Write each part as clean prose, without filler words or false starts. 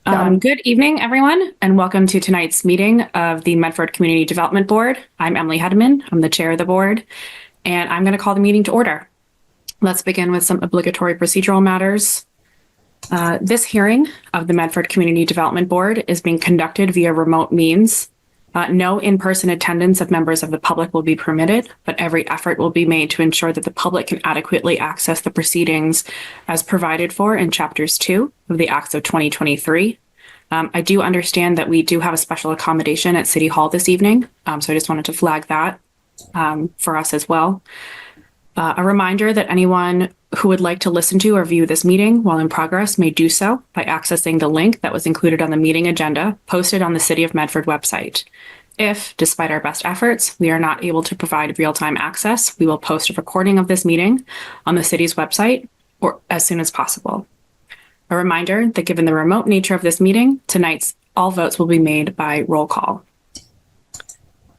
Good evening, everyone, and welcome to tonight's meeting of the Medford Community Development Board. I'm Emily Hedeman. I'm the chair of the board, and I'm going to call the meeting to order. Let's begin with some obligatory procedural matters. This hearing of the Medford Community Development Board is being conducted via remote means. No in-person attendance of members of the public will be permitted, but every effort will be made to ensure that the public can adequately access the proceedings as provided for in Chapters 2 of the Acts of 2023. I do understand that we do have a special accommodation at City Hall this evening, so I just wanted to flag that for us as well. A reminder that anyone who would like to listen to or view this meeting while in progress may do so by accessing the link that was included on the meeting agenda posted on the City of Medford website. If, despite our best efforts, we are not able to provide real-time access, we will post a recording of this meeting on the city's website or as soon as possible. A reminder that given the remote nature of this meeting, tonight's all votes will be made by roll call.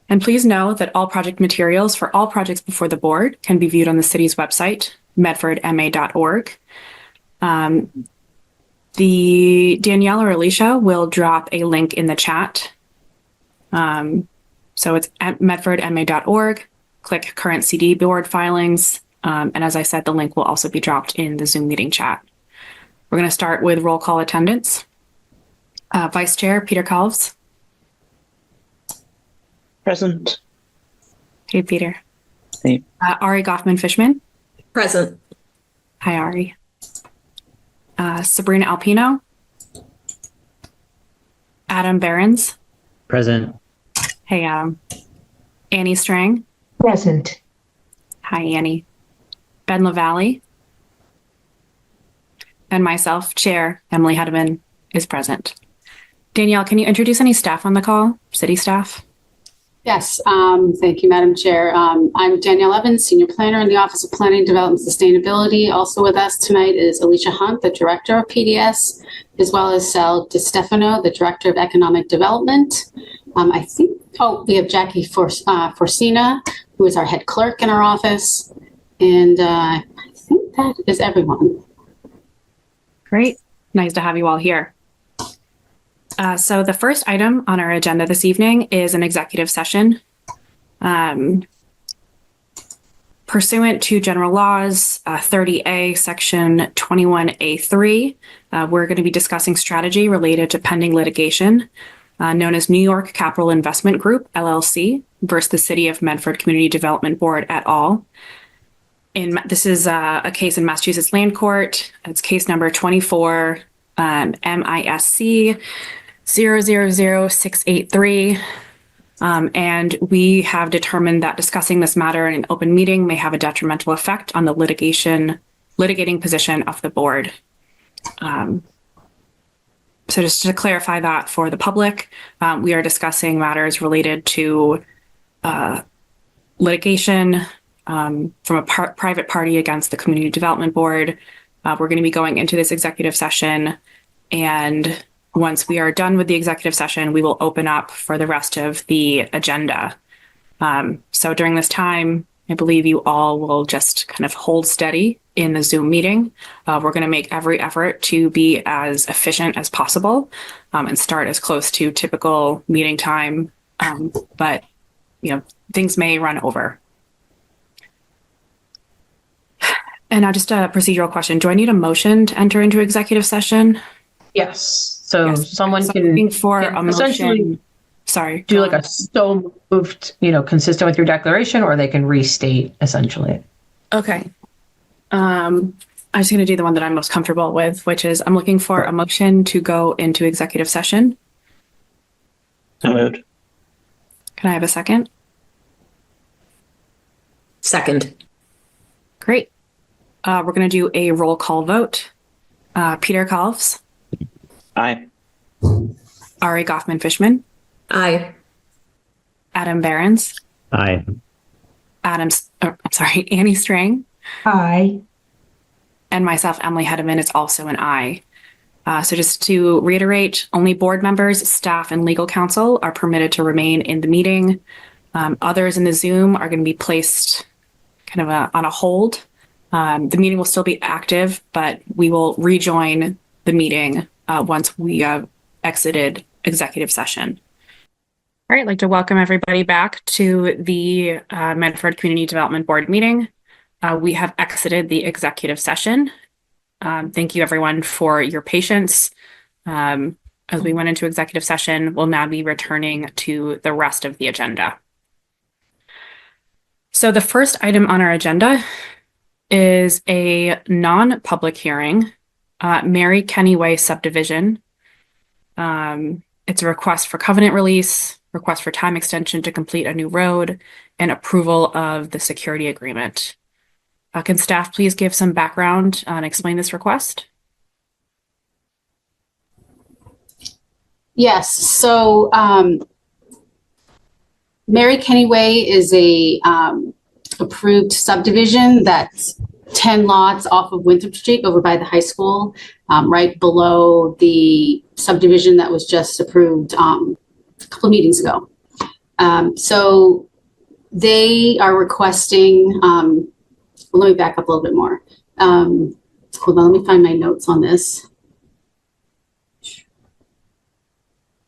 And please know that all project materials for all projects before the board can be viewed on the city's website, medfordma.org. The Danielle or Alicia will drop a link in the chat. So it's at medfordma.org. Click current CD board filings. And as I said, the link will also be dropped in the Zoom meeting chat. We're going to start with roll call attendance. Vice Chair Peter Calves. Present. Hey, Peter. Hey. Ari Goffman-Fishman. Present. Hi, Ari. Sabrina Alpino. Adam Behrens. Present. Hey, Adam. Annie Strang. Present. Hi, Annie. Ben LaValle. And myself, Chair Emily Hedeman, is present. Danielle, can you introduce any staff on the call? City staff? Yes, thank you, Madam Chair. I'm Danielle Evans, Senior Planner in the Office of Planning, Development, and Sustainability. Also with us tonight is Alicia Hunt, the Director of PDS, as well as Sal DiStefano, the Director of Economic Development. We have Jackie Forcina, who is our head clerk in our office. And I think that is everyone. Great. Nice to have you all here. So the first item on our agenda this evening is an executive session. Pursuant to general laws 30A, section 21A3, we're going to be discussing strategy related to pending litigation known as New York Capital Investment Group, LLC, versus the City of Medford Community Development Board et al. This is a case in Massachusetts Land Court. It's case number 24 MISC 000683. And we have determined that discussing this matter in an open meeting may have a detrimental effect on the litigating position of the board. So just to clarify that for the public, we are discussing matters related to litigation from a private party against the Community Development Board. We're going to be going into this executive session, and once we are done with the executive session, we will open up for the rest of the agenda. So during this time, I believe you all will just kind of hold steady in the Zoom meeting. We're going to make every effort to be as efficient as possible and start as close to typical meeting time, but things may run over. And now just a procedural question. Do I need a motion to enter into executive session? Yes. So Yes. someone So can looking for a essentially motion. Sorry. do like a so moved, consistent with your declaration, or they can restate essentially. Okay. I'm just going to do the one that I'm most comfortable with, which is I'm looking for a motion to go into executive session. So moved. Can I have a second? Second. Great. We're going to do a roll call vote. Peter Calves. Aye. Ari Goffman-Fishman. Aye. Adam Behrens. Aye. Annie Strang. Aye. And myself, Emily Hedeman, is also an aye. So just to reiterate, only board members, staff, and legal counsel are permitted to remain in the meeting. Others in the Zoom are going to be placed kind of on a hold. The meeting will still be active, but we will rejoin the meeting once we exited executive session. All right, I'd like to welcome everybody back to the Medford Community Development Board meeting. We have exited the executive session. Thank you everyone for your patience. As we went into executive session, we'll now be returning to the rest of the agenda. So the first item on our agenda is a non-public hearing, Mary Kenny Way subdivision. It's a request for covenant release, request for time extension to complete a new road, and approval of the security agreement. Can staff please give some background and explain this request? Yes, so Mary Kenny Way is a approved subdivision that's 10 lots off of Winthrop Street over by the high school, right below the subdivision that was just approved a couple of meetings ago. So they are requesting, let me back up a little bit more. Hold on, let me find my notes on this.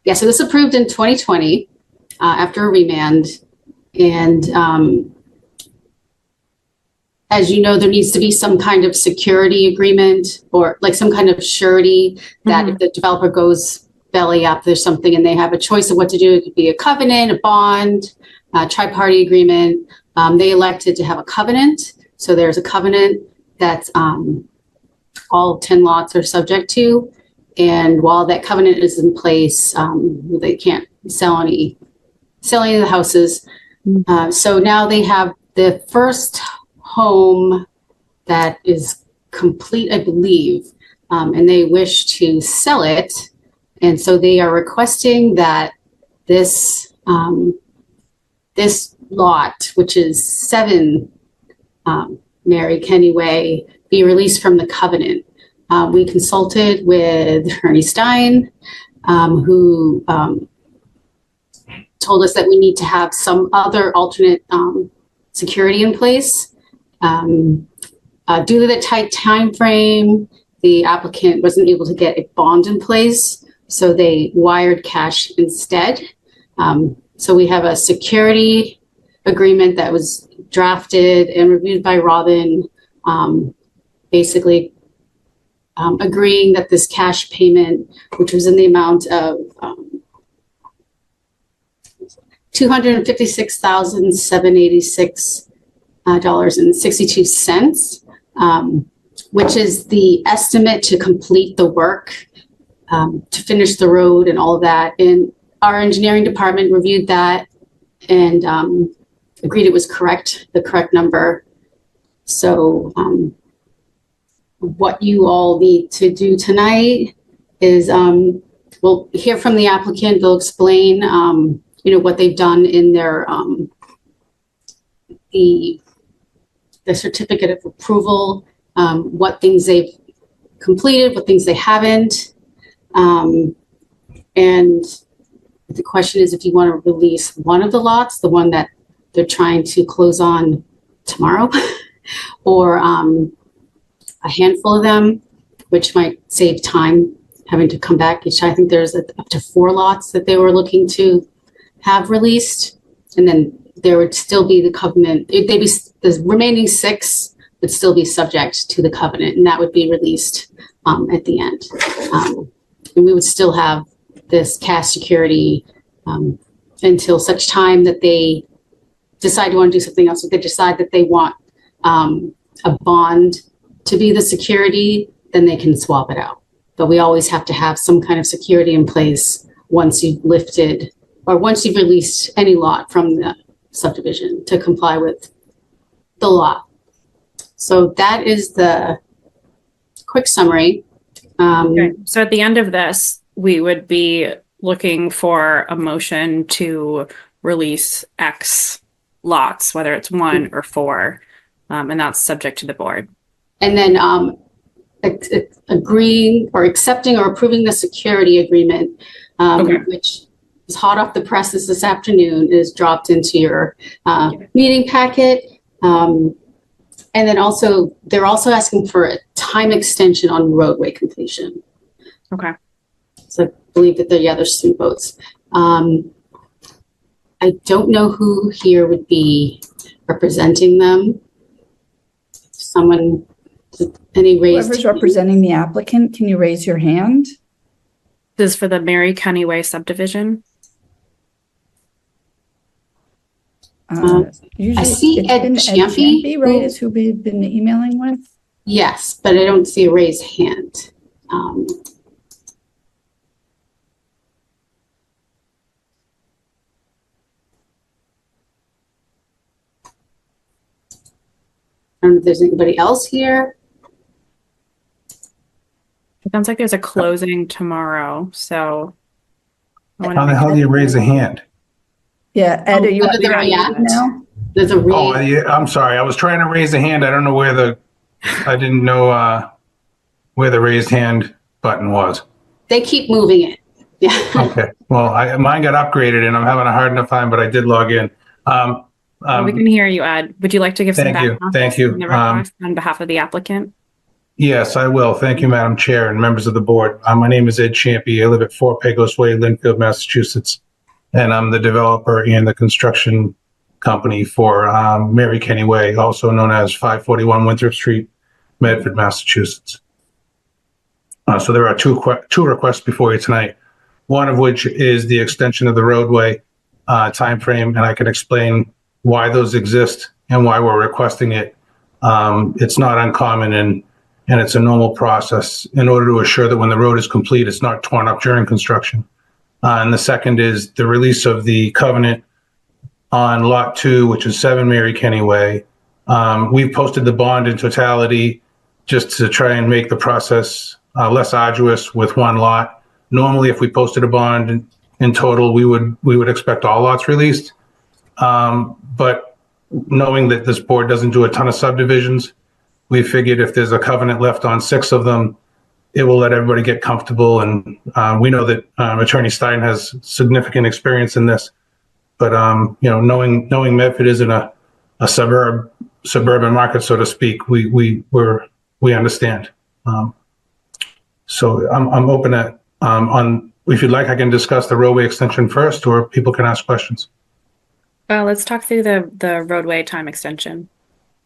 Yeah, so this approved in 2020 after a remand. And as you know, there needs to be some kind of security agreement or like some kind of surety that if the developer goes belly up, there's something and they have a choice of what to do. It could be a covenant, a bond, a tri-party agreement. They elected to have a covenant. So there's a covenant that all 10 lots are subject to. And while that covenant is in place, they can't sell any of the houses. So now they have the first home that is complete, I believe, and they wish to sell it. And so they are requesting that this this lot, which is 7 Mary Kenny Way, be released from the covenant. We consulted with Ernie Stein, who told us that we need to have some other alternate security in place. Due to the tight time frame, the applicant wasn't able to get a bond in place, so they wired cash instead. So we have a security agreement that was drafted and reviewed by Robin, basically agreeing that this cash payment, which was in the amount of $256,786.62, which is the estimate to complete the work, to finish the road and all of that. And our engineering department reviewed that and agreed it was correct, the correct number. So what you all need to do tonight is we'll hear from the applicant. They'll explain what they've done in their the certificate of approval, what things they've completed, what things they haven't. And the question is if you want to release one of the lots, the one that they're trying to close on tomorrow, or a handful of them, which might save time having to come back each time. I think there's up to 4 lots that they were looking to have released. And then there would still be the covenant. The remaining 6 would still be subject to the covenant, and that would be released at the end. And we would still have this cash security until such time that they decide to want to do something else. If they decide that they want a bond to be the security, then they can swap it out. But we always have to have some kind of security in place once you've lifted or once you've released any lot from the subdivision to comply with the law. So that is the quick summary. Okay. So at the end of this, we would be looking for a motion to release X lots, whether it's 1 or 4, and that's subject to the board. And then agreeing or accepting or approving the security agreement, which is hot off the presses this afternoon, is dropped into your meeting packet. And then also, they're also asking for a time extension on roadway completion. Okay. So I believe that there's 3 votes. I don't know who here would be representing them. Someone, any raised? Whoever's representing the applicant, can you raise your hand? This is for the Mary Kenny Way subdivision. Usually see it's Ed been Champy, right, who- is who we've been emailing with. Yes, but I don't see a raised hand. I don't know if there's anybody else here. It sounds like there's a closing tomorrow, so. I wanna How the make hell sure- do you raise a hand? Yeah, Ed, are you Other up than there react. now? There's a Oh, raised, yeah, I'm sorry. I was trying to raise a hand. I don't know I didn't know where the raised hand button was. they keep moving it. Yeah. Okay. Well, mine got upgraded and I'm having a hard enough time, but I did log in. Well, we can hear you, Ed. Would you like to give some Thank you. background Thank you. on the request on behalf of the applicant? Yes, I will. Thank you, Madam Chair and members of the board. My name is Ed Champy. I live at 4 Pecos Way, Linfield, Massachusetts. And I'm the developer and the construction company for Mary Kenny Way, also known as 541 Winthrop Street, Medford, Massachusetts. So there are two requests before you tonight, one of which is the extension of the roadway timeframe, and I can explain why those exist and why we're requesting it. It's not uncommon and it's a normal process in order to assure that when the road is complete, it's not torn up during construction. And the second is the release of the covenant on Lot 2, which is 7 Mary Kenny Way. We've posted the bond in totality just to try and make the process less arduous with one lot. Normally, if we posted a bond in total, we would expect all lots released. But knowing that this board doesn't do a ton of subdivisions, we figured if there's a covenant left on 6 of them, it will let everybody get comfortable. And we know that Attorney Stein has significant experience in this. But knowing Medford isn't a suburban market, so to speak, we understand. So I'm open at if you'd like, I can discuss the roadway extension first, or people can ask questions. Let's talk through the roadway time extension.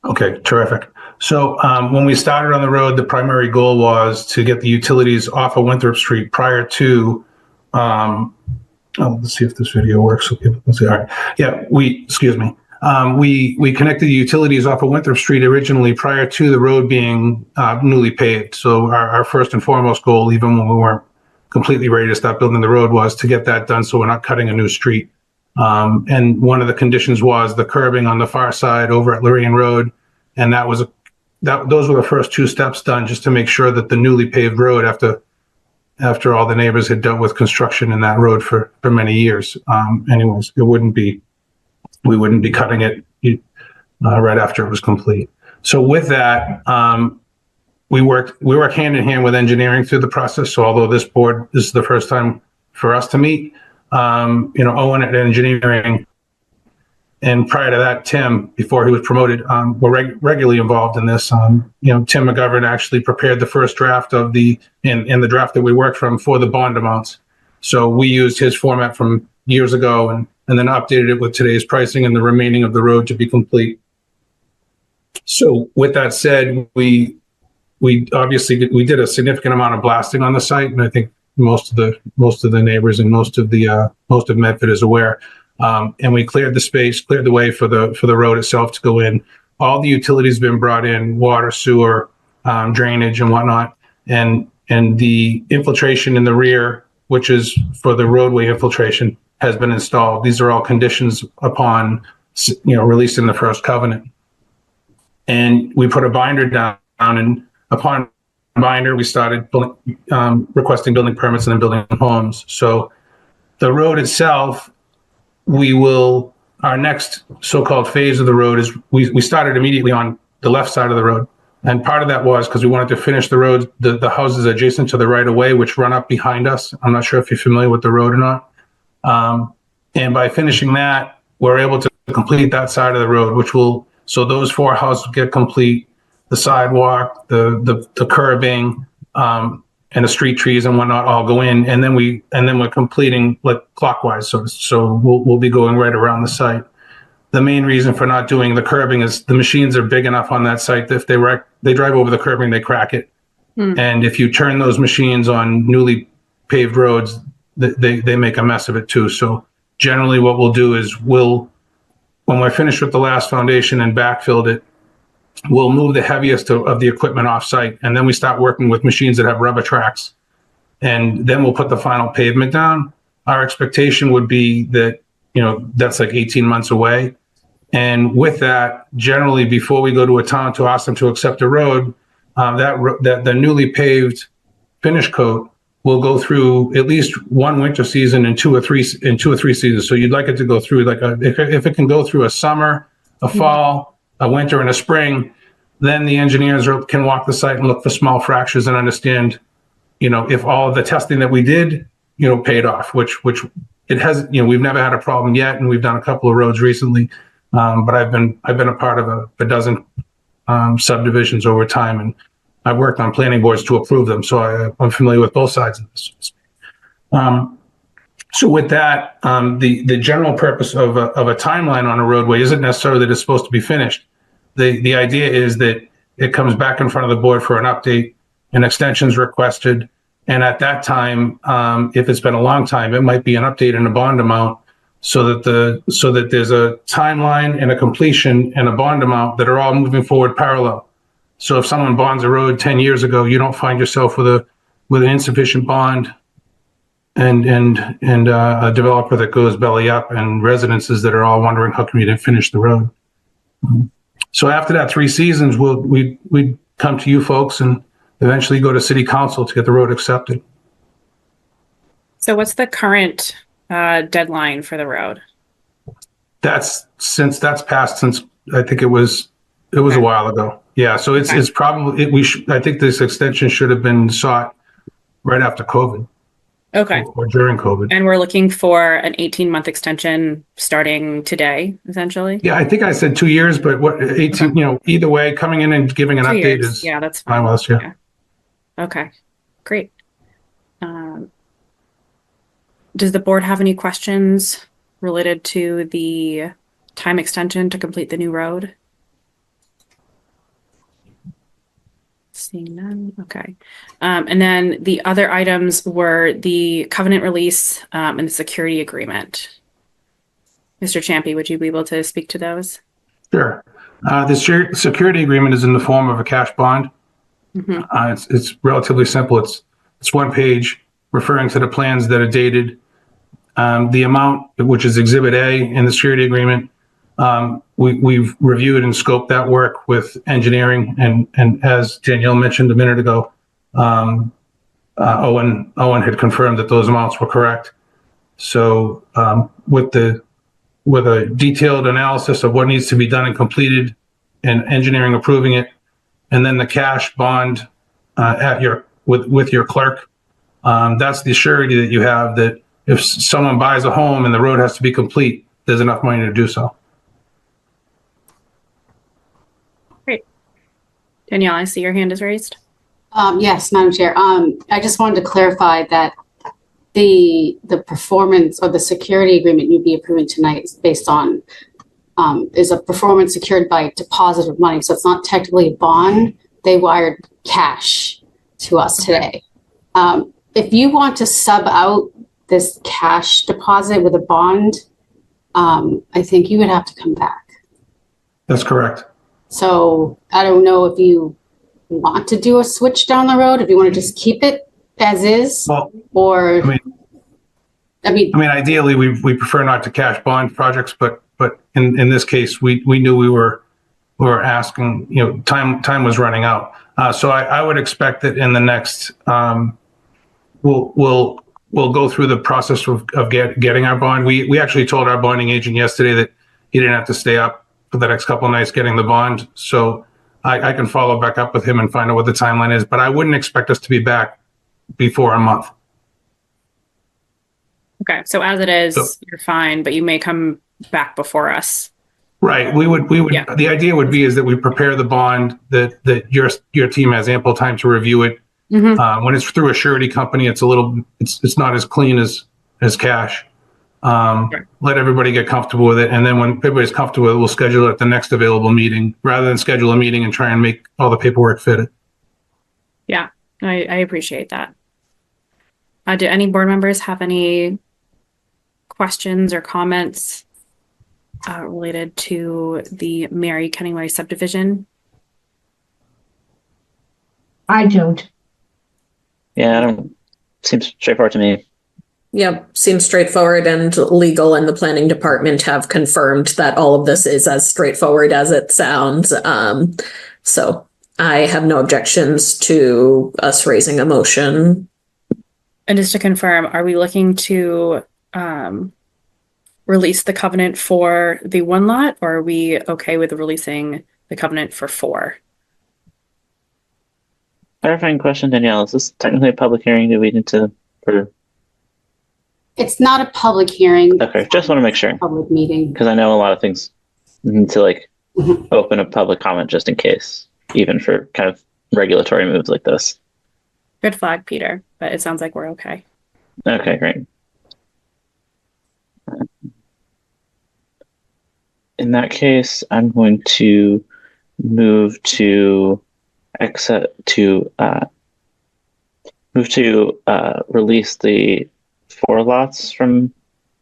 Okay, terrific. So when we started on the road, the primary goal was to get the utilities off of Winthrop Street prior to, let's see if this video works. Okay, let's see. All right. Yeah, we connected the utilities off of Winthrop Street originally prior to the road being newly paved. So our first and foremost goal, even when we weren't completely ready to start building the road, was to get that done so we're not cutting a new street. And one of the conditions was the curbing on the far side over at Lorraine Road. And those were the first 2 steps done just to make sure that the newly paved road, after all the neighbors had dealt with construction in that road for many years. Anyways, we wouldn't be cutting it right after it was complete. So with that, we work hand in hand with engineering through the process. So although this is the first time for us to meet, Owen at engineering, and prior to that, Tim, before he was promoted, were regularly involved in this. Tim McGovern actually prepared the first draft of the draft that we worked from for the bond amounts. So we used his format from years ago and then updated it with today's pricing and the remaining of the road to be complete. So with that said, we obviously did a significant amount of blasting on the site, and I think most of the neighbors and most of Medford is aware. And we cleared the space, cleared the way for the road itself to go in. All the utilities have been brought in: water, sewer, drainage, and whatnot. And the infiltration in the rear, which is for the roadway infiltration, has been installed. These are all conditions upon releasing the first covenant. And we put a binder down, and upon binder, we started requesting building permits and then building homes. So the road itself, our next so-called phase of the road is we started immediately on the left side of the road. And part of that was because we wanted to finish the road, the houses adjacent to the right of way, which run up behind us. I'm not sure if you're familiar with the road or not. And by finishing that, we're able to complete that side of the road, so those 4 houses get complete, the sidewalk, the curbing, and and the street trees and whatnot all go in, and then we're completing like clockwise. So we'll be going right around the site. The main reason for not doing the curbing is the machines are big enough on that site that if they drive over the curbing, they crack it. And if you turn those machines on newly paved roads, they make a mess of it too. So generally what we'll do is when we're finished with the last foundation and backfilled it, we'll move the heaviest of the equipment off site. And then we start working with machines that have rubber tracks. And then we'll put the final pavement down. Our expectation would be that, that's like 18 months away. And with that, generally before we go to a town to ask them to accept a road, that the newly paved finish coat will go through at least one winter season and two or three seasons. So you'd like it to go through if it can go through a summer, a fall, a winter, and a spring, then the engineers can walk the site and look for small fractures and understand, if all of the testing that we did, paid off, which it has. We've never had a problem yet, and we've done a couple of roads recently. But I've been a part of a dozen subdivisions over time, and I've worked on planning boards to approve them, so I'm familiar with both sides of this. So with that, the general purpose of a timeline on a roadway isn't necessarily that it's supposed to be finished. The idea is that it comes back in front of the board for an update, an extension's requested, and at that time, if it's been a long time, it might be an update in a bond amount, so that there's a timeline and a completion and a bond amount that are all moving forward parallel. So if someone bonds a road 10 years ago, you don't find yourself with an insufficient bond and a developer that goes belly up and residences that are all wondering how come you didn't finish the road. So after that 3 seasons, we'd come to you folks and eventually go to city council to get the road accepted. So what's the current deadline for the road? That's passed since I think it was a while ago. Yeah, so it's probably I think this extension should have been sought right after COVID. Okay. Or during COVID. And we're looking for an 18-month extension starting today, essentially? Yeah, I think I said 2 years, but what 18, either way, coming in and giving an 2 update years. is Yeah, that's fine fine. with us, yeah. Okay, great. Does the board have any questions related to the time extension to complete the new road? Seeing none, okay. And then the other items were the covenant release and the security agreement. Mr. Champy, would you be able to speak to those? Sure. The security agreement is in the form of a cash bond. It's relatively simple. It's one page referring to the plans that are dated. The amount, which is Exhibit A in the security agreement, we've reviewed and scoped that work with engineering, and as Danielle mentioned a minute ago, Owen had confirmed that those amounts were correct. So with a detailed analysis of what needs to be done and completed, and engineering approving it, and then the cash bond with your clerk, that's the surety that you have that if someone buys a home and the road has to be complete, there's enough money to do so. Great. Danielle, I see your hand is raised. Yes, Madam Chair. I just wanted to clarify that the performance or the security agreement you'd be approving tonight is based on is a performance secured by deposit of money. So it's not technically a bond. They wired cash to us today. If you want to sub out this cash deposit with a bond, I think you would have to come back. That's correct. So I don't know if you want to do a switch down the road, if you want to just keep it as is, Well, or I mean, ideally, we prefer not to cash bond projects, but in this case, we knew we were asking. Time was running out, so I would expect that in the next we'll go through the process of getting our bond. We actually told our bonding agent yesterday that he didn't have to stay up for the next couple of nights getting the bond. So I can follow back up with him and find out what the timeline is, but I wouldn't expect us to be back before a month. Okay, so as it is, So- you're fine, but you may come back before us. Right. We would. Yeah. The idea would be is that we prepare the bond that your team has ample time to review it When it's through a surety company, it's it's not as clean as cash. Let everybody get comfortable with it. And then when everybody's comfortable with it, we'll schedule it at the next available meeting rather than schedule a meeting and try and make all the paperwork fit. Yeah, I appreciate that. Do any board members have any questions or comments related to the Mary Kennyway subdivision? I don't. Yeah, I don't. Seems straightforward to me. Yep, seems straightforward, and legal and the planning department have confirmed that all of this is as straightforward as it sounds. So I have no objections to us raising a motion. And just to confirm, are we looking to release the covenant for the one lot, or are we okay with releasing the covenant for 4? Clarifying question, Danielle. Is this technically a public hearing? Do we need to? It's not a public hearing. Okay, just want to make sure Public meeting. because I know a lot of things need to Mhm. open a public comment just in case, even for kind of regulatory moves like this. Good flag, Peter, but it sounds like we're okay. Okay, great. In that case, I'm going to move to release the 4 lots from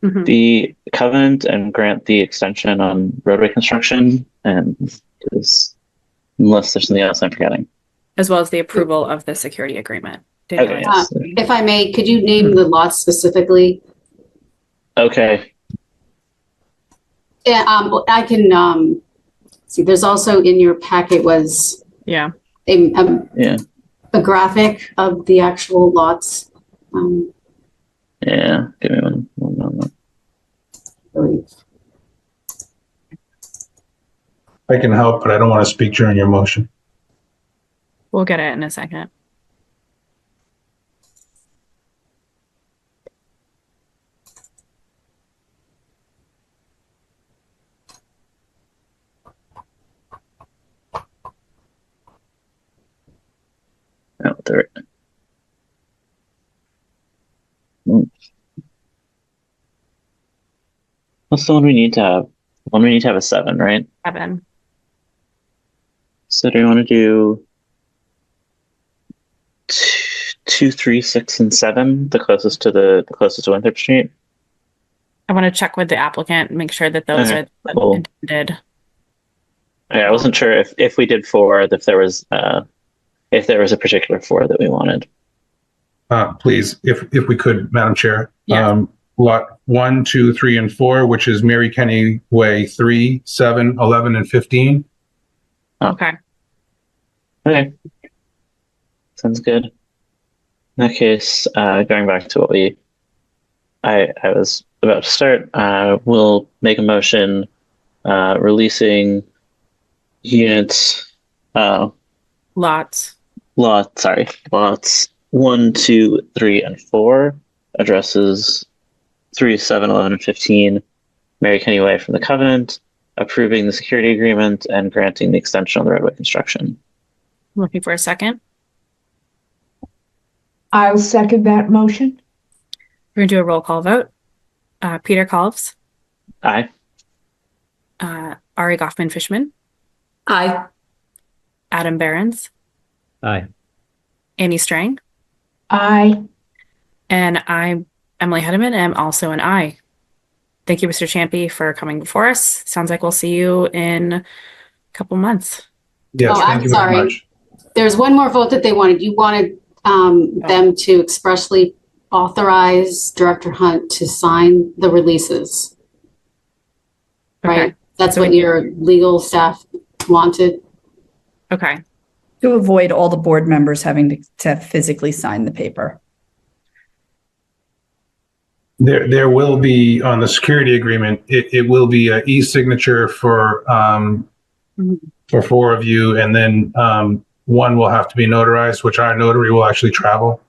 Mhm. the covenant and grant the extension on roadway construction. And unless there's something else I'm forgetting. As well as the approval of the security agreement. Danielle, Okay. Uh, If I may, could you name the lots specifically? Okay. Yeah, I can see. There's also in your packet was Yeah. Yeah. a graphic of the actual lots. Yeah. Give me one moment. Really. I can help, but I don't want to speak during your motion. We'll get it in a second. Oh, there. What's the one we need to have? One we need to have a 7, right? 7. So do we want to do 2, 3, 6, and 7? The closest to Winthrop Street. I want to check with the applicant, make sure that those Okay, are cool. intended. Yeah, I wasn't sure if we did 4, if there was a particular 4 that we wanted. Please, if we could, Madam Chair. Yeah. Lot 1, 2, 3, and 4, which is Mary Kenny Way 3, 7, 11, and 15. Okay. Okay. Sounds good. In that case, going back to what I was about to start, we'll make a motion releasing units, Lots. lots 1, 2, 3, and 4, addresses 3, 7, 11, and 15, Mary Kenny Way from the covenant, approving the security agreement and granting the extension on the roadway construction. Looking for a second. I'll second that motion. We're going to do a roll call vote. Peter Kolfs, Aye. Ari Goffman-Fishman, Aye. Adam Behrens, Aye. Annie Strang, Aye. and I, Emily Hedeman, am also an aye. Thank you, Mr. Champy, for coming before us. Sounds like we'll see you in a couple months. Yes, Oh, thank I'm you very sorry. much. There's one more vote that they wanted. You wanted them to expressly authorize Director Hunt to sign the releases, right? Okay. That's what your legal staff wanted. Okay. To avoid all the board members having to physically sign the paper. There will be on the security agreement. It will be an e-signature for 4 of you, and then one will have to be notarized, which our notary will actually travel.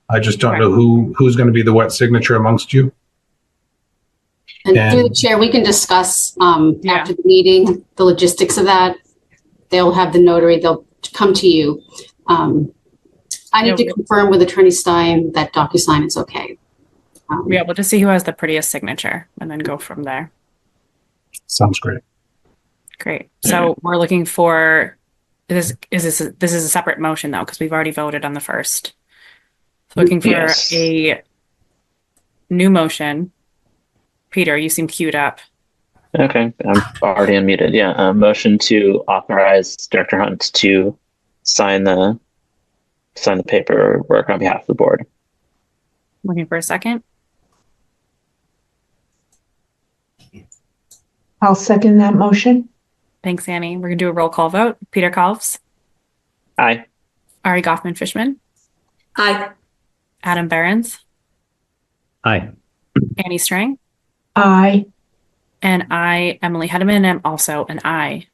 I just don't know who's going to be the wet signature amongst you. And through the And- chair, we can discuss Yeah. after the meeting, the logistics of that. They'll have the notary, they'll come to you. I need to Yeah. confirm with Attorney Stein that DocuSign is okay. Yeah, we'll just see who has the prettiest signature and then go from there. Sounds great. Great. So we're looking for, this is a separate motion though, because we've already voted on the first. So looking for Yes. a new motion. Peter, you seem queued up. Okay, I'm already unmuted. Yeah, motion to authorize Director Hunt to sign the paperwork on behalf of the board. Looking for a second. I'll second that motion. Thanks, Annie. We're gonna do a roll call vote. Peter Kalfs, Aye. Ari Goffman-Fishman, Aye. Adam Behrens, Aye. Annie Strang, Aye. and I, Emily Hedeman, am also an aye.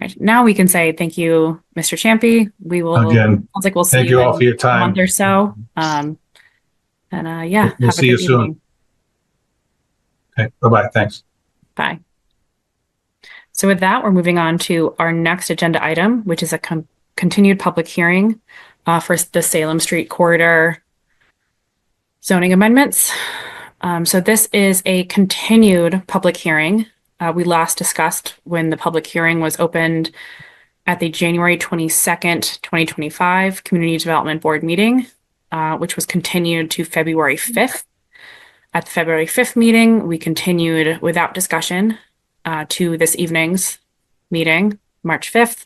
Right, now we can say thank you, Mr. Champy. We will, Again, sounds like we'll see thank you all in for your a time. month or so. Yeah, We'll have a see you good soon. evening. Okay, bye-bye. Thanks. Bye. So with that, we're moving on to our next agenda item, which is a continued public hearing for the Salem Street Corridor zoning amendments. So this is a continued public hearing. We last discussed when the public hearing was opened at the January 22nd, 2025 Community Development Board meeting, which was continued to February 5th. At the February 5th meeting, we continued without discussion to this evening's meeting, March 5th,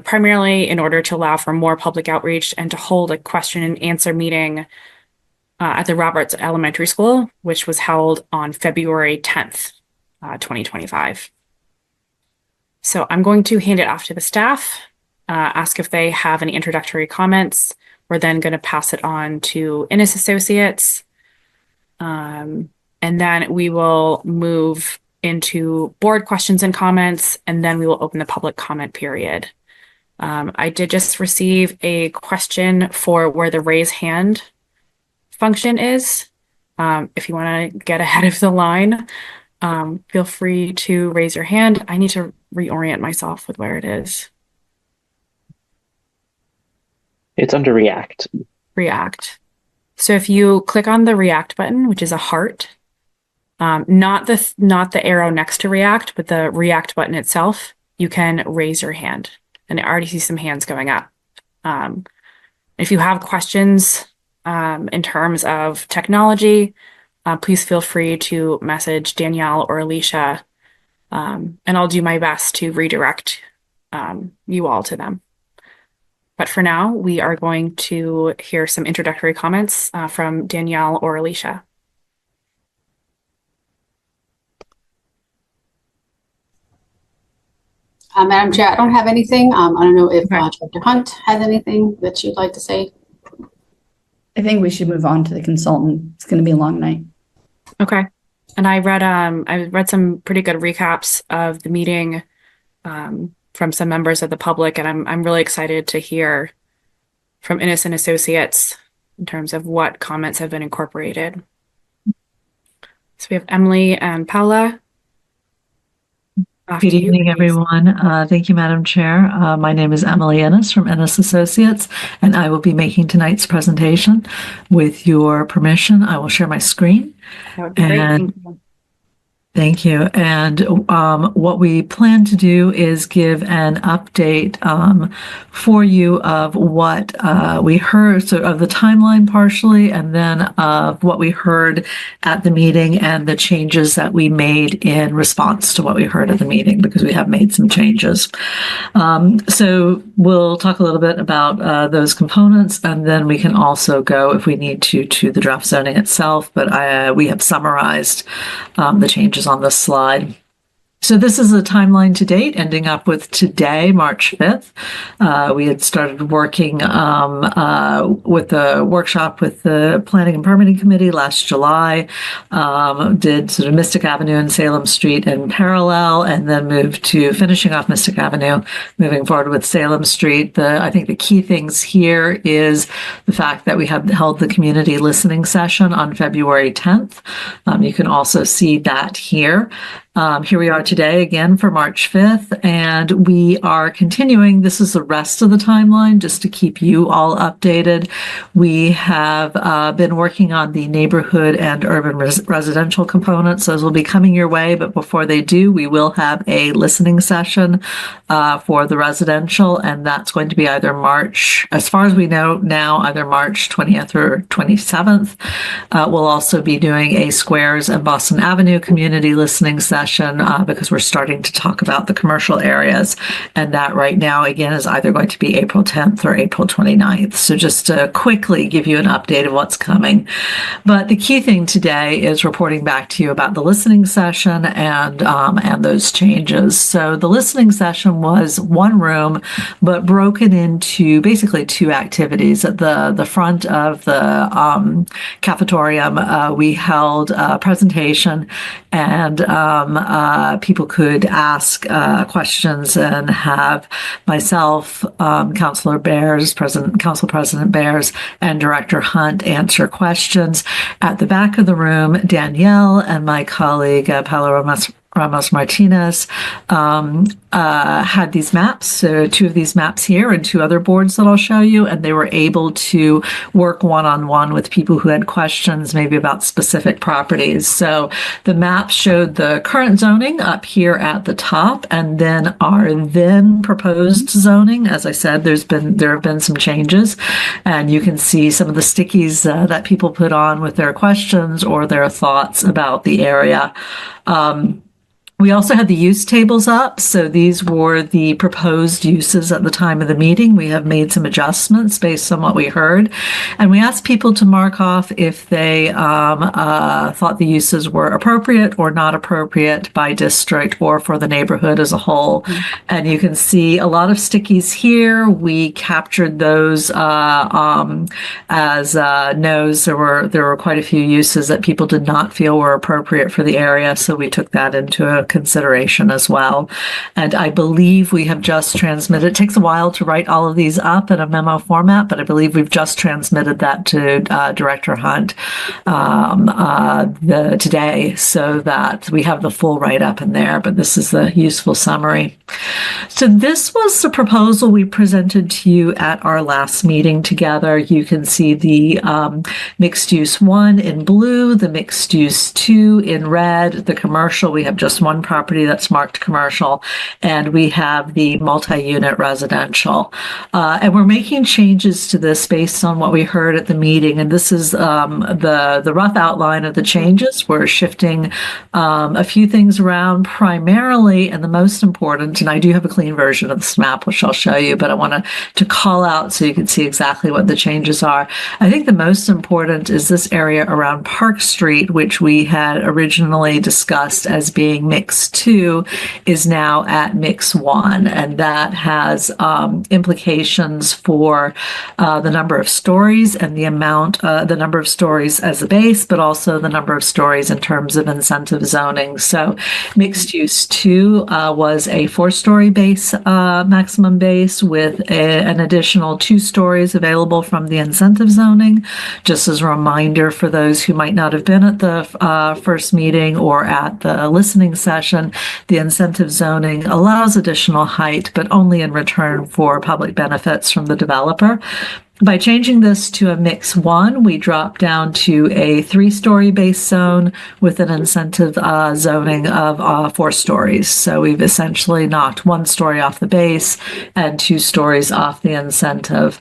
primarily in order to allow for more public outreach and to hold a question and answer meeting at the Roberts Elementary School, which was held on February 10th, 2025. So I'm going to hand it off to the staff, ask if they have any introductory comments. We're then going to pass it on to Innes Associates. And then we will move into board questions and comments, and then we will open the public comment period. I did just receive a question for where the raise hand function is. If you want to get ahead of the line, feel free to raise your hand. I need to reorient myself with where it is. It's under React. React. So if you click on the React button, which is a heart, not the arrow next to React, but the React button itself, you can raise your hand. And I already see some hands going up. If you have questions in terms of technology, please feel free to message Danielle or Alicia, and I'll do my best to redirect you all to them. But for now, we are going to hear some introductory comments from Danielle or Alicia. Madam Chair, I don't have anything. I don't know if Okay. Director Hunt has anything that you'd like to say. I think we should move on to the consultant. It's going to be a long night. Okay. And I read some pretty good recaps of the meeting from some members of the public, and I'm really excited to hear from Innes and Associates in terms of what comments have been incorporated. So we have Emily and Paula. After Good you, evening, please. everyone. Thank you, Madam Chair. My name is Emily Ennis from Ennis Associates, and I will be making tonight's presentation. With your permission, I will share my screen. That would be great. And- Thank you. Thank you. And what we plan to do is give an update for you of what we heard, so of the timeline partially, and then of what we heard at the meeting and the changes that we made in response to what we heard at the meeting, because we have made some changes. So we'll talk a little bit about those components, and then we can also go, if we need to the draft zoning itself. But we have summarized the changes on this slide. So this is a timeline to date, ending up with today, March 5th. We had started working with the workshop with the Planning and Permitting Committee last July, did sort of Mystic Avenue and Salem Street in parallel, and then moved to finishing off Mystic Avenue, moving forward with Salem Street. I think the key things here is the fact that we have held the community listening session on February 10th. You can also see that here. Here we are today again for March 5th, and we are continuing. This is the rest of the timeline just to keep you all updated. We have been working on the neighborhood and urban residential components. Those will be coming your way, but before they do, we will have a listening session for the residential, and that's going to be either March, as far as we know now, either March 20th or 27th. We'll also be doing a Squares and Boston Avenue community listening session because we're starting to talk about the commercial areas. And that right now, again, is either going to be April 10th or April 29th. So just to quickly give you an update of what's coming. But the key thing today is reporting back to you about the listening session and those changes. So the listening session was one room, but broken into basically two activities. At the front of the cafetorium, we held a presentation, and people could ask questions and have myself, Councilor Bears, Council President Bears, and Director Hunt answer questions. At the back of the room, Danielle and my colleague, Paolo Ramos Martinez, had these maps, so two of these maps here and two other boards that I'll show you, and they were able to work one-on-one with people who had questions maybe about specific properties. So the map showed the current zoning up here at the top, and then our then proposed zoning. As I said, there have been some changes, and you can see some of the stickies that people put on with their questions or their thoughts about the area. We also had the use tables up. So these were the proposed uses at the time of the meeting. We have made some adjustments based on what we heard. And we asked people to mark off if they thought the uses were appropriate or not appropriate by district or for the neighborhood as a whole. And you can see a lot of stickies here. We captured those as no's. There were quite a few uses that people did not feel were appropriate for the area. So we took that into consideration as well. And I believe we have just transmitted. It takes a while to write all of these up in a memo format, but I believe we've just transmitted that to Director Hunt today, so that we have the full write-up in there, but this is the useful summary. So this was the proposal we presented to you at our last meeting together. You can see the mixed use 1 in blue, the mixed use 2 in red, the commercial. We have just one property that's marked commercial, and we have the multi-unit residential. And we're making changes to this based on what we heard at the meeting. And this is the rough outline of the changes. We're shifting a few things around primarily, and the most important, and I do have a clean version of this map, which I'll show you, but I want to call out so you can see exactly what the changes are. I think the most important is this area around Park Street, which we had originally discussed as being mix 2 is now at mix 1, and that has implications for the number of stories and the number of stories as a base, but also the number of stories in terms of incentive zoning. So mixed use 2 was a 4-story base, maximum base, with an additional 2 stories available from the incentive zoning. Just as a reminder for those who might not have been at the first meeting or at the listening session, the incentive zoning allows additional height, but only in return for public benefits from the developer. By changing this to a mix 1, we drop down to a 3-story base zone with an incentive zoning of 4 stories. So we've essentially knocked 1 story off the base and 2 stories off the incentive.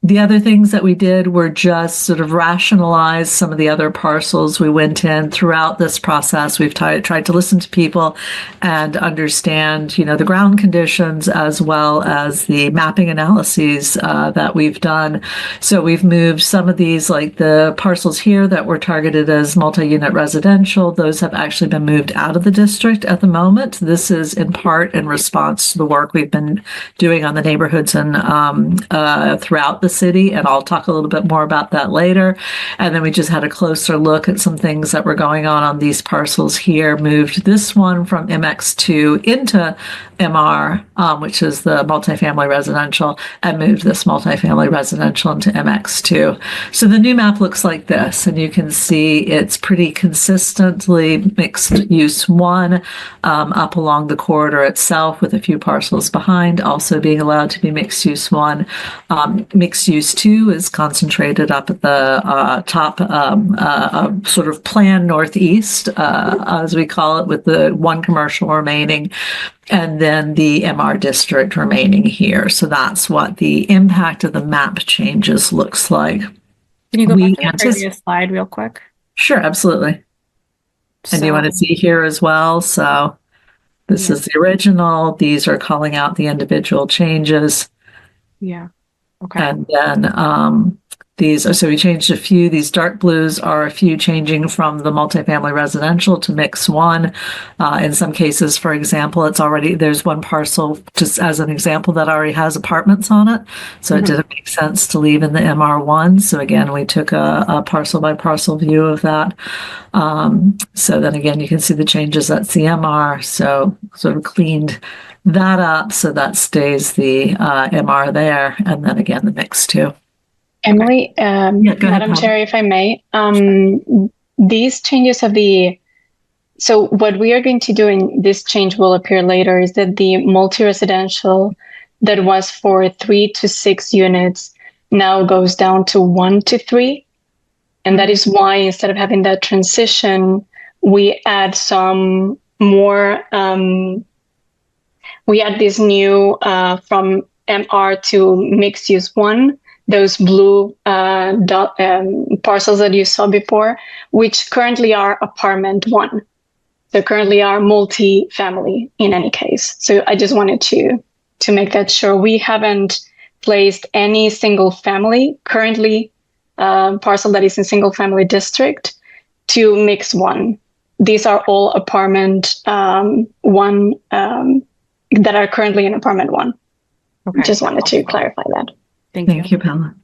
The other things that we did were just sort of rationalize some of the other parcels. We went in throughout this process. We've tried to listen to people and understand, the ground conditions as well as the mapping analyses that we've done. So we've moved some of these, like the parcels here that were targeted as multi-unit residential. Those have actually been moved out of the district at the moment. This is in part in response to the work we've been doing on the neighborhoods and throughout the city, and I'll talk a little bit more about that later. And then we just had a closer look at some things that were going on these parcels here. Moved this one from MX2 into MR, which is the multifamily residential, and moved this multifamily residential into MX2. So the new map looks like this, and you can see it's pretty consistently mixed use 1 up along the corridor itself, with a few parcels behind also being allowed to be mixed use 1. Mixed use 2 is concentrated up at the top, sort of plan northeast, as we call it, with the 1 commercial remaining, and then the MR district remaining here. So that's what the impact of the map changes looks like. Can you go We back to the previous slide real quick? Sure, absolutely. And you want to see here as well. So this is the original. These are calling out the individual changes. Yeah. Okay. And then these are, so we changed a few. These dark blues are a few changing from the multifamily residential to mix 1. In some cases, for example, it's already, there's 1 parcel, just as an example, that already has apartments on it. So it didn't make sense to leave in the MR1. So again, we took a parcel by parcel view of that. So then again, you can see the changes at CMR. So sort of cleaned that up. So that stays the MR there. And then again, the mix 2. Emily, go ahead, Madam Chair, if I may, these changes of so what we are going to do, and this change will appear later, is that the multi-residential that was for 3 to 6 units now goes down to 1 to 3. And that is why, instead of having that transition, we add some more, we add this new from MR to mixed use 1. Those blue parcels that you saw before, which currently are apartment 1. So currently are multi-family in any case. So I just wanted to make that sure. We haven't placed any single family currently parcel that is in single family district to mix 1. These are all apartment 1 that are currently in apartment 1. Okay. Just wanted to clarify that. Thank you, Pamela.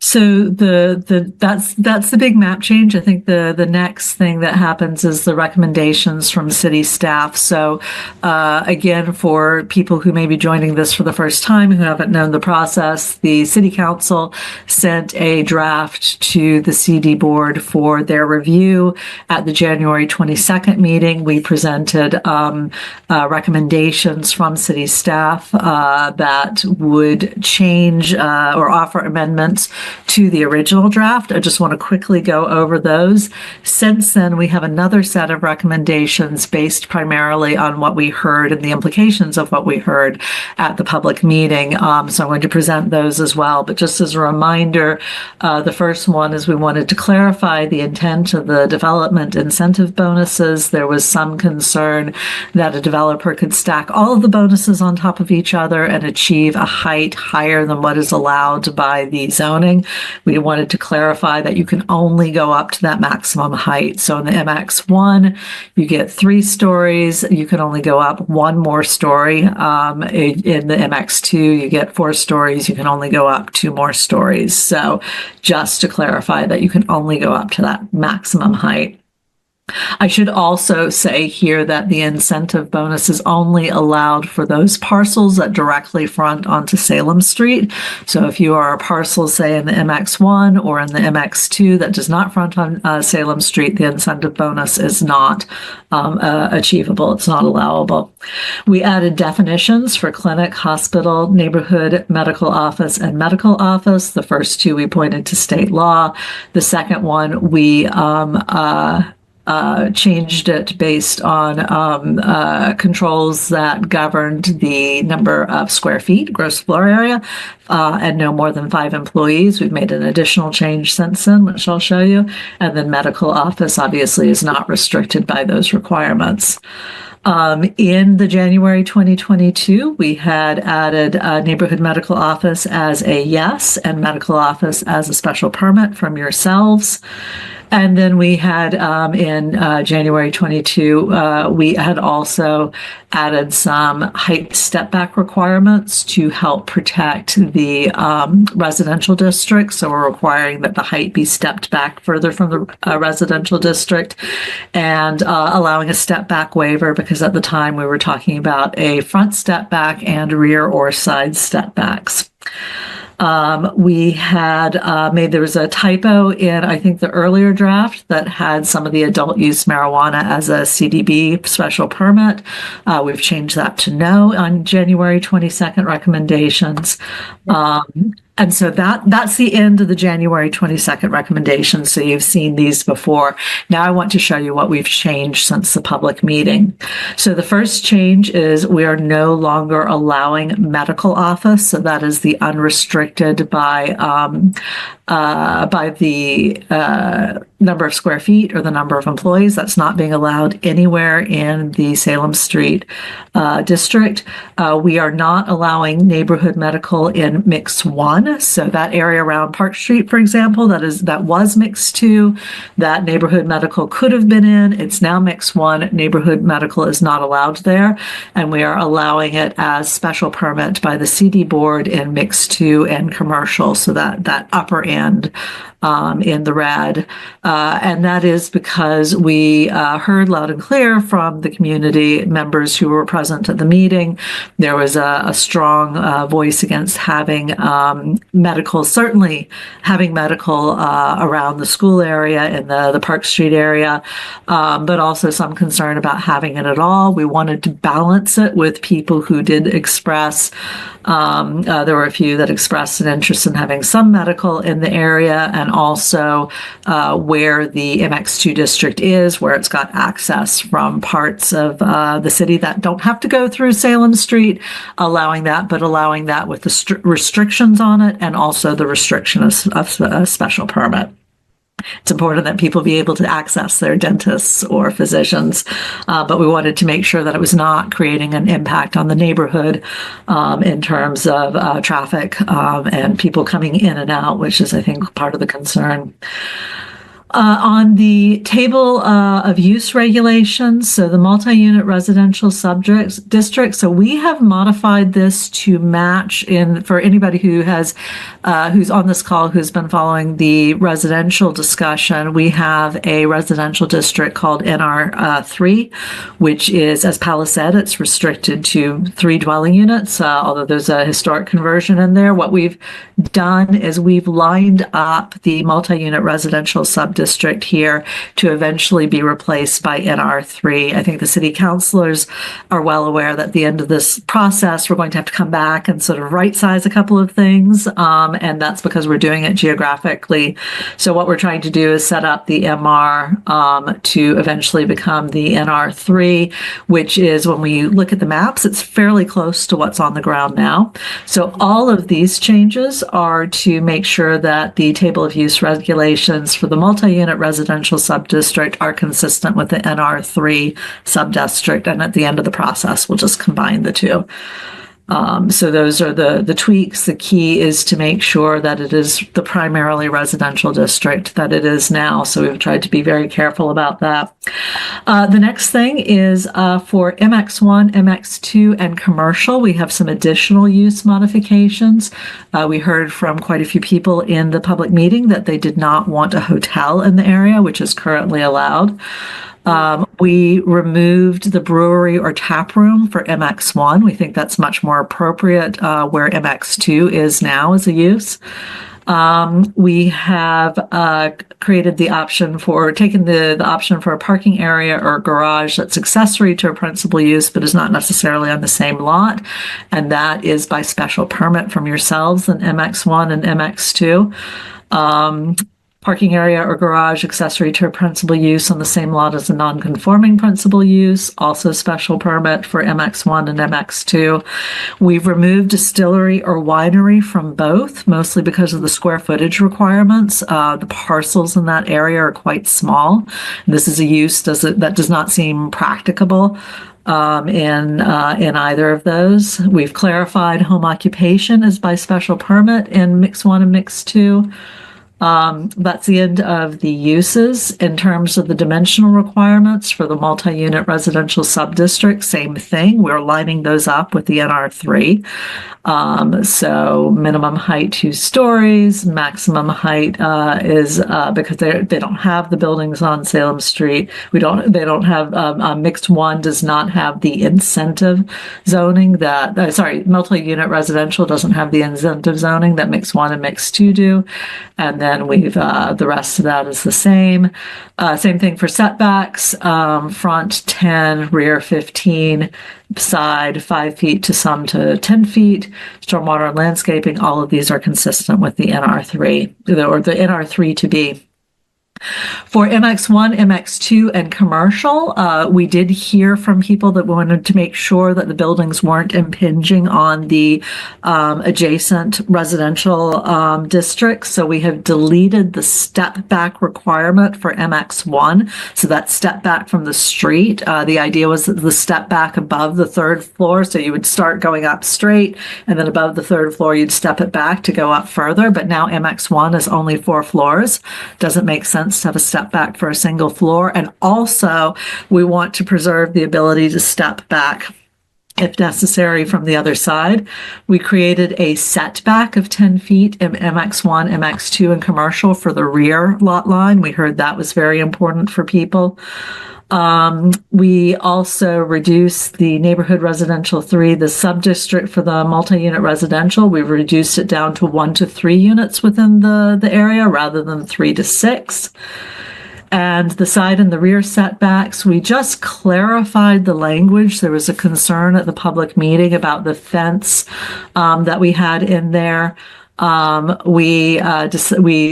So that's the big map change. I think the next thing that happens is the recommendations from city staff. So again, for people who may be joining this for the first time, who haven't known the process, the city council sent a draft to the CD board for their review. At the January 22nd meeting, we presented recommendations from city staff that would change or offer amendments to the original draft. I just want to quickly go over those. Since then, we have another set of recommendations based primarily on what we heard and the implications of what we heard at the public meeting. So I'm going to present those as well. But just as a reminder, the first one is we wanted to clarify the intent of the development incentive bonuses. There was some concern that a developer could stack all of the bonuses on top of each other and achieve a height higher than what is allowed by the zoning. We wanted to clarify that you can only go up to that maximum height. So in the MX1, you get 3 stories. You can only go up 1 more story. In the MX2, you get 4 stories. You can only go up 2 more stories. So just to clarify that you can only go up to that maximum height. I should also say here that the incentive bonus is only allowed for those parcels that directly front onto Salem Street. So if you are a parcel, say in the MX1 or in the MX2 that does not front on Salem Street, the incentive bonus is not achievable. It's not allowable. We added definitions for clinic, hospital, neighborhood medical office, and medical office. The first 2 we pointed to state law. The second one we changed it based on controls that governed the number of square feet, gross floor area, and no more than 5 employees. We've made an additional change since then, which I'll show you. And then medical office obviously is not restricted by those requirements. In the January 2022, we had added neighborhood medical office as a yes and medical office as a special permit from yourselves. And then we had in January 22, we had also added some height step back requirements to help protect the residential district. So we're requiring that the height be stepped back further from the residential district and allowing a step back waiver, because at the time we were talking about a front step back and rear or side step backs. We had there was a typo in, I think, the earlier draft that had some of the adult use marijuana as a CDB special permit. We've changed that to no on January 22nd recommendations. And so that's the end of the January 22nd recommendations. So you've seen these before. Now I want to show you what we've changed since the public meeting. So the first change is we are no longer allowing medical office. So that is the unrestricted by the number of square feet or the number of employees. That's not being allowed anywhere in the Salem Street district. We are not allowing neighborhood medical in Mix 1. So that area around Park Street, for example, that was Mix 2. That neighborhood medical could have been in. It's now Mix 1. Neighborhood medical is not allowed there. And we are allowing it as special permit by the CD board in Mix 2 and commercial. So that upper end in the red. And that is because we heard loud and clear from the community members who were present at the meeting. There was a strong voice against having medical, certainly having medical around the school area in the Park Street area, but also some concern about having it at all. We wanted to balance it with people who did express, there were a few that expressed an interest in having some medical in the area, and also where the MX2 district is, where it's got access from parts of the city that don't have to go through Salem Street, allowing that, but allowing that with the restrictions on it, and also the restriction of a special permit. It's important that people be able to access their dentists or physicians, but we wanted to make sure that it was not creating an impact on the neighborhood in terms of traffic and people coming in and out, which is, I think, part of the concern. On the table of use regulations, so the multi-unit residential district, so we have modified this to match for anybody who has who's on this call who's been following the residential discussion. We have a residential district called NR3, which is, as Paula said, it's restricted to 3 dwelling units, although there's a historic conversion in there. What we've done is we've lined up the multi-unit residential subdistrict here to eventually be replaced by NR3. I think the city councilors are well aware that at the end of this process, we're going to have to come back and sort of right size a couple of things. And that's because we're doing it geographically. So what we're trying to do is set up the MR to eventually become the NR3, which is, when we look at the maps, it's fairly close to what's on the ground now. So all of these changes are to make sure that the table of use regulations for the multi-unit residential subdistrict are consistent with the NR3 subdistrict. And at the end of the process, we'll just combine the two. So those are the tweaks. The key is to make sure that it is the primarily residential district that it is now. So we've tried to be very careful about that. The next thing is for MX1, MX2, and commercial, we have some additional use modifications. We heard from quite a few people in the public meeting that they did not want a hotel in the area, which is currently allowed. We removed the brewery or tap room for MX1. We think that's much more appropriate where MX2 is now as a use. We have created the option for, taken the option for a parking area or garage that's accessory to a principal use, but is not necessarily on the same lot. And that is by special permit from yourselves in MX1 and MX2. Parking area or garage accessory to a principal use on the same lot as a non-conforming principal use, also special permit for MX1 and MX2. We've removed distillery or winery from both, mostly because of the square footage requirements. The parcels in that area are quite small. This is a use that does not seem practicable in either of those. We've clarified home occupation is by special permit in Mix 1 and Mix 2. That's the end of the uses. In terms of the dimensional requirements for the multi-unit residential subdistrict, same thing. We're lining those up with the NR3. So minimum height 2 stories, maximum height is because they don't have the buildings on Salem Street. They don't have mixed 1 does not have the incentive zoning that multi-unit residential doesn't have the incentive zoning that mixed 1 and mixed 2 do. And then we've the rest of that is the same. Same thing for setbacks, front 10, rear 15, side 5 feet to some to 10 feet. Stormwater and landscaping, all of these are consistent with the NR3 or the NR3 to be. For MX1, MX2, and commercial, we did hear from people that wanted to make sure that the buildings weren't impinging on the adjacent residential districts. So we have deleted the step back requirement for MX1. So that step back from the street. The idea was that the step back above the 3rd floor. So you would start going up straight, and then above the 3rd floor, you'd step it back to go up further. But now MX1 is only 4 floors. Doesn't make sense to have a step back for a single floor. And also, we want to preserve the ability to step back if necessary from the other side. We created a setback of 10 feet in MX1, MX2, and commercial for the rear lot line. We heard that was very important for people. We also reduced the neighborhood residential 3, the subdistrict for the multi-unit residential. We've reduced it down to 1 to 3 units within the area rather than 3 to 6. And the side and the rear setbacks, we just clarified the language. There was a concern at the public meeting about the fence that we had in there. We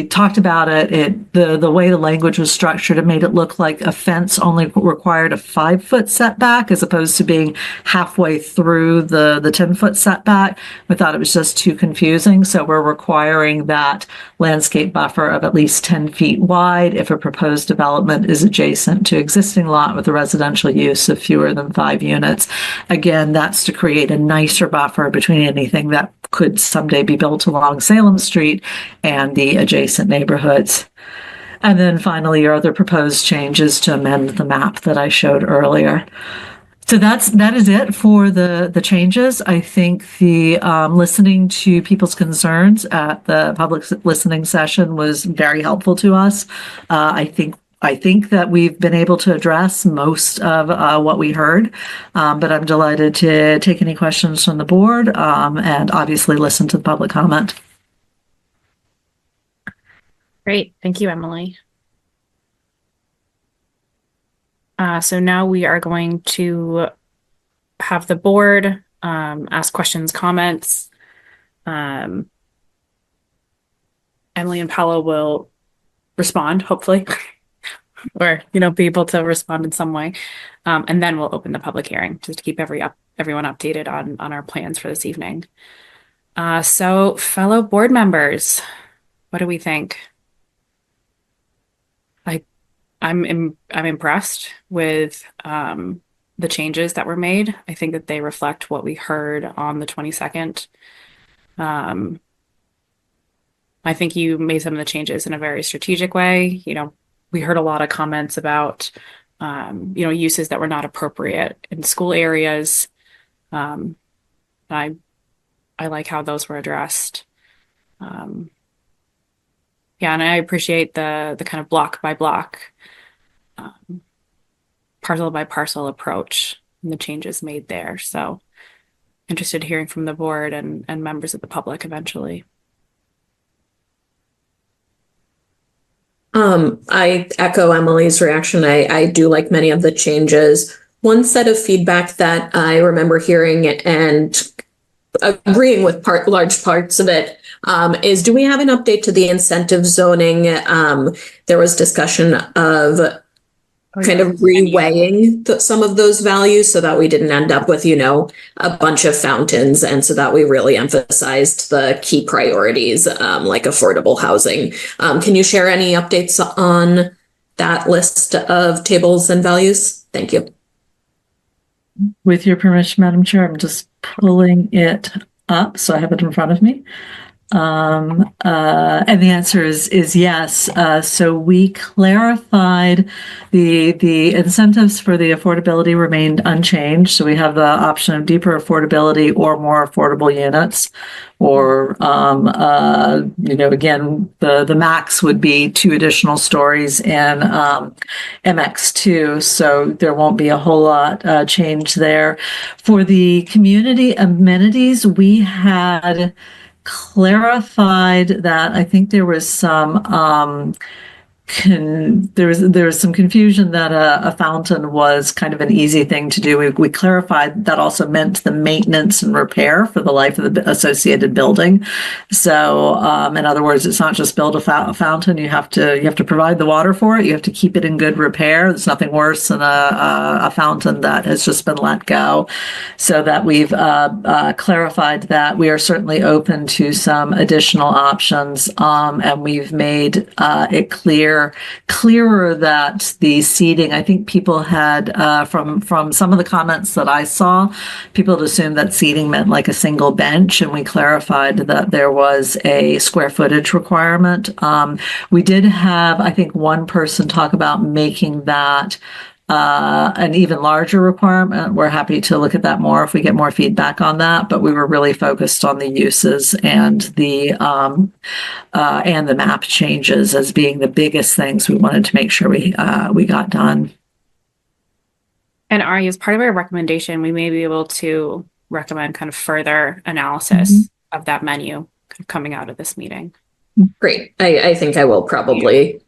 talked about it. The way the language was structured, it made it look like a fence only required a 5-foot setback as opposed to being halfway through the 10-foot setback. We thought it was just too confusing. So we're requiring that landscape buffer of at least 10 feet wide if a proposed development is adjacent to existing lot with a residential use of fewer than 5 units. Again, that's to create a nicer buffer between anything that could someday be built along Salem Street and the adjacent neighborhoods. And then finally, your other proposed changes to amend the map that I showed earlier. So that is it for the changes. I think the listening to people's concerns at the public listening session was very helpful to us. I think that we've been able to address most of what we heard, but I'm delighted to take any questions from the board and obviously listen to the public comment. Great. Thank you, Emily. So now we are going to have the board ask questions, comments. Emily and Paolo will respond, hopefully. Or, be able to respond in some way. And then we'll open the public hearing just to keep everyone updated on our plans for this evening. So fellow board members, what do we think? I'm impressed with the changes that were made. I think that they reflect what we heard on the 22nd. I think you made some of the changes in a very strategic way. We heard a lot of comments about, uses that were not appropriate in school areas. I like how those were addressed. And I appreciate the kind of block by block, parcel by parcel approach and the changes made there. So interested in hearing from the board and members of the public eventually. I echo Emily's reaction. I do like many of the changes. One set of feedback that I remember hearing and agreeing with large parts of it is, do we have an update to the incentive zoning? There was discussion of kind of reweighing some of those values so that we didn't end up with, a bunch of fountains, and so that we really emphasized the key priorities like affordable housing. Can you share any updates on that list of tables and values? Thank you. With your permission, Madam Chair, I'm just pulling it up so I have it in front of me. And the answer is yes. So we clarified the incentives for the affordability remained unchanged. So we have the option of deeper affordability or more affordable units, or again, the max would be 2 additional stories in MX2. So there won't be a whole lot change there. For the community amenities, we had clarified that I think there was some there was some confusion that a fountain was kind of an easy thing to do. We clarified that also meant the maintenance and repair for the life of the associated building. So, in other words, it's not just build a fountain. You have to provide the water for it. You have to keep it in good repair. There's nothing worse than a fountain that has just been let go. So that we've clarified that we are certainly open to some additional options, and we've made it clearer that the seating, I think people had, from some of the comments that I saw, people had assumed that seating meant like a single bench, and we clarified that there was a square footage requirement. We did have, I think, one person talk about making that an even larger requirement. We're happy to look at that more if we get more feedback on that, but we were really focused on the uses and the map changes as being the biggest things we wanted to make sure we got done. And Ari, as part of our recommendation, we may be able to recommend kind of further analysis of that menu coming out of this meeting. Great. I think I will probably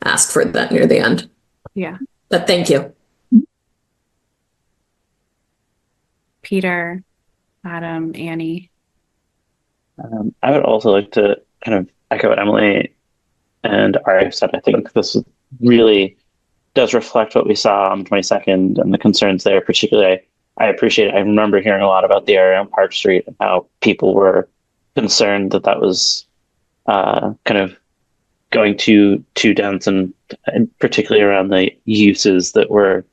ask for that near the end. Yeah. But thank you. Peter, Adam, Annie. I would also like to kind of echo what Emily and Ari said. I think this really does reflect what we saw on the 22nd and the concerns there. Particularly, I appreciate it. I remember hearing a lot about the area on Park Street and how people were concerned that was kind of going too dense, and particularly around the uses that were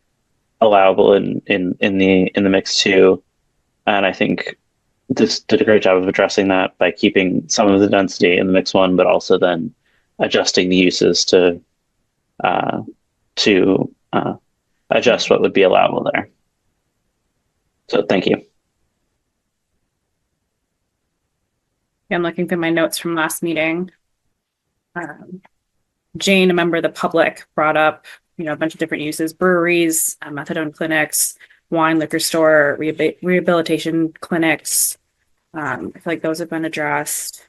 allowable in the mix too. And I think this did a great job of addressing that by keeping some of the density in the mix 1, but also then adjusting the uses to adjust what would be allowable there. So thank you. I'm looking through my notes from last meeting. Jane, a member of the public, brought up, a bunch of different uses: breweries, methadone clinics, wine, liquor store, rehabilitation clinics. I feel like those have been addressed.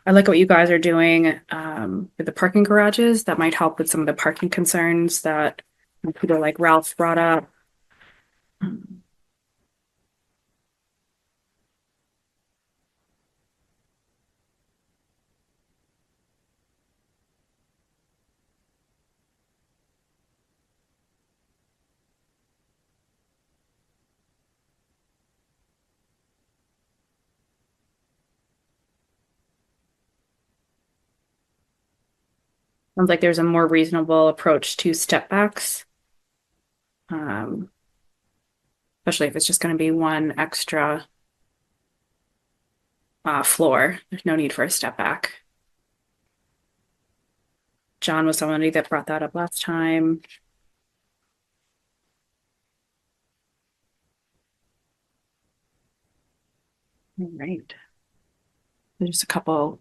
I like what you guys are doing with the parking garages. That might help with some of the parking concerns that people like Ralph brought up. Sounds like there's a more reasonable approach to step backs. Especially if it's just going to be one extra floor. There's no need for a step back. John was somebody that brought that up last time. All right. There's just a couple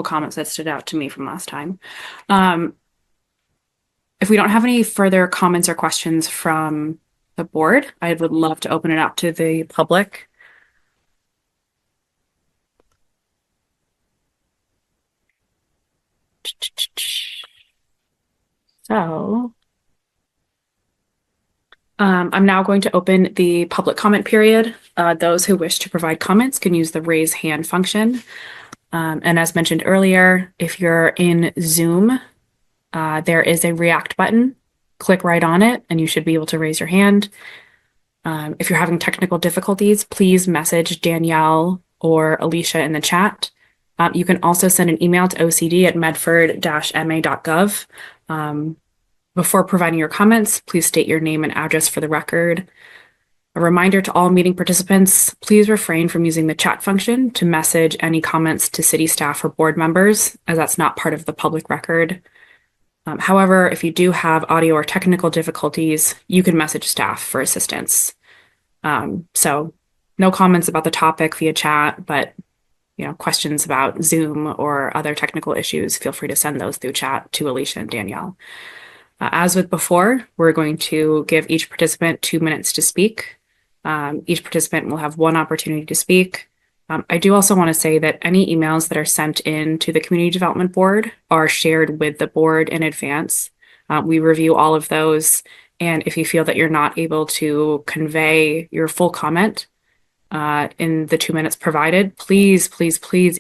comments that stood out to me from last time. If we don't have any further comments or questions from the board, I would love to open it up to the public. So I'm now going to open the public comment period. Those who wish to provide comments can use the raise hand function. And as mentioned earlier, if you're in Zoom, there is a react button. Click right on it and you should be able to raise your hand. If you're having technical difficulties, please message Danielle or Alicia in the chat. You can also send an email to ocd@medford-ma.gov. Before providing your comments, please state your name and address for the record. A reminder to all meeting participants, please refrain from using the chat function to message any comments to city staff or board members, as that's not part of the public record. However, if you do have audio or technical difficulties, you can message staff for assistance. So no comments about the topic via chat, but questions about Zoom or other technical issues, feel free to send those through chat to Alicia and Danielle. As with before, we're going to give each participant 2 minutes to speak. Each participant will have one opportunity to speak. I do also want to say that any emails that are sent in to the Community Development Board are shared with the board in advance. We review all of those, and if you feel that you're not able to convey your full comment in the 2 minutes provided, please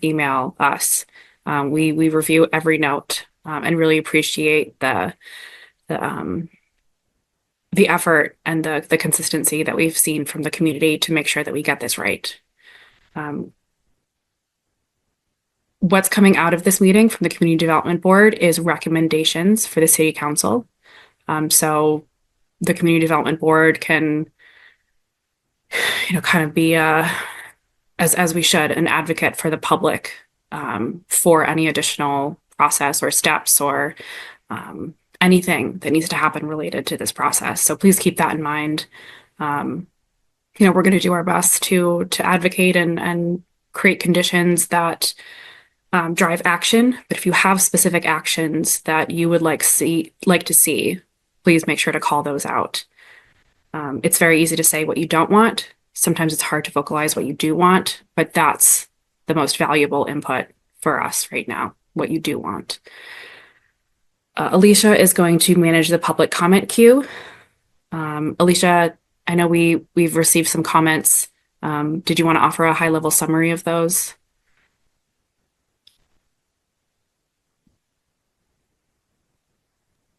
email us. We review every note and really appreciate the effort and the consistency that we've seen from the community to make sure that we get this right. What's coming out of this meeting from the Community Development Board is recommendations for the City Council. So the Community Development Board can, kind of be, as we should, an advocate for the public for any additional process or steps or anything that needs to happen related to this process. So please keep that in mind. We're going to do our best to advocate and create conditions that drive action. But if you have specific actions that you would like to see, please make sure to call those out. It's very easy to say what you don't want. Sometimes it's hard to vocalize what you do want, but that's the most valuable input for us right now, what you do want. Alicia is going to manage the public comment queue. Alicia, I know we've received some comments. Did you want to offer a high-level summary of those?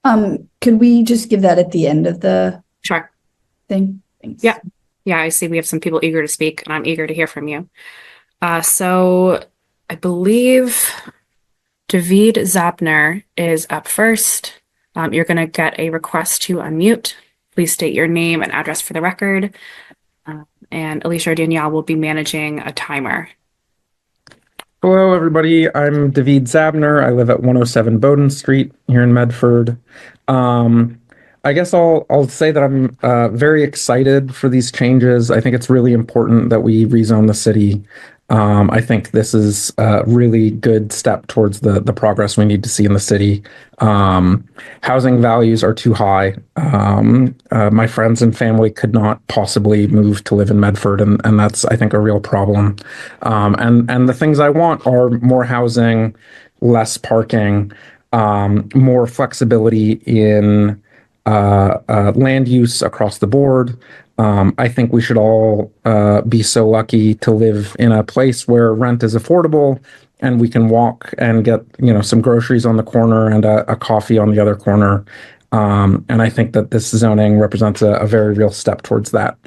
Could we just give that at the end of the Sure. thing? Thanks. Yeah. Yeah, I see we have some people eager to speak, and I'm eager to hear from you. So I believe David Zabner is up first. You're going to get a request to unmute. Please state your name and address for the record. And Alicia or Danielle will be managing a timer. Hello, everybody. I'm David Zabner. I live at 107 Bowden Street here in Medford. I guess I'll say that I'm very excited for these changes. I think it's really important that we rezone the city. I think this is a really good step towards the progress we need to see in the city. Housing values are too high. My friends and family could not possibly move to live in Medford, and that's, I think, a real problem. And the things I want are more housing, less parking, more flexibility in land use across the board. I think we should all be so lucky to live in a place where rent is affordable and we can walk and get, some groceries on the corner and a coffee on the other corner. And I think that this zoning represents a very real step towards that.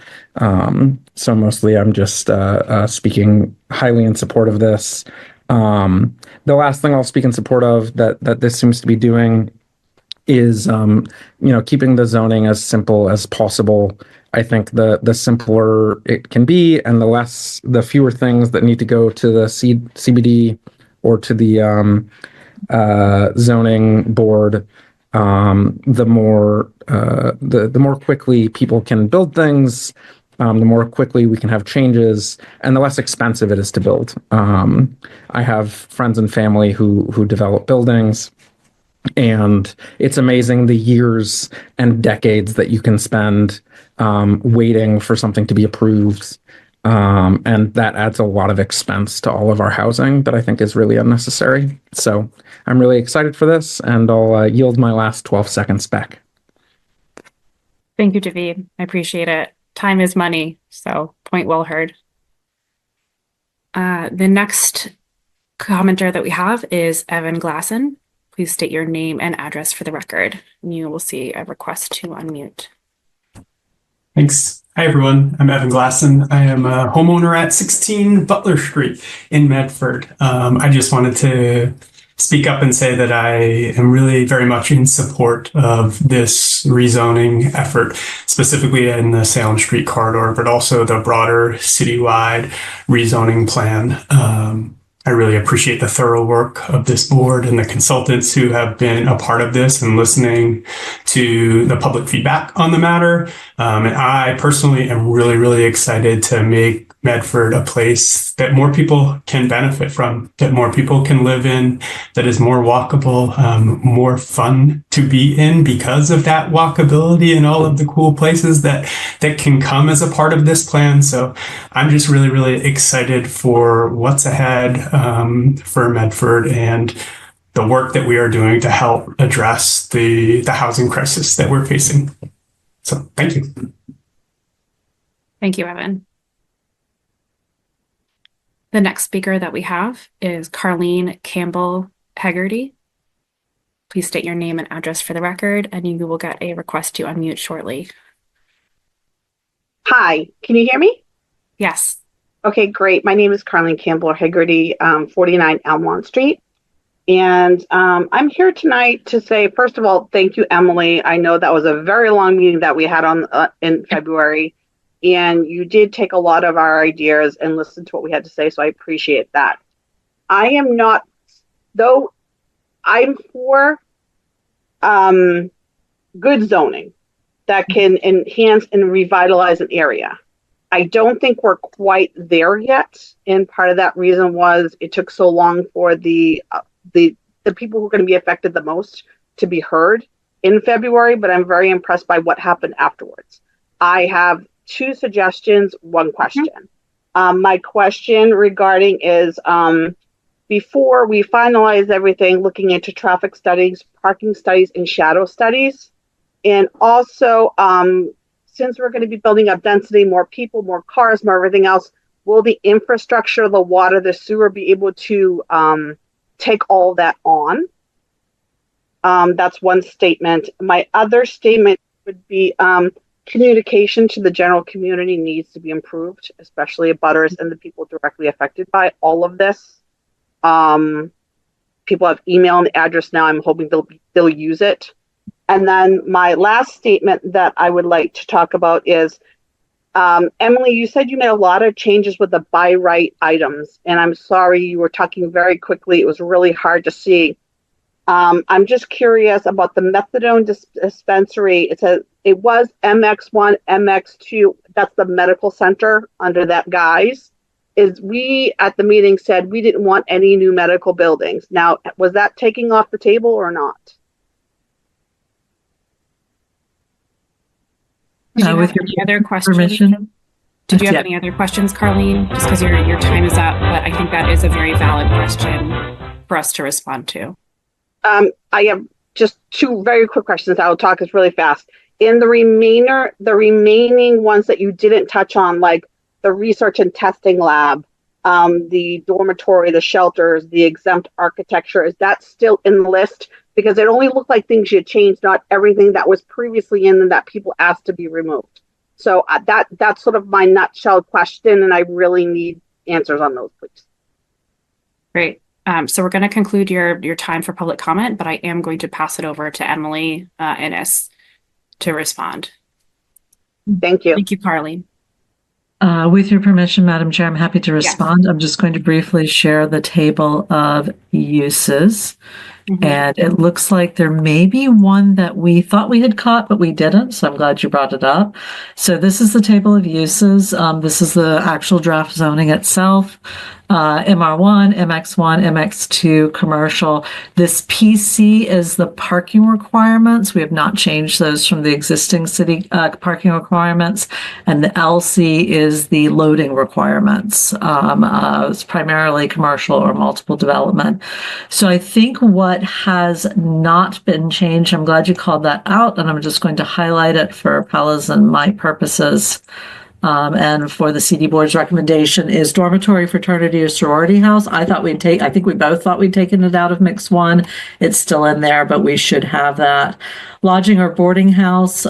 So mostly I'm just speaking highly in support of this. The last thing I'll speak in support of that this seems to be doing is, keeping the zoning as simple as possible. I think the simpler it can be and the fewer things that need to go to the CBD or to the zoning board, the more quickly people can build things, the more quickly we can have changes, and the less expensive it is to build. I have friends and family who develop buildings. And it's amazing the years and decades that you can spend waiting for something to be approved. And that adds a lot of expense to all of our housing that I think is really unnecessary. So I'm really excited for this, and I'll yield my last 12 seconds back. Thank you, David. I appreciate it. Time is money, so point well heard. The next commenter that we have is Evan Glasson. Please state your name and address for the record. You will see a request to unmute. Thanks. Hi, everyone. I'm Evan Glasson. I am a homeowner at 16 Butler Street in Medford. I just wanted to speak up and say that I am really very much in support of this rezoning effort, specifically in the Salem Street corridor, but also the broader citywide rezoning plan. I really appreciate the thorough work of this board and the consultants who have been a part of this and listening to the public feedback on the matter. And I personally am really, really excited to make Medford a place that more people can benefit from, that more people can live in, that is more walkable, more fun to be in because of that walkability and all of the cool places that can come as a part of this plan. So I'm just really, really excited for what's ahead for Medford and the work that we are doing to help address the housing crisis that we're facing. So thank you. Thank you, Evan. The next speaker that we have is Carleen Campbell Hegarty. Please state your name and address for the record, and you will get a request to unmute shortly. Hi, can you hear me? Yes. Okay, great. My name is Carleen Campbell Hegarty, 49 Elmont Street. And I'm here tonight to say, first of all, thank you, Emily. I know that was a very long meeting that we had on in February, and you did take a lot of our ideas and listen to what we had to say, so I appreciate that. I am not, though I'm for good zoning that can enhance and revitalize an area. I don't think we're quite there yet, and part of that reason was it took so long for the people who are going to be affected the most to be heard in February, but I'm very impressed by what happened afterwards. I have 2 suggestions, 1 question. My question regarding is, before we finalize everything, looking into traffic studies, parking studies, and shadow studies, and also, since we're going to be building up density, more people, more cars, more everything else, will the infrastructure, the water, the sewer be able to take all that on? That's one statement. My other statement would be communication to the general community needs to be improved, especially abutters and the people directly affected by all of this. People have email and the address now. I'm hoping they'll use it. And then my last statement that I would like to talk about is, Emily, you said you made a lot of changes with the by right items, and I'm sorry you were talking very quickly. It was really hard to see. I'm just curious about the methadone dispensary. It was MX1, MX2. That's the medical center under that guise. We at the meeting said we didn't want any new medical buildings. Now, was that taking off the table or not? Did you have With your any other questions? permission? Did you have Yeah. any other questions, Carleen? Just because your time is up, but I think that is a very valid question for us to respond to. I have just 2 very quick questions. I will talk this really fast. In the remaining ones that you didn't touch on, like the research and testing lab, the dormitory, the shelters, the exempt architecture, is that still in the list? Because it only looked like things you had changed, not everything that was previously in that people asked to be removed. So that's sort of my nutshell question, and I really need answers on those, please. Great. So we're going to conclude your time for public comment, but I am going to pass it over to Emily Innes to respond. Thank you. Thank you, Carleen. With your permission, Madam Chair, I'm happy to respond. I'm just going to briefly share the table of uses. And it looks like there may be one that we thought we had caught, but we didn't. So I'm glad you brought it up. So this is the table of uses. This is the actual draft zoning itself. MR1, MX1, MX2, commercial. This PC is the parking requirements. We have not changed those from the existing city parking requirements. And the LC is the loading requirements. It's primarily commercial or multiple development. So I think what has not been changed, I'm glad you called that out, and I'm just going to highlight it for Paula's and my purposes. And for the CD board's recommendation is dormitory, fraternity, or sorority house. I think we both thought we'd taken it out of mix one. It's still in there, but we should have that. Lodging or boarding house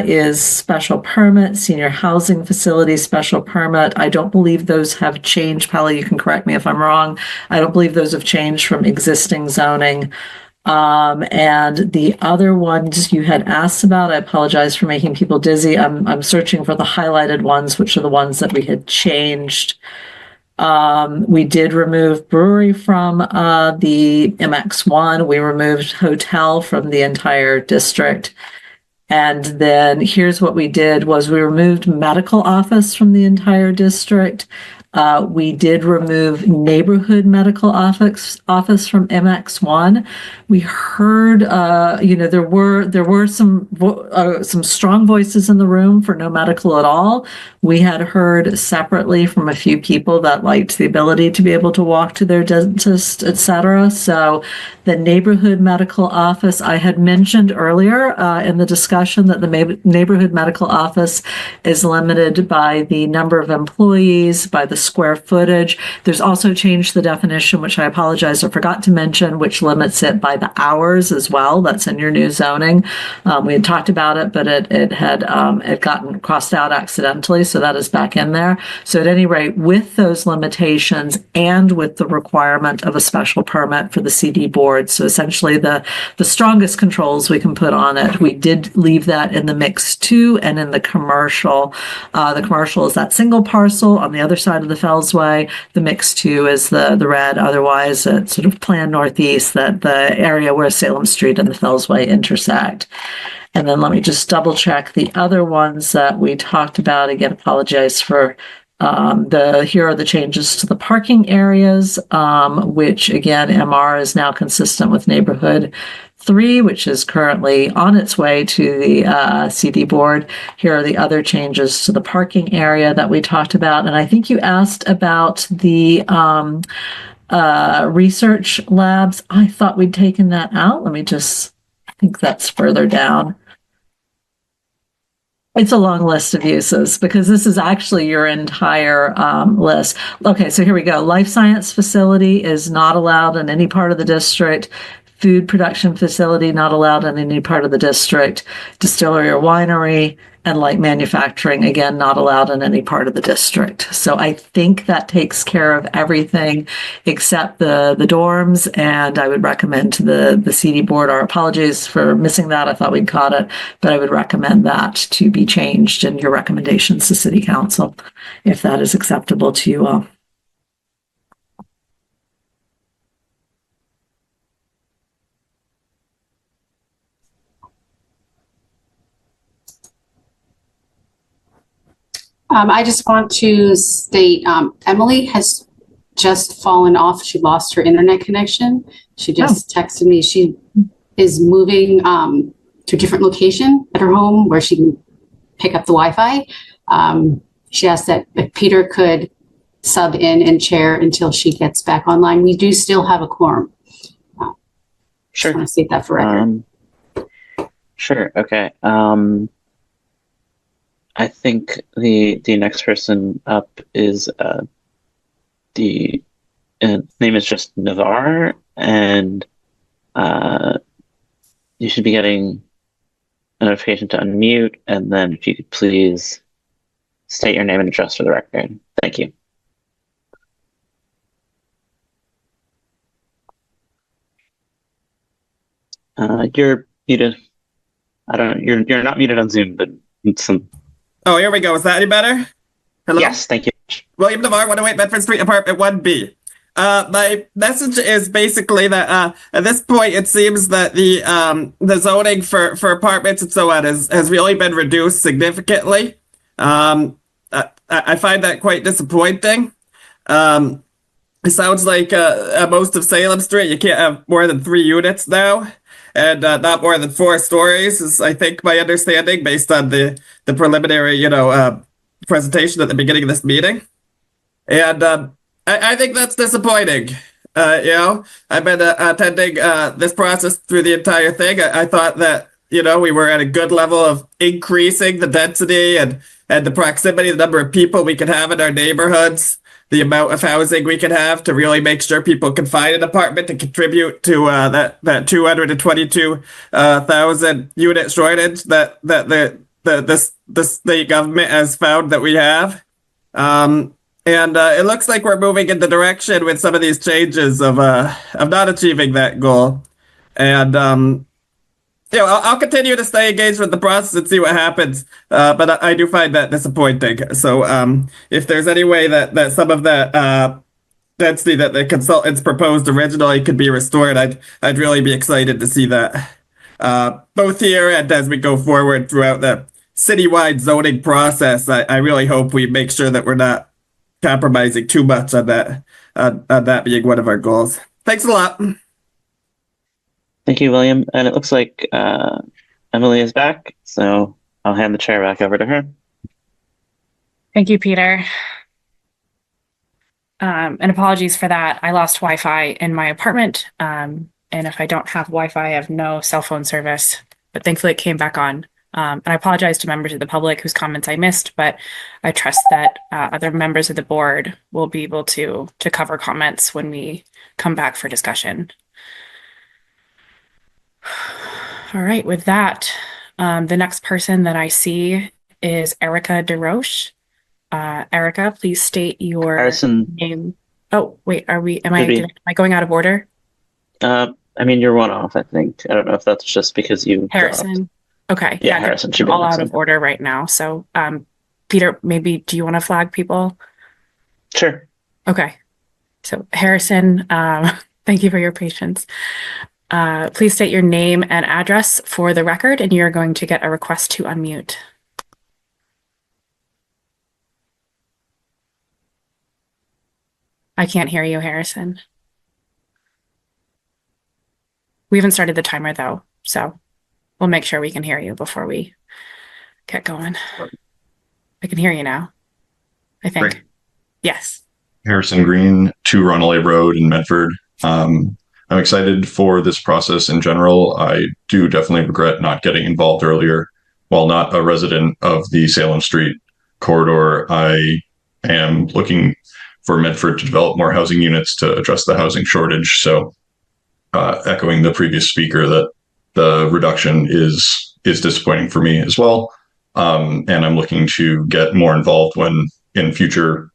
is special permit. Senior housing facility, special permit. I don't believe those have changed. Pally, you can correct me if I'm wrong. I don't believe those have changed from existing zoning. And the other ones you had asked about, I apologize for making people dizzy. I'm searching for the highlighted ones, which are the ones that we had changed. We did remove brewery from the MX1. We removed hotel from the entire district. And then here's what we did was we removed medical office from the entire district. We did remove neighborhood medical office from MX1. We heard, there were some strong voices in the room for no medical at all. We had heard separately from a few people that liked the ability to be able to walk to their dentist, etc. So the neighborhood medical office, I had mentioned earlier in the discussion that the neighborhood medical office is limited by the number of employees, by the square footage. There's also changed the definition, which I apologize, I forgot to mention, which limits it by the hours as well. That's in your new zoning. We had talked about it, but it had gotten crossed out accidentally, so that is back in there. So at any rate, with those limitations and with the requirement of a special permit for the CD board, so essentially the strongest controls we can put on it, we did leave that in the mix 2 and in the commercial. The commercial is that single parcel on the other side of the Fellsway. The mix 2 is the red. Otherwise, it's sort of Plan Northeast, that the area where Salem Street and the Fellsway intersect. And then let me just double check the other ones that we talked about. Again, apologize for here are the changes to the parking areas, which again, MR is now consistent with neighborhood 3, which is currently on its way to the CD board. Here are the other changes to the parking area that we talked about. And I think you asked about the research labs. I thought we'd taken that out. I think that's further down. It's a long list of uses because this is actually your entire list. Okay, so here we go. Life science facility is not allowed in any part of the district. Food production facility not allowed in any part of the district. Distillery or winery and light manufacturing, again, not allowed in any part of the district. So I think that takes care of everything except the dorms, and I would recommend to the CD board, our apologies for missing that. I thought we'd caught it, but I would recommend that to be changed in your recommendations to City Council, if that is acceptable to you all. I just want to state, Emily has just fallen off. She lost her internet connection. She just texted me. She is moving to a different location at her home where she can pick up the Wi-Fi. She asked that if Peter could sub in and chair until she gets back online. We do still have a quorum. Sure. I want to state that for record. Sure. Okay. I think the next person up is the name is just Navarre, and you should be getting a notification to unmute, and then if you could please state your name and address for the record. Thank you. You're muted. You're not muted on Zoom, but some. Oh, here we go. Is that any better? Hello? Yes, thank you. William Navarre, 108 Bedford Street, apartment 1B. My message is basically that at this point, it seems that the zoning for apartments and so on has really been reduced significantly. I find that quite disappointing. It sounds like most of Salem Street, you can't have more than 3 units now. And not more than 4 stories is, I think, my understanding based on the preliminary, presentation at the beginning of this meeting. And I think that's disappointing. I've been attending this process through the entire thing. I thought that, we were at a good level of increasing the density and the proximity, the number of people we could have in our neighborhoods, the amount of housing we could have to really make sure people can find an apartment to contribute to that 222,000 unit shortage that the state government has found that we have. And it looks like we're moving in the direction with some of these changes of not achieving that goal. And I'll continue to stay engaged with the process and see what happens. But I do find that disappointing. So if there's any way that some of that density that the consultants proposed originally could be restored, I'd really be excited to see that. Both here and as we go forward throughout the citywide zoning process, I really hope we make sure that we're not compromising too much on that being one of our goals. Thanks a lot. Thank you, William. And it looks like Emily is back, so I'll hand the chair back over to her. Thank you, Peter. And apologies for that. I lost Wi-Fi in my apartment. And if I don't have Wi-Fi, I have no cell phone service, but thankfully it came back on. And I apologize to members of the public whose comments I missed, but I trust that other members of the board will be able to cover comments when we come back for discussion. All right, with that, the next person that I see is Erica DeRoche. Erica, please state your name. Oh, wait, am I going out of order? I mean, you're one off, I think. I don't know if that's just because you Harrison. dropped. Okay. Yeah, Harrison should be all next out of one. order right now. So, Peter, maybe do you want to flag people? Sure. Okay. So, Harrison, thank you for your patience. Please state your name and address for the record, and you're going to get a request to unmute. I can't hear you, Harrison. We haven't started the timer, though, so we'll make sure we can hear you before we get going. I can hear you now, I think. Great. Yes. Harrison Green, 2 Ronald Road in Medford. I'm excited for this process in general. I do definitely regret not getting involved earlier. While not a resident of the Salem Street corridor, I am looking for Medford to develop more housing units to address the housing shortage. So echoing the previous speaker, that the reduction is disappointing for me as well. And I'm looking to get more involved when in future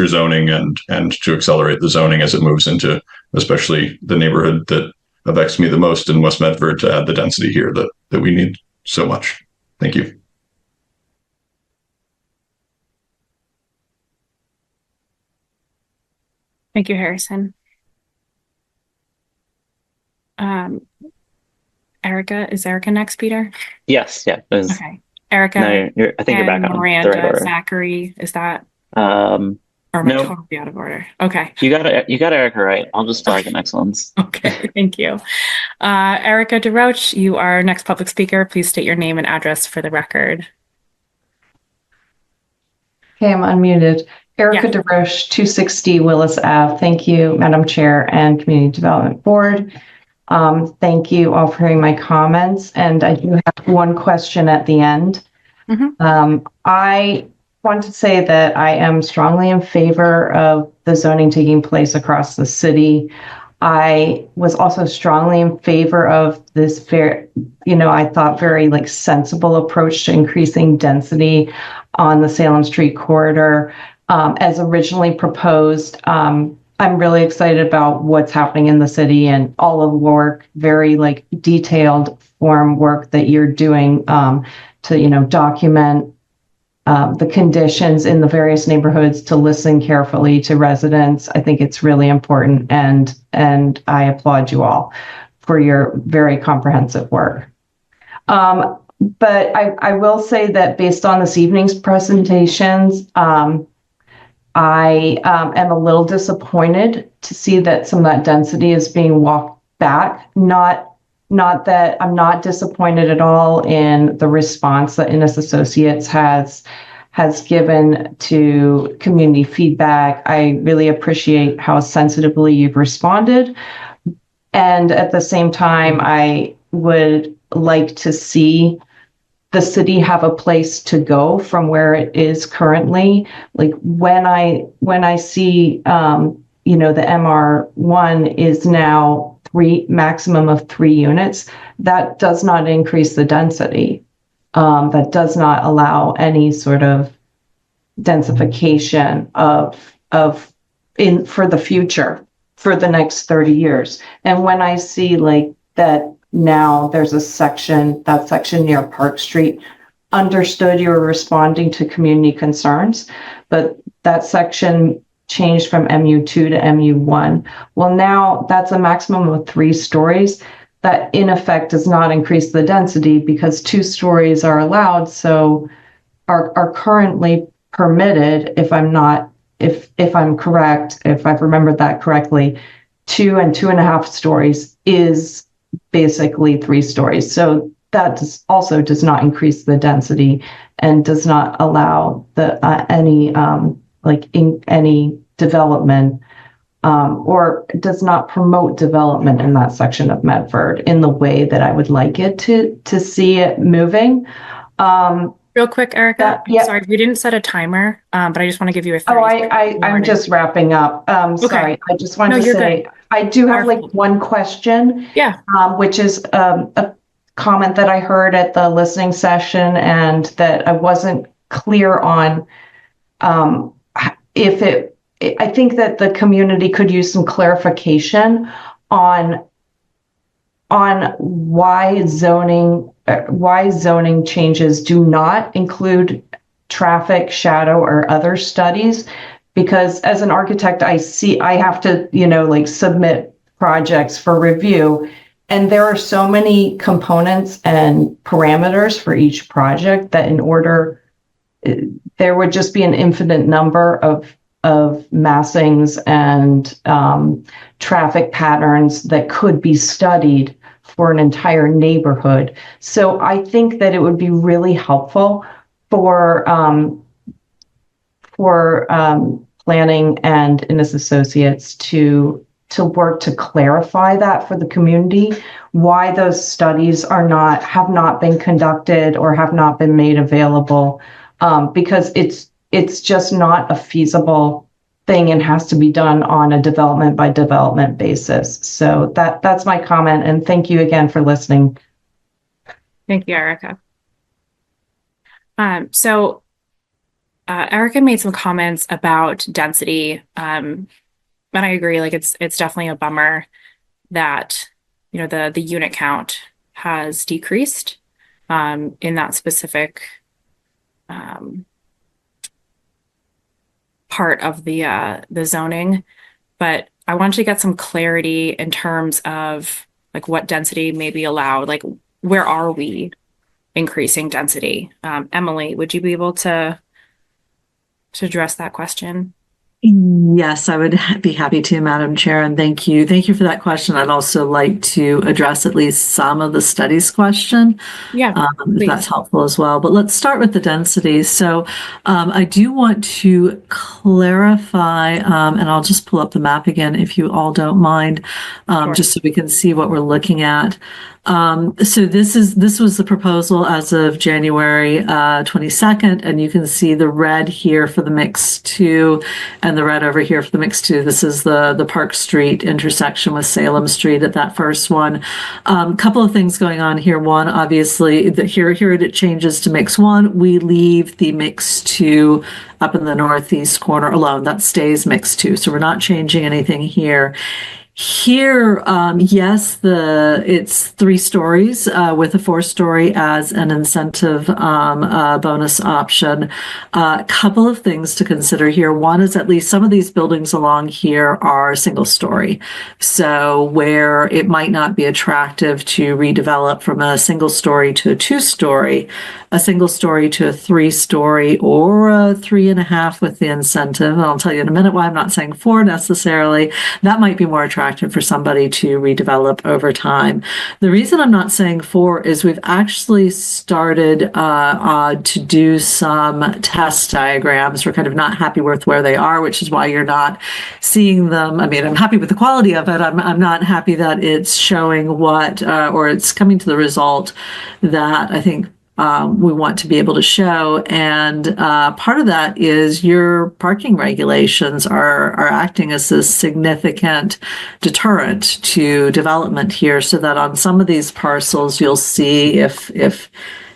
zoning and to accelerate the zoning as it moves into especially the neighborhood that affects me the most in West Medford, to add the density here that we need so much. Thank you. Thank you, Harrison. Erica, is Erica next, Peter? Yes, yeah. Okay. Erica. No, I think you're back on Miranda, the right order. Zachary, is that? Or am I totally out of order? Okay. You got Erica right. I'll just flag the next ones. Okay, thank you. Erica DeRoche, you are next public speaker. Please state your name and address for the record. Okay, I'm unmuted. Erica DeRoche, 260 Willis Ave. Thank you, Madam Chair and Community Development Board. Thank you all for hearing my comments. And I do have one question at the end. I want to say that I am strongly in favor of the zoning taking place across the city. I was also strongly in favor of this I thought very sensible approach to increasing density on the Salem Street corridor as originally proposed. I'm really excited about what's happening in the city and all of the work, very detailed form work that you're doing to document the conditions in the various neighborhoods, to listen carefully to residents. I think it's really important, and I applaud you all for your very comprehensive work. But I will say that based on this evening's presentations, I am a little disappointed to see that some of that density is being walked back. Not that I'm not disappointed at all in the response that Innes Associates has given to community feedback. I really appreciate how sensitively you've responded. And at the same time, I would like to see the city have a place to go from where it is currently. Like when I see, you know, the MR1 is now maximum of 3 units, that does not increase the density. That does not allow any sort of densification for the future, for the next 30 years. And when I see like that now there's a section near Park Street, understood you were responding to community concerns, but that section changed from MU2 to MU1. Well, now that's a maximum of 3 stories. That in effect does not increase the density because 2 stories are allowed. So are currently permitted, if I'm correct, if I've remembered that correctly, 2 and 2.5 stories is basically 3 stories. So that also does not increase the density and does not allow any development or does not promote development in that section of Medford in the way that I would like it to see it moving. Real quick, Erica, yeah. Sorry, we didn't set a timer, but I just want to give you a 30 I'm just wrapping up. Sorry, I just wanted to say, good. I do have like one question. Yeah. Which is a comment that I heard at the listening session and that I wasn't clear on. I think that the community could use some clarification on why zoning changes do not include traffic, shadow, or other studies. Because as an architect, I have to, submit projects for review. And there are so many components and parameters for each project that there would just be an infinite number of massings and traffic patterns that could be studied for an entire neighborhood. So I think that it would be really helpful for planning and Innes Associates to work to clarify that for the community, why those studies have not been conducted or have not been made available, because it's just not a feasible thing and has to be done on a development by development basis. So that's my comment, and thank you again for listening. Thank you, Erica. Erica made some comments about density, and I agree. Like it's definitely a bummer that the unit count has decreased in that specific part of the zoning. But I wanted to get some clarity in terms of like what density may be allowed. Like where are we increasing density? Emily, would you be able to address that question? Yes, I would be happy to, Madam Chair, and thank you. Thank you for that question. I'd also like to address at least some of the studies question. Yeah, if that's helpful as well. But let's start with the density. So I do want to clarify, and I'll just pull up the map again if you all don't mind, just so we can see what we're looking at. So this was the proposal as of January 22nd, and you can see the red here for the mix 2 and the red over here for the mix 2. This is the Park Street intersection with Salem Street at that first one. Couple of things going on here. One, obviously, here it changes to mix 1. We leave the mix 2 up in the northeast corner alone. That stays mix 2. So we're not changing anything here. Here, yes, it's 3 stories with a 4-story as an incentive bonus option. A couple of things to consider here. One is at least some of these buildings along here are single story. So where it might not be attractive to redevelop from a single story to a 2-story, a single story to a 3-story, or a 3.5 with the incentive. And I'll tell you in a minute why I'm not saying 4 necessarily. That might be more attractive attractive for somebody to redevelop over time. The reason I'm not saying 4 is we've actually started to do some test diagrams. We're kind of not happy with where they are, which is why you're not seeing them. I mean, I'm happy with the quality of it. I'm not happy that it's showing what, or it's coming to the result that I think we want to be able to show. And part of that is your parking regulations are acting as a significant deterrent to development here, so that on some of these parcels, you'll see if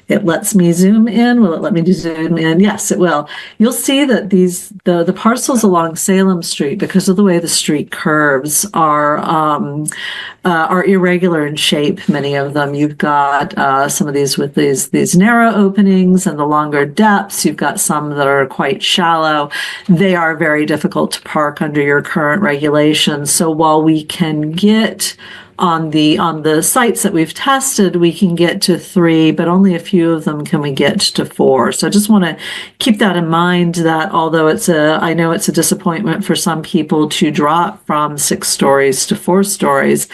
it lets me zoom in. Will it let me zoom in? Yes, it will. You'll see that the parcels along Salem Street, because of the way the street curves, are irregular in shape. Many of them. You've got some of these with these narrow openings and the longer depths. You've got some that are quite shallow. They are very difficult to park under your current regulations. So while we can get on the sites that we've tested, we can get to 3, but only a few of them can we get to 4. So I just want to keep that in mind, that although I know it's a disappointment for some people to drop from 6 stories to 4 stories,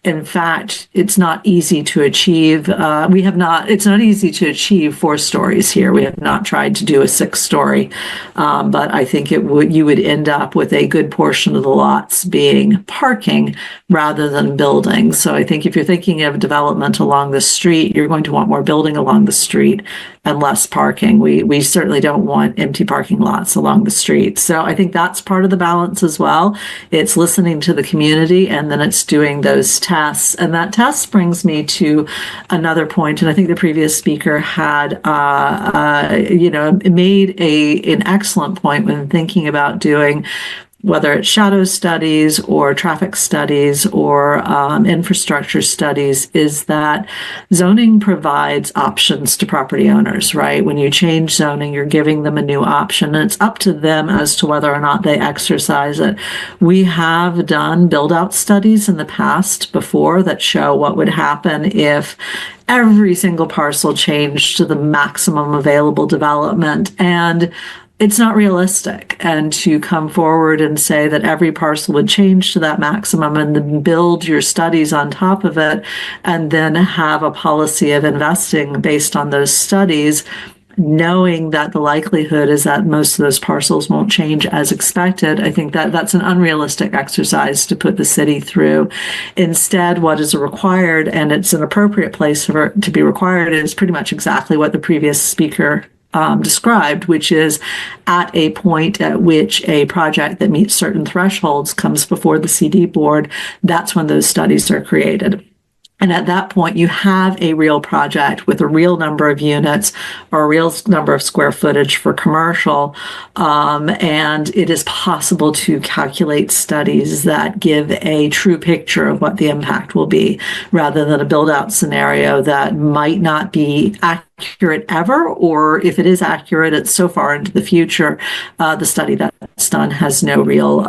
in fact, it's not easy to achieve. It's not easy to achieve 4 stories here. We have not tried to do a 6-story, but I think you would end up with a good portion of the lots being parking rather than building. So I think if you're thinking of development along the street, you're going to want more building along the street and less parking. We certainly don't want empty parking lots along the street. So I think that's part of the balance as well. It's listening to the community, and then it's doing those tests. And that test brings me to another point. And I think the previous speaker had, made an excellent point when thinking about doing, whether it's shadow studies or traffic studies or infrastructure studies, is that zoning provides options to property owners, right? When you change zoning, you're giving them a new option, and it's up to them as to whether or not they exercise it. We have done build-out studies in the past before that show what would happen if every single parcel changed to the maximum available development, and it's not realistic. And to come forward and say that every parcel would change to that maximum and then build your studies on top of it, and then have a policy of investing based on those studies, knowing that the likelihood is that most of those parcels won't change as expected, I think that that's an unrealistic exercise to put the city through. Instead, what is required, and it's an appropriate place for it to be required, is pretty much exactly what the previous speaker described, which is at a point at which a project that meets certain thresholds comes before the CD board. That's when those studies are created. And at that point, you have a real project with a real number of units or a real number of square footage for commercial. And it is possible to calculate studies that give a true picture of what the impact will be, rather than a build-out scenario that might not be accurate ever, or if it is accurate, it's so far into the future, the study that's done has no real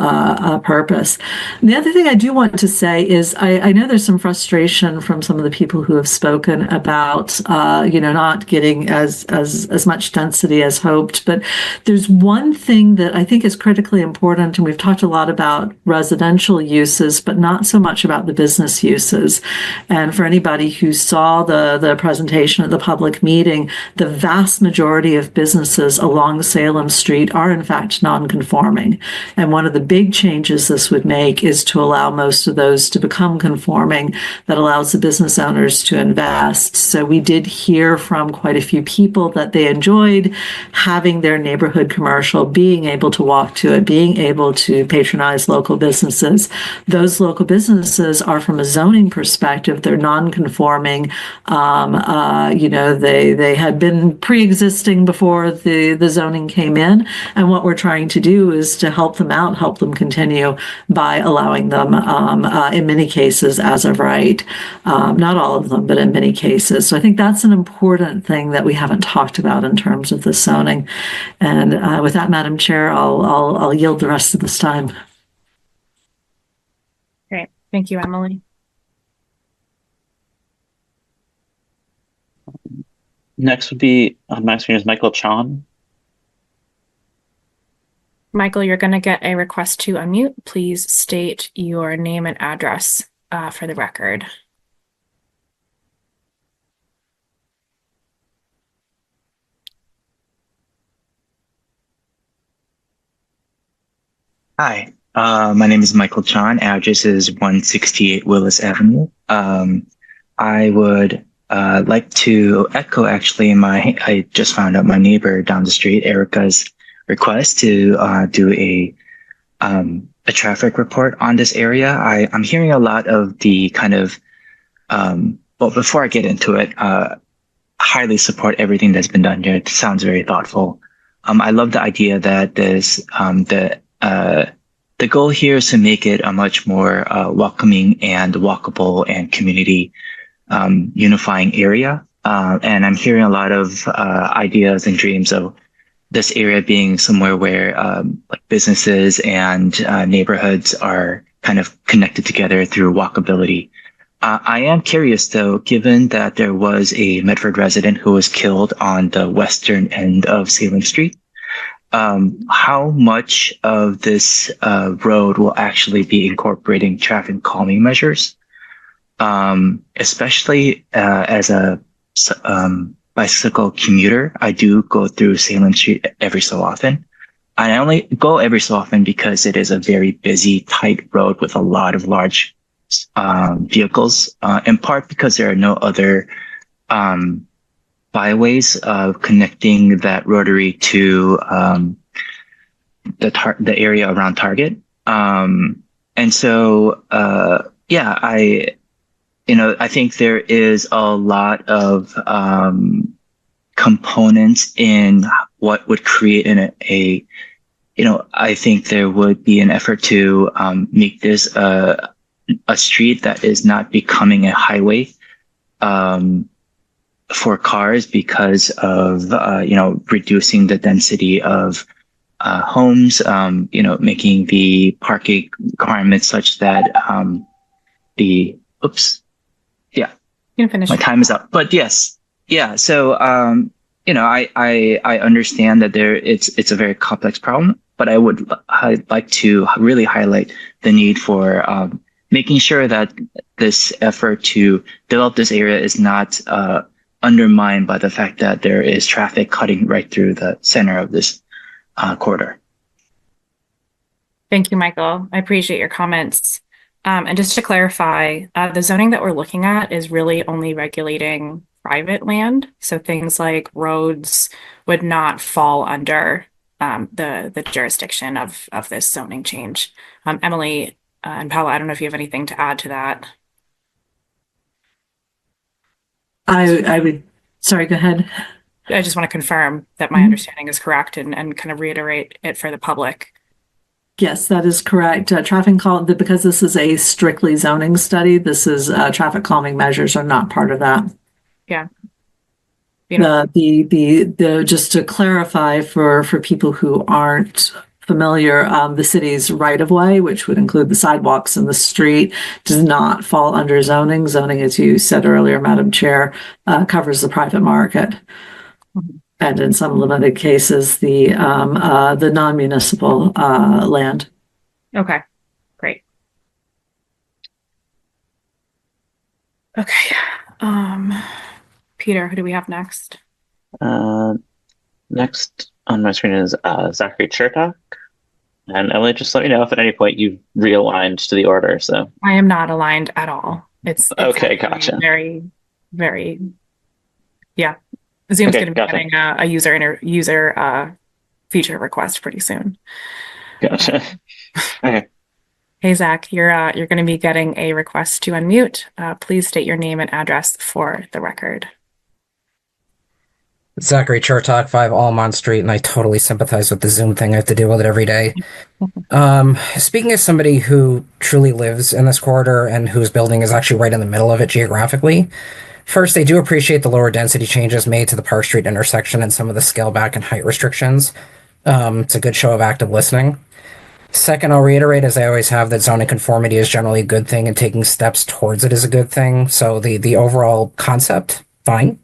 purpose. And the other thing I do want to say is I know there's some frustration from some of the people who have spoken about not getting as much density as hoped, but there's one thing that I think is critically important, and we've talked a lot about residential uses, but not so much about the business uses. And for anybody who saw the presentation at the public meeting, the vast majority of businesses along Salem Street are in fact non-conforming. And one of the big changes this would make is to allow most of those to become conforming. That allows the business owners to invest. So we did hear from quite a few people that they enjoyed having their neighborhood commercial, being able to walk to it, being able to patronize local businesses. Those local businesses are, from a zoning perspective, they're non-conforming. They had been pre-existing before the zoning came in, and what we're trying to do is to help them out, help them continue by allowing them, in many cases, as of right. Not all of them, but in many cases. So I think that's an important thing that we haven't talked about in terms of the zoning. And with that, Madam Chair, I'll yield the rest of this time. Great. Thank you, Emily. Next would be on my screen is Michael Chan. Michael, you're going to get a request to unmute. Please state your name and address for the record. Hi, my name is Michael Chan. Address is 168 Willis Avenue. I would like to echo actually I just found out my neighbor down the street, Erica's request to do a traffic report on this area. I'm hearing a lot of the kind of, well, before I get into it, highly support everything that's been done here. It sounds very thoughtful. I love the idea that there's the goal here is to make it a much more welcoming and walkable and community unifying area. And I'm hearing a lot of ideas and dreams of this area being somewhere where like businesses and neighborhoods are kind of connected together through walkability. I am curious though, given that there was a Medford resident who was killed on the western end of Salem Street, how much of this road will actually be incorporating traffic calming measures, especially as a bicycle commuter. I do go through Salem Street every so often. I only go every so often because it is a very busy, tight road with a lot of large vehicles, in part because there are no other byways of connecting that rotary to the area around Target. And so, yeah, I think there is a lot of components in what would create I think there would be an effort to make this a street that is not becoming a highway for cars because of reducing the density of homes, making the parking requirements such that You can finish. My time is up, but yes. Yeah. So, I understand that it's a very complex problem, but I'd like to really highlight the need for making sure that this effort to develop this area is not undermined by the fact that there is traffic cutting right through the center of this corridor. Thank you, Michael. I appreciate your comments. And just to clarify, the zoning that we're looking at is really only regulating private land. So things like roads would not fall under the jurisdiction of this zoning change. Emily and Paula, I don't know if you have anything to add to that. I would, sorry, go ahead. I just want to confirm that my understanding is correct and kind of reiterate it for the public. Yes, that is correct. Because this is a strictly zoning study, this is traffic calming measures are not part of that. Yeah. The just to clarify for people who aren't familiar, the city's right of way, which would include the sidewalks and the street, does not fall under zoning. Zoning, as you said earlier, Madam Chair, covers the private market. Mm-hmm. And in some limited cases, the non-municipal land. Okay, great. Okay, Peter, who do we have next? Next on my screen is Zachary Chertok. And Emily, just let me know if at any point you've realigned to the order. So I am not aligned at all. It's okay, gotcha. Very, very, yeah. Zoom's going to be getting a user feature request pretty soon. Gotcha. Okay. Hey Zach, you're going to be getting a request to unmute. Please state your name and address for the record. Zachary Chertok, 5 Almond Street, and I totally sympathize with the Zoom thing. I have to deal with it every day. Speaking as somebody who truly lives in this corridor and whose building is actually right in the middle of it geographically, first, I do appreciate the lower density changes made to the Park Street intersection and some of the scale back and height restrictions. It's a good show of active listening. Second, I'll reiterate, as I always have, that zoning conformity is generally a good thing and taking steps towards it is a good thing. So the overall concept, fine.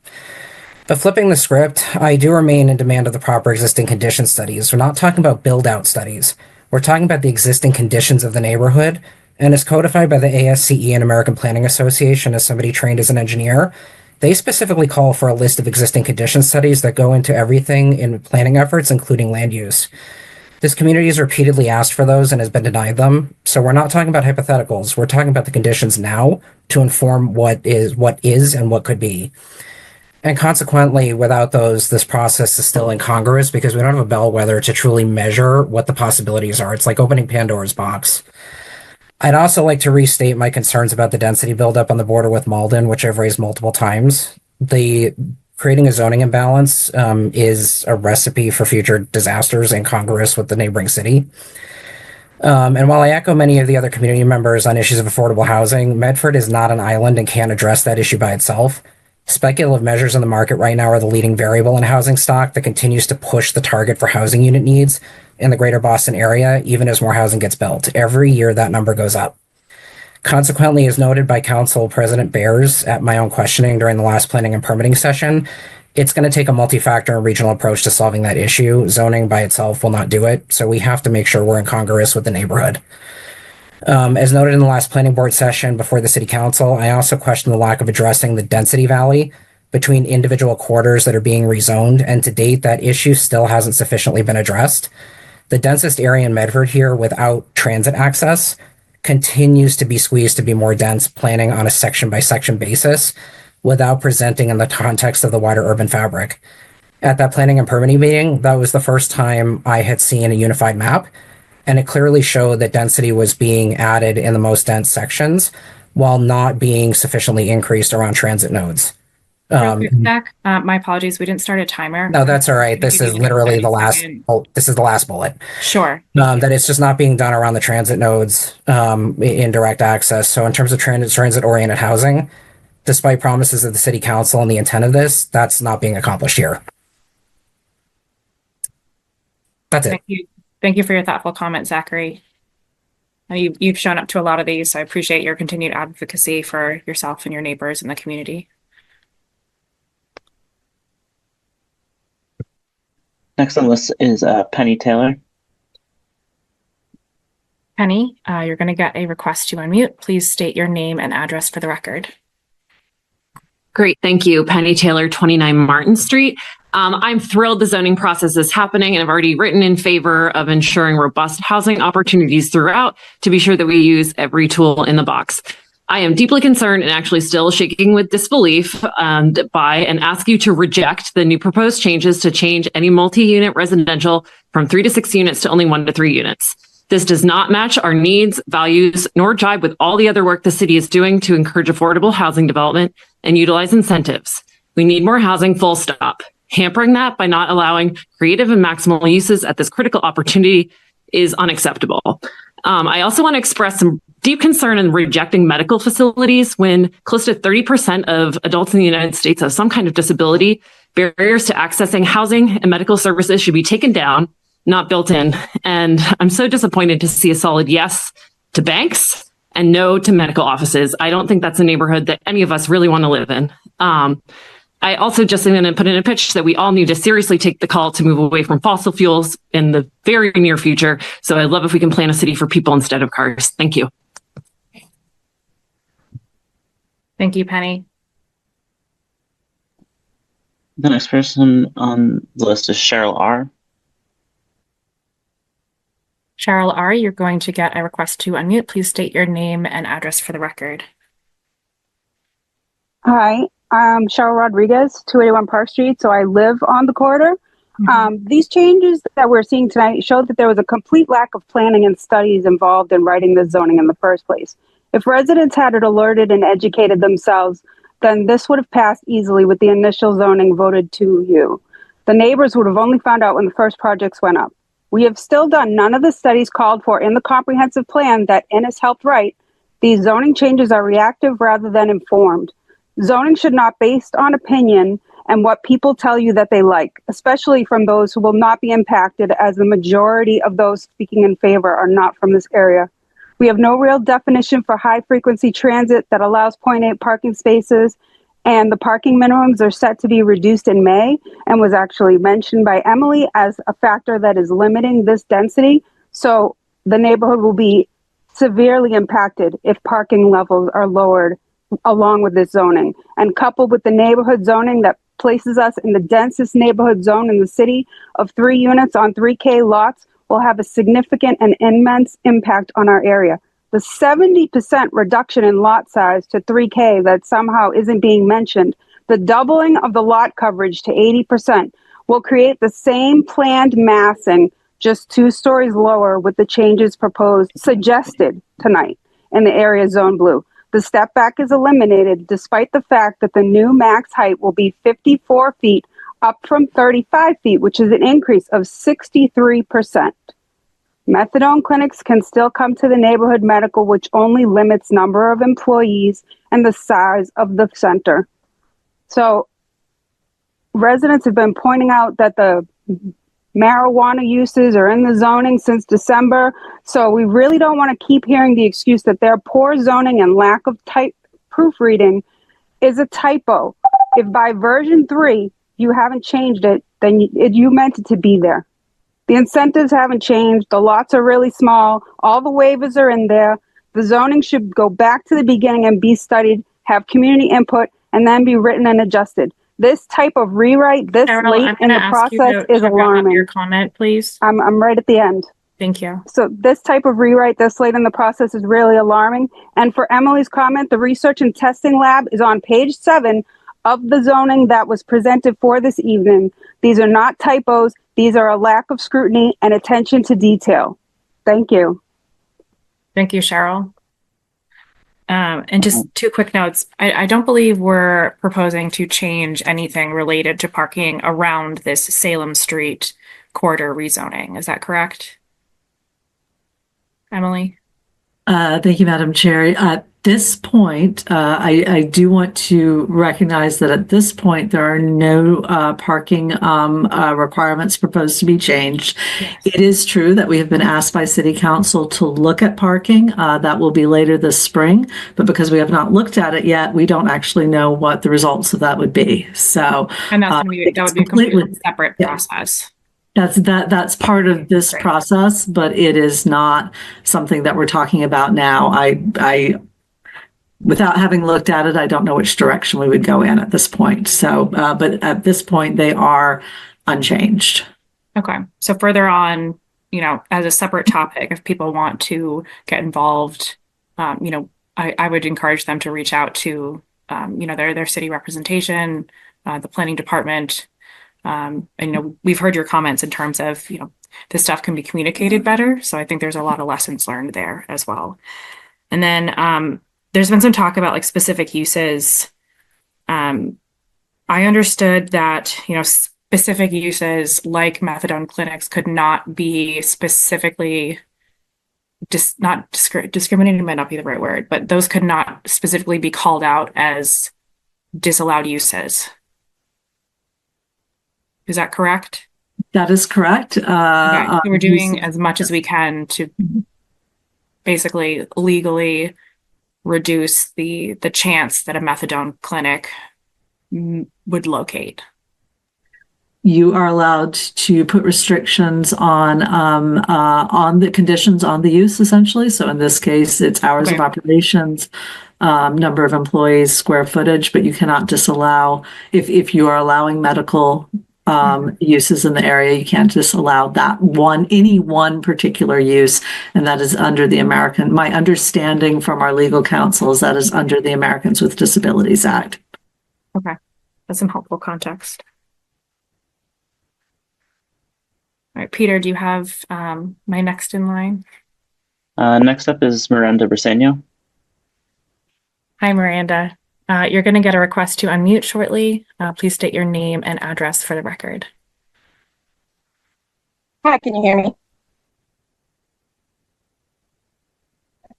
But flipping the script, I do remain in demand of the proper existing condition studies. We're not talking about build out studies. We're talking about the existing conditions of the neighborhood. And as codified by the ASCE and American Planning Association, as somebody trained as an engineer, they specifically call for a list of existing condition studies that go into everything in planning efforts, including land use. This community has repeatedly asked for those and has been denied them. So we're not talking about hypotheticals. We're talking about the conditions now to inform what is and what could be. And consequently, without those, this process is still incongruous because we don't have a bellwether to truly measure what the possibilities are. It's like opening Pandora's box. I'd also like to restate my concerns about the density buildup on the border with Malden, which I've raised multiple times. Creating a zoning imbalance is a recipe for future disasters incongruous with the neighboring city. And while I echo many of the other community members on issues of affordable housing, Medford is not an island and can't address that issue by itself. Speculative measures in the market right now are the leading variable in housing stock that continues to push the target for housing unit needs in the greater Boston area, even as more housing gets built. Every year, that number goes up. Consequently, as noted by Council President Bears at my own questioning during the last planning and permitting session, it's going to take a multi-factor and regional approach to solving that issue. Zoning by itself will not do it, so we have to make sure we're incongruous with the neighborhood. As noted in the last planning board session before the city council, I also question the lack of addressing the density valley between individual quarters that are being rezoned, and to date, that issue still hasn't sufficiently been addressed. The densest area in Medford here without transit access continues to be squeezed to be more dense, planning on a section by section basis without presenting in the context of the wider urban fabric. At that planning and permitting meeting, that was the first time I had seen a unified map, and it clearly showed that density was being added in the most dense sections while not being sufficiently increased around transit nodes. Zach, my apologies. We didn't start a timer. No, that's all right. This is literally the last. This is the last bullet. Sure. That it's just not being done around the transit nodes in direct access. So in terms of transit-oriented housing, despite promises of the city council and the intent of this, that's not being accomplished here. That's it. Thank you for your thoughtful comment, Zachary. And you've shown up to a lot of these, so I appreciate your continued advocacy for yourself and your neighbors in the community. Next on the list is Penny Taylor. Penny, you're going to get a request to unmute. Please state your name and address for the record. Great, thank you. Penny Taylor, 29 Martin Street. I'm thrilled the zoning process is happening, and I've already written in favor of ensuring robust housing opportunities throughout to be sure that we use every tool in the box. I am deeply concerned and actually still shaking with disbelief by and ask you to reject the new proposed changes to change any multi-unit residential from 3 to 6 units to only 1 to 3 units. This does not match our needs, values, nor jibe with all the other work the city is doing to encourage affordable housing development and utilize incentives. We need more housing, full stop. Hampering that by not allowing creative and maximal uses at this critical opportunity is unacceptable. I also want to express some deep concern in rejecting medical facilities when close to 30% of adults in the United States have some kind of disability. Barriers to accessing housing and medical services should be taken down, not built in. And I'm so disappointed to see a solid yes to banks and no to medical offices. I don't think that's a neighborhood that any of us really want to live in. I also just am going to put in a pitch that we all need to seriously take the call to move away from fossil fuels in the very near future. So I'd love if we can plan a city for people instead of cars. Thank you. Thank you, Penny. The next person on the list is Cheryl R. Cheryl R., you're going to get a request to unmute. Please state your name and address for the record. Hi, I'm Cheryl Rodriguez, 281 Park Street. So I live on the corridor. These changes that we're seeing tonight show that there was a complete lack of planning and studies involved in writing the zoning in the first place. If residents had it alerted and educated themselves, then this would have passed easily with the initial zoning voted to you. The neighbors would have only found out when the first projects went up. We have still done none of the studies called for in the comprehensive plan that Ennis helped write. These zoning changes are reactive rather than informed. Zoning should not be based on opinion and what people tell you that they like, especially from those who will not be impacted, as the majority of those speaking in favor are not from this area. We have no real definition for high frequency transit that allows 0.8 parking spaces And the parking minimums are set to be reduced in May and was actually mentioned by Emily as a factor that is limiting this density. So the neighborhood will be severely impacted if parking levels are lowered along with this zoning. And coupled with the neighborhood zoning that places us in the densest neighborhood zone in the city of 3 units on 3K lots will have a significant and immense impact on our area. The 70% reduction in lot size to 3K that somehow isn't being mentioned, the doubling of the lot coverage to 80% will create the same planned massing, just 2 stories lower with the changes proposed, suggested tonight in the area zone blue. The step back is eliminated despite the fact that the new max height will be 54 feet up from 35 feet, which is an increase of 63%. Methadone clinics can still come to the neighborhood medical, which only limits number of employees and the size of the center. So residents have been pointing out that the marijuana uses are in the zoning since December. So we really don't want to keep hearing the excuse that their poor zoning and lack of proofreading is a typo. If by version 3 you haven't changed it, then you meant it to be there. The incentives haven't changed. The lots are really small. All the waivers are in there. The zoning should go back to the beginning and be studied, have community input, and then be written and adjusted. This type of rewrite this Cheryl, late in the process is alarming. Your comment, please. I'm right at the end. Thank you. So this type of rewrite this late in the process is really alarming. And for Emily's comment, the research and testing lab is on page 7 of the zoning that was presented for this evening. These are not typos. These are a lack of scrutiny and attention to detail. Thank you. Thank you, Cheryl. And just 2 quick notes. I don't believe we're proposing to change anything related to parking around this Salem Street corridor rezoning. Is that correct? Emily? Thank you, Madam Chair. At this point, I do want to recognize that at this point, there are no parking requirements proposed to be changed. Yes. It is true that we have been asked by City Council to look at parking. That will be later this spring, but because we have not looked at it yet, we don't actually know what the results of that would be. So, and that would be a completely separate process. That's part of this process, but it is not something that we're talking about now. I without having looked at it, I don't know which direction we would go in at this point. So, but at this point, they are unchanged. Okay. So further on, as a separate topic, if people want to get involved, I would encourage them to reach out to, their city representation, the planning department. And, we've heard your comments in terms of, this stuff can be communicated better. So I think there's a lot of lessons learned there as well. And then there's been some talk about specific uses. I understood that, specific uses like methadone clinics could not be specifically discriminated might not be the right word, but those could not specifically be called out as disallowed uses. Is that correct? That is correct. Okay. So we're doing as much as we can to basically legally reduce the chance that a methadone clinic would locate. You are allowed to put restrictions on the conditions on the use, essentially. So in this case, it's hours of operations, number of employees, square footage, but you cannot disallow if you are allowing medical uses in the area, you can't disallow any one particular use, and that is under my understanding from our legal counsel is that is under the Americans with Disabilities Act. Okay, that's some helpful context. All right, Peter, do you have my next in line? Next up is Miranda Briseno. Hi, Miranda. You're going to get a request to unmute shortly. Please state your name and address for the record. Hi, can you hear me?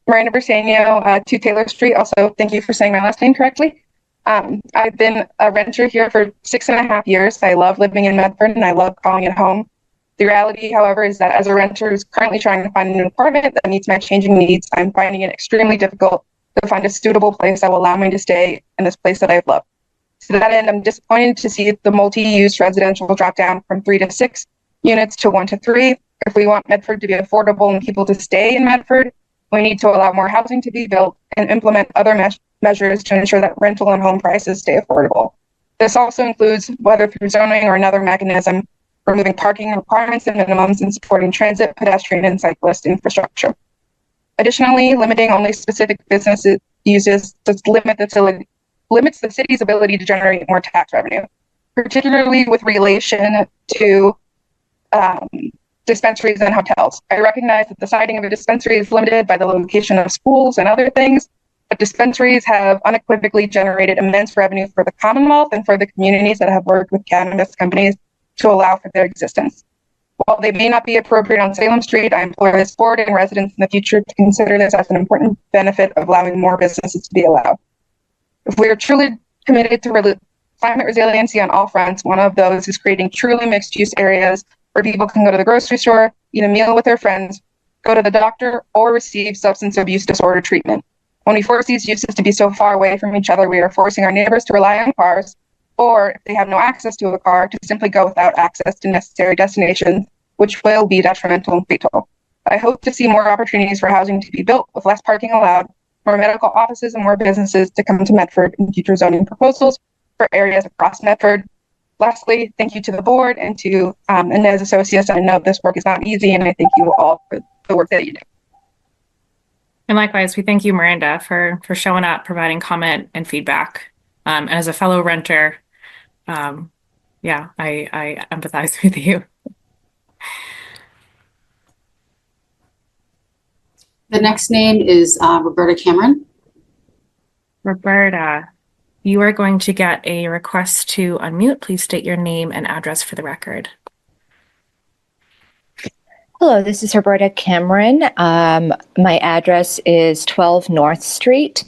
Miranda Briseno, 2 Taylor Street. Also, thank you for saying my last name correctly. I've been a renter here for 6.5 years. I love living in Medford and I love calling it home. The reality, however, is that as a renter who's currently trying to find a new apartment that meets my changing needs, I'm finding it extremely difficult to find a suitable place that will allow me to stay in this place that I've loved. To that end, I'm disappointed to see the multi-use residential drop down from 3 to 6 units to 1 to 3. If we want Medford to be affordable and people to stay in Medford, we need to allow more housing to be built and implement other measures to ensure that rental and home prices stay affordable. This also includes, whether through zoning or another mechanism, removing parking requirements and minimums and supporting transit, pedestrian, and cyclist infrastructure. Additionally, limiting only specific business uses limits the city's ability to generate more tax revenue, particularly with relation to dispensaries and hotels. I recognize that the siting of a dispensary is limited by the location of schools and other things, but dispensaries have unequivocally generated immense revenue for the Commonwealth and for the communities that have worked with cannabis companies to allow for their existence. While they may not be appropriate on Salem Street, I implore this board and residents in the future to consider this as an important benefit of allowing more businesses to be allowed. If we are truly committed to climate resiliency on all fronts, one of those is creating truly mixed-use areas where people can go to the grocery store, eat a meal with their friends, go to the doctor, or receive substance abuse disorder treatment. When we force these uses to be so far away from each other, we are forcing our neighbors to rely on cars, or if they have no access to a car, to simply go without access to necessary destinations, which will be detrimental and fatal. I hope to see more opportunities for housing to be built with less parking allowed, more medical offices and more businesses to come to Medford in future zoning proposals for areas across Medford. Lastly, thank you to the board and to Inez Associates. I know this work is not easy, and I thank you all for the work that you do. And likewise, we thank you, Miranda, for showing up, providing comment and feedback. And as a fellow renter, I empathize with you. The next name is Roberta Cameron. Roberta, you are going to get a request to unmute. Please state your name and address for the record. Hello, this is Roberta Cameron. My address is 12 North Street,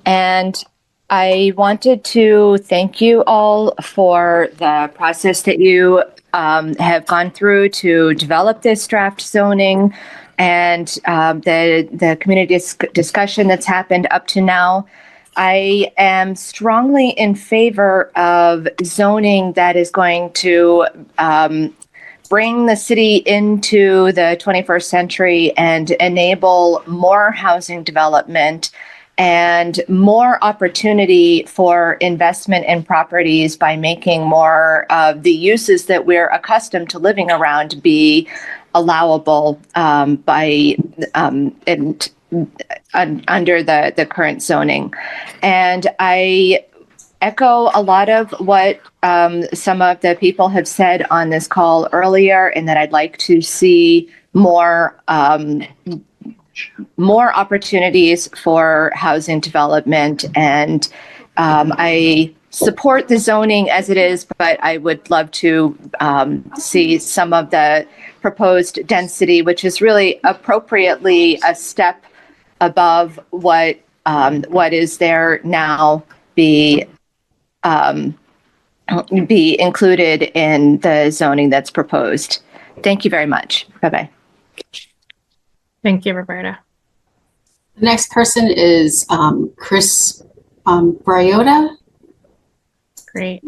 and I wanted to thank you all for the process that you have gone through to develop this draft zoning and the community discussion that's happened up to now. I am strongly in favor of zoning that is going to bring the city into the 21st century and enable more housing development and more opportunity for investment in properties by making more of the uses that we're accustomed to living around be allowable under the current zoning. And I echo a lot of what some of the people have said on this call earlier, and that I'd like to see more opportunities for housing development. And I support the zoning as it is, but I would love to see some of the proposed density, which is really appropriately a step above what is there now, be included in the zoning that's proposed. Thank you very much. Bye-bye. Thank you, Roberta. The next person is Chris Briota. Great.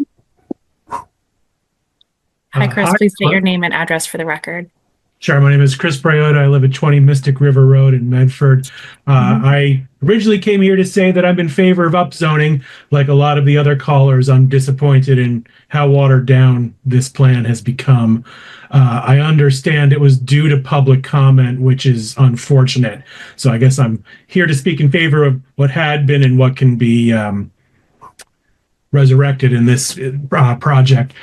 Hi, Chris. Please state your name and address for the record. Sure. My name is Chris Briota. I live at 20 Mystic River Road in Medford. I originally came here to say that I'm in favor of upzoning. Like a lot of the other callers, I'm disappointed in how watered down this plan has become. I understand it was due to public comment, which is unfortunate. So I guess I'm here to speak in favor of what had been and what can be resurrected in this project.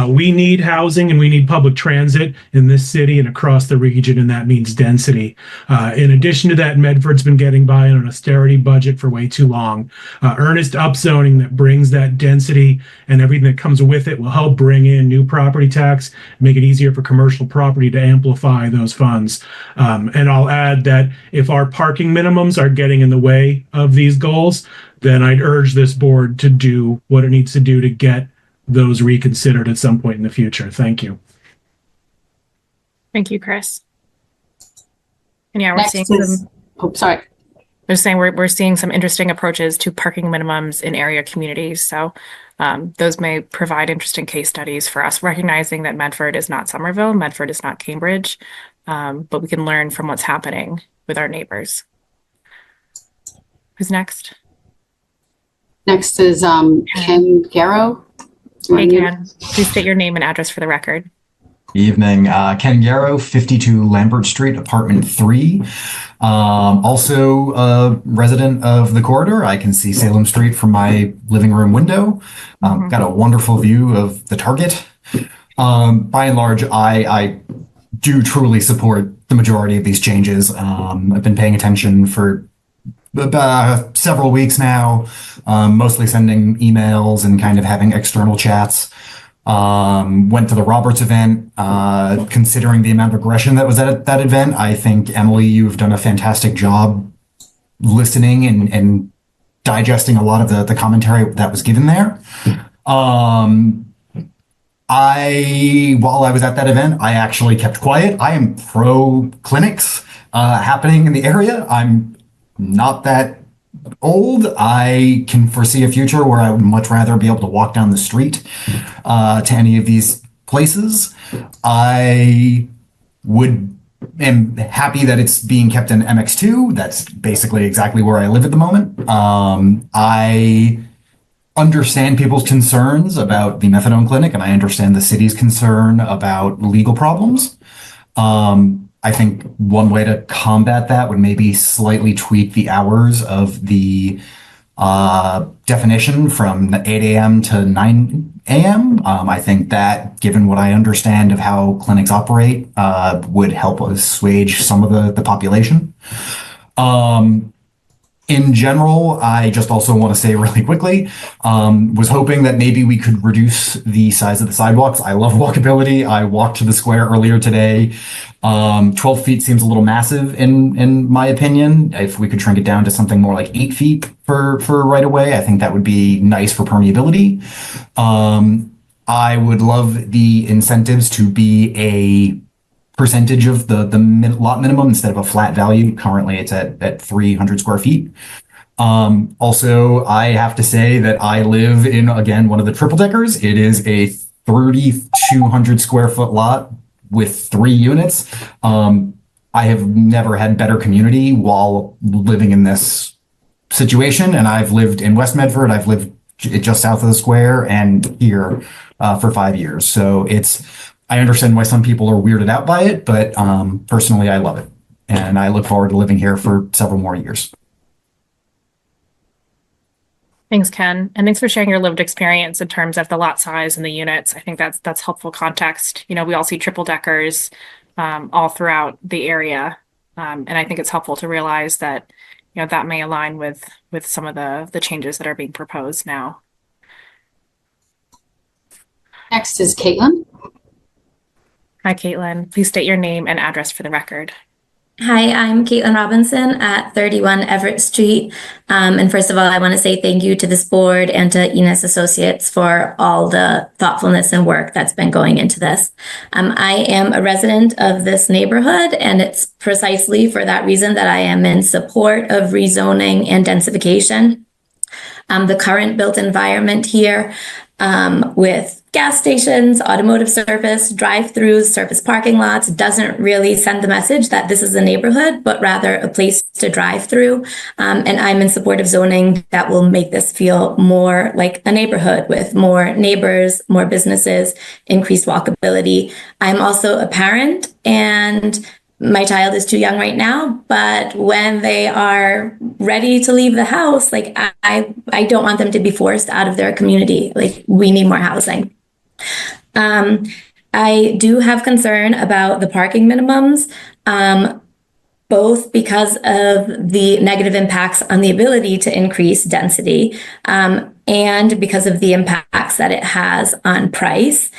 We need housing and we need public transit in this city and across the region, and that means density. In addition to that, Medford's been getting by on an austerity budget for way too long. Earnest upzoning that brings that density and everything that comes with it will help bring in new property tax, make it easier for commercial property to amplify those funds. And I'll add that if our parking minimums are getting in the way of these goals, then I'd urge this board to do what it needs to do to get those reconsidered at some point in the future. Thank you. Thank you, Chris. And yeah, we're Next seeing is- some. Oh, sorry. was saying we're seeing some interesting approaches to parking minimums in area communities. So those may provide interesting case studies for us, recognizing that Medford is not Somerville, Medford is not Cambridge, but we can learn from what's happening with our neighbors. Who's next? Next is Ken Garrow. Hey, Ken, please state your name and address for the record. Evening, Ken Garrow, 52 Lambert Street, apartment 3. Also a resident of the corridor. I can see Salem Street from my living room window. Got a wonderful view of the Target. By and large, I do truly support the majority of these changes. I've been paying attention for several weeks now, mostly sending emails and kind of having external chats. Went to the Roberts event. Considering the amount of aggression that was at that event, I think, Emily, you've done a fantastic job listening and digesting a lot of the commentary that was given there. While I was at that event, I actually kept quiet. I am pro clinics happening in the area. I'm not that old. I can foresee a future where I would much rather be able to walk down the street to any of these places. I am happy that it's being kept in MX2. That's basically exactly where I live at the moment. I understand people's concerns about the methadone clinic, and I understand the city's concern about legal problems. I think one way to combat that would maybe slightly tweak the hours of the definition from 8 a.m. to 9 a.m. I think that, given what I understand of how clinics operate, would help assuage some of the population. In general, I just also want to say really quickly, was hoping that maybe we could reduce the size of the sidewalks. I love walkability. I walked to the square earlier today. 12 feet seems a little massive in my opinion. If we could shrink it down to something more like 8 feet for right away, I think that would be nice for permeability. I would love the incentives to be a percentage of the lot minimum instead of a flat value. Currently it's at 300 square feet. Also, I have to say that I live in, again, one of the triple deckers. It is a 3,200 square foot lot with 3 units. I have never had better community while living in this situation. And I've lived in West Medford. I've lived just south of the square and here for 5 years. So I understand why some people are weirded out by it, but personally, I love it. And I look forward to living here for several more years. Thanks, Ken. And thanks for sharing your lived experience in terms of the lot size and the units. I think that's helpful context. You know, we all see triple deckers all throughout the area. And I think it's helpful to realize that, you know, that may align with some of the changes that are being proposed now. Next is Caitlin. Hi, Caitlin. Please state your name and address for the record. Hi, I'm Caitlin Robinson at 31 Everett Street. And first of all, I want to say thank you to this board and to Enos Associates for all the thoughtfulness and work that's been going into this. I am a resident of this neighborhood, and it's precisely for that reason that I am in support of rezoning and densification. The current built environment here with gas stations, automotive service, drive-throughs, surface parking lots doesn't really send the message that this is a neighborhood, but rather a place to drive through. And I'm in support of zoning that will make this feel more like a neighborhood with more neighbors, more businesses, increased walkability. I'm also a parent, and my child is too young right now, but when they are ready to leave the house, like I don't want them to be forced out of their community. Like, we need more housing. I do have concern about the parking minimums, both because of the negative impacts on the ability to increase density, and because of the impacts that it has on price.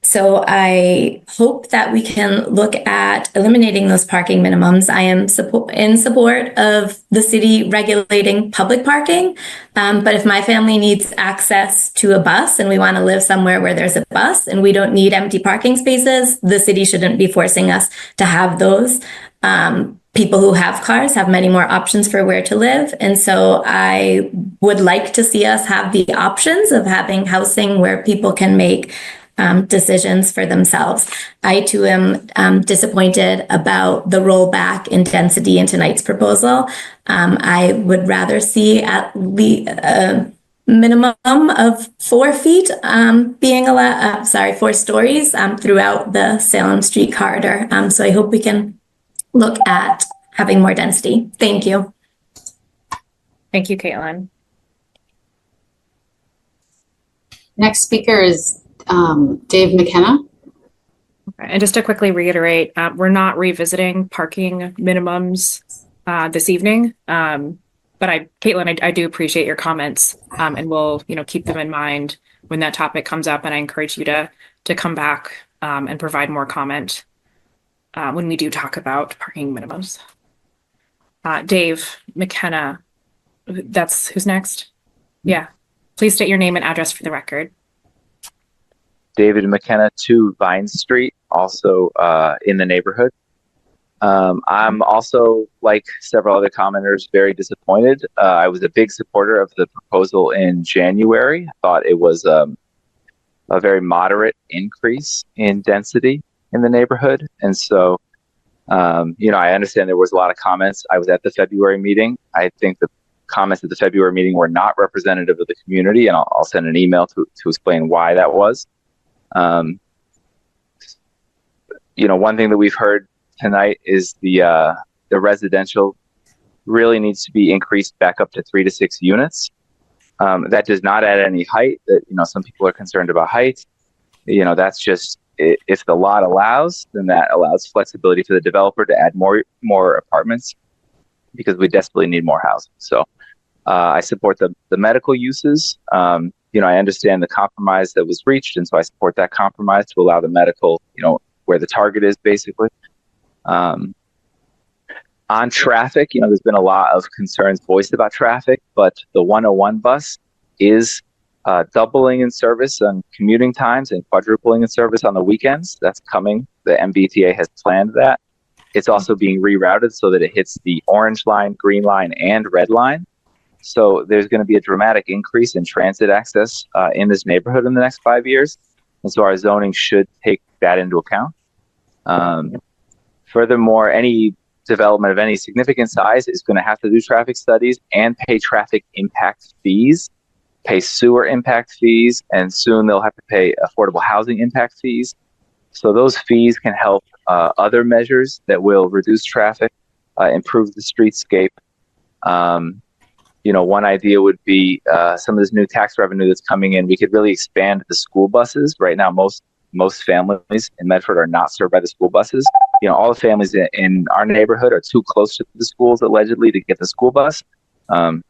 So I hope that we can look at eliminating those parking minimums. I am in support of the city regulating public parking. But if my family needs access to a bus and we want to live somewhere where there's a bus and we don't need empty parking spaces, the city shouldn't be forcing us to have those. People who have cars have many more options for where to live. And so I would like to see us have the options of having housing where people can make decisions for themselves. I too am disappointed about the rollback in density in tonight's proposal. I would rather see at least a minimum of 4 feet being allowed, 4 stories throughout the Salem Street corridor. So I hope we can look at having more density. Thank you. Thank you, Caitlin. Next speaker is Dave McKenna. And just to quickly reiterate, we're not revisiting parking minimums this evening. But Caitlin, I do appreciate your comments, and we'll keep them in mind when that topic comes up. And I encourage you to come back and provide more comment when we do talk about parking minimums. Dave McKenna, that's who's next? Yeah. Please state your name and address for the record. David McKenna, 2 Vine Street, also in the neighborhood. I'm also, like several other commenters, very disappointed. I was a big supporter of the proposal in January. I thought it was a very moderate increase in density in the neighborhood. And so, I understand there was a lot of comments. I was at the February meeting. I think the comments at the February meeting were not representative of the community, and I'll send an email to explain why that was. One thing that we've heard tonight is the residential really needs to be increased back up to 3 to 6 units. That does not add any height. That some people are concerned about height. That's just, if the lot allows, then that allows flexibility for the developer to add more apartments, because we desperately need more housing. So I support the medical uses. I understand the compromise that was reached, and so I support that compromise to allow the medical, where the target is, basically. On traffic, there's been a lot of concerns voiced about traffic, but the 101 bus is doubling in service on commuting times and quadrupling in service on the weekends. That's coming. The MBTA has planned that. It's also being rerouted so that it hits the orange line, green line, and red line. So there's going to be a dramatic increase in transit access in this neighborhood in the next 5 years. And so our zoning should take that into account. Furthermore, any development of any significant size is going to have to do traffic studies and pay traffic impact fees, pay sewer impact fees, and soon they'll have to pay affordable housing impact fees. So those fees can help other measures that will reduce traffic, improve the streetscape. One idea would be some of this new tax revenue that's coming in. We could really expand the school buses. Right now, most families in Medford are not served by the school buses. All the families in our neighborhood are too close to the schools, allegedly, to get the school bus. And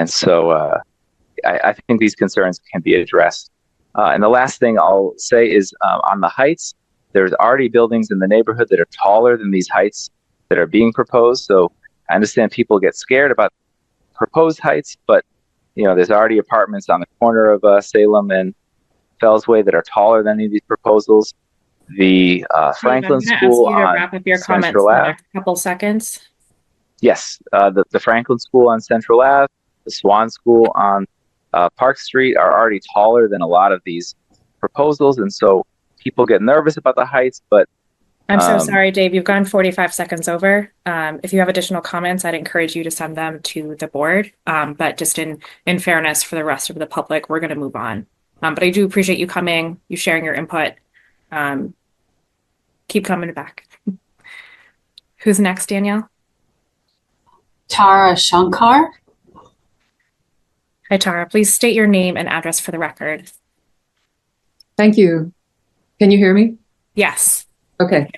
so I think these concerns can be addressed. And the last thing I'll say is on the heights, there's already buildings in the neighborhood that are taller than these heights that are being proposed. So I understand people get scared about proposed heights, but there's already apartments on the corner of Salem and Fellsway that are taller than any of these proposals. The Franklin School on wrap up your comments Central in the Ave. next couple seconds. Yes, the Franklin School on Central Ave, the Swan School on Park Street are already taller than a lot of these proposals, and so people get nervous about the heights. But I'm so sorry, Dave. You've gone 45 seconds over. If you have additional comments, I'd encourage you to send them to the board. But just in fairness for the rest of the public, we're going to move on. But I do appreciate you coming, you sharing your input. Keep coming back. Who's next, Danielle? Tara Shankar. Hi, Tara. Please state your name and address for the record. Thank you. Can you hear me? Yes. Okay.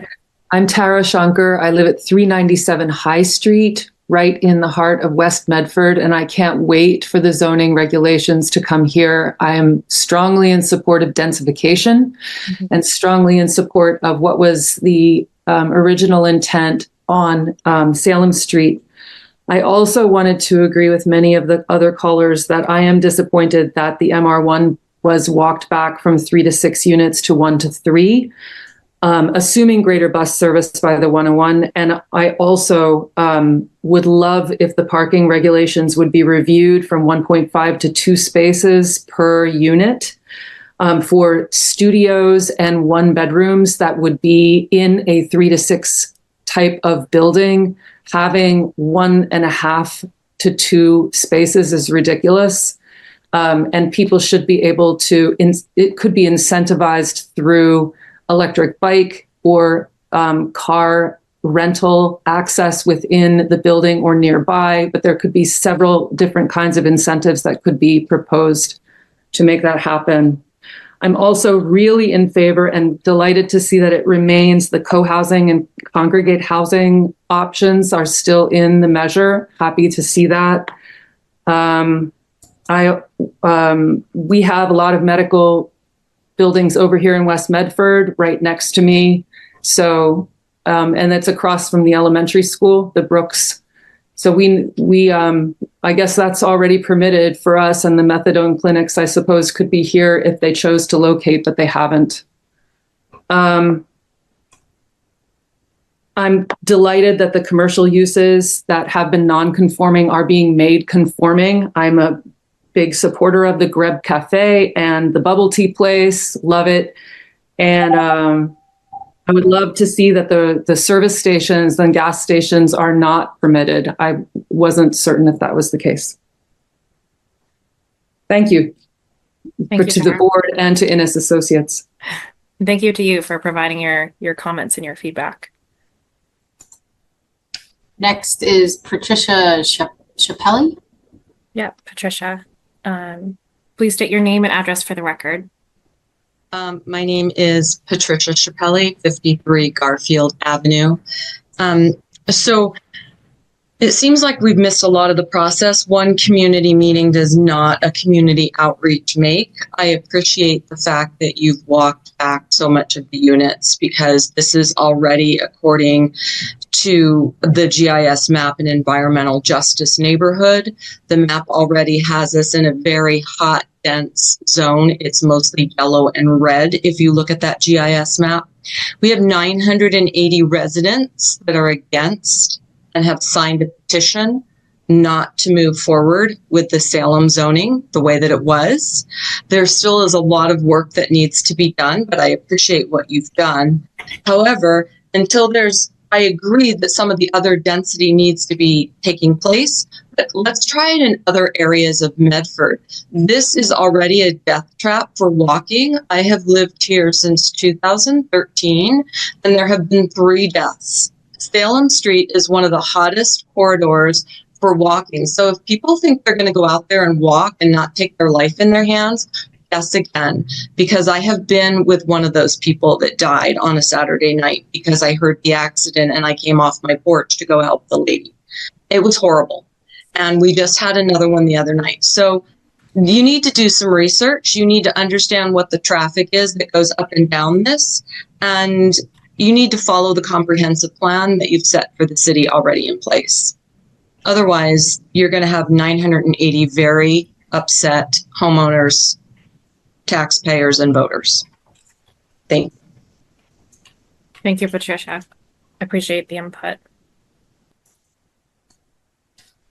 I'm Tara Shankar. I live at 397 High Street, right in the heart of West Medford, and I can't wait for the zoning regulations to come here. I am strongly in support of densification and strongly in support of what was the original intent on Salem Street. I also wanted to agree with many of the other callers that I am disappointed that the MR1 was walked back from 3 to 6 units to 1 to 3, assuming greater bus service by the 101. And I also would love if the parking regulations would be reviewed from 1.5 to 2 spaces per unit for studios and 1 bedrooms that would be in a 3 to 6 type of building. Having 1.5 to 2 spaces is ridiculous. And people should be able to, it could be incentivized through electric bike or car rental access within the building or nearby, but there could be several different kinds of incentives that could be proposed to make that happen. I'm also really in favor and delighted to see that it remains the co-housing and congregate housing options are still in the measure. Happy to see that. We have a lot of medical buildings over here in West Medford, right next to me. So, and it's across from the elementary school, the Brooks. So I guess that's already permitted for us, and the methadone clinics, I suppose, could be here if they chose to locate, but they haven't. I'm delighted that the commercial uses that have been non-conforming are being made conforming. I'm a big supporter of the Greb Cafe and the bubble tea place. Love it. And I would love to see that the service stations and gas stations are not permitted. I wasn't certain if that was the case. Thank you. Thank you, to the Sarah. board and to Innes Associates. Thank you to you for providing your comments and your feedback. Next is Patricia Chappelli. Yeah, Patricia. Please state your name and address for the record. My name is Patricia Chappelli, 53 Garfield Avenue. So it seems like we've missed a lot of the process. One community meeting does not a community outreach make. I appreciate the fact that you've walked back so much of the units, because this is already according to the GIS map and environmental justice neighborhood. The map already has us in a very hot, dense zone. It's mostly yellow and red if you look at that GIS map. We have 980 residents that are against and have signed a petition not to move forward with the Salem zoning the way that it was. There still is a lot of work that needs to be done, but I appreciate what you've done. However, until I agree that some of the other density needs to be taking place, but let's try it in other areas of Medford. This is already a death trap for walking. I have lived here since 2013, and there have been 3 deaths. Salem Street is one of the hottest corridors for walking. So if people think they're going to go out there and walk and not take their life in their hands, guess again, because I have been with one of those people that died on a Saturday night because I heard the accident and I came off my porch to go help the lady. It was horrible. And we just had another one the other night. So you need to do some research. You need to understand what the traffic is that goes up and down this. And you need to follow the comprehensive plan that you've set for the city already in place. Otherwise, you're going to have 980 very upset homeowners, taxpayers, and voters. Thank you. Thank you, Patricia. Appreciate the input.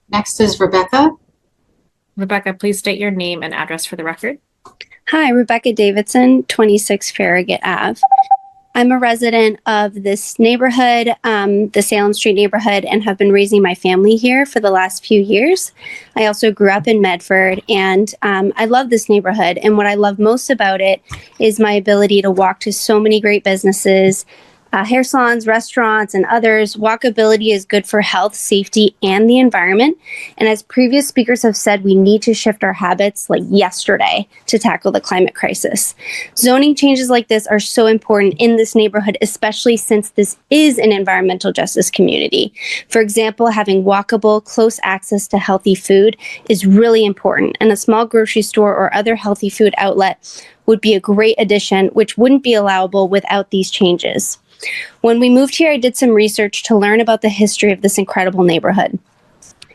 Next is Rebecca. Rebecca, please state your name and address for the record. Hi, Rebecca Davidson, 26 Farragut Ave. I'm a resident of this neighborhood, the Salem Street neighborhood, and have been raising my family here for the last few years. I also grew up in Medford, and I love this neighborhood. And what I love most about it is my ability to walk to so many great businesses, hair salons, restaurants, and others, walkability is good for health, safety, and the environment. And as previous speakers have said, we need to shift our habits like yesterday to tackle the climate crisis. Zoning changes like this are so important in this neighborhood, especially since this is an environmental justice community. For example, having walkable, close access to healthy food is really important, and a small grocery store or other healthy food outlet would be a great addition, which wouldn't be allowable without these changes. When we moved here, I did some research to learn about the history of this incredible neighborhood.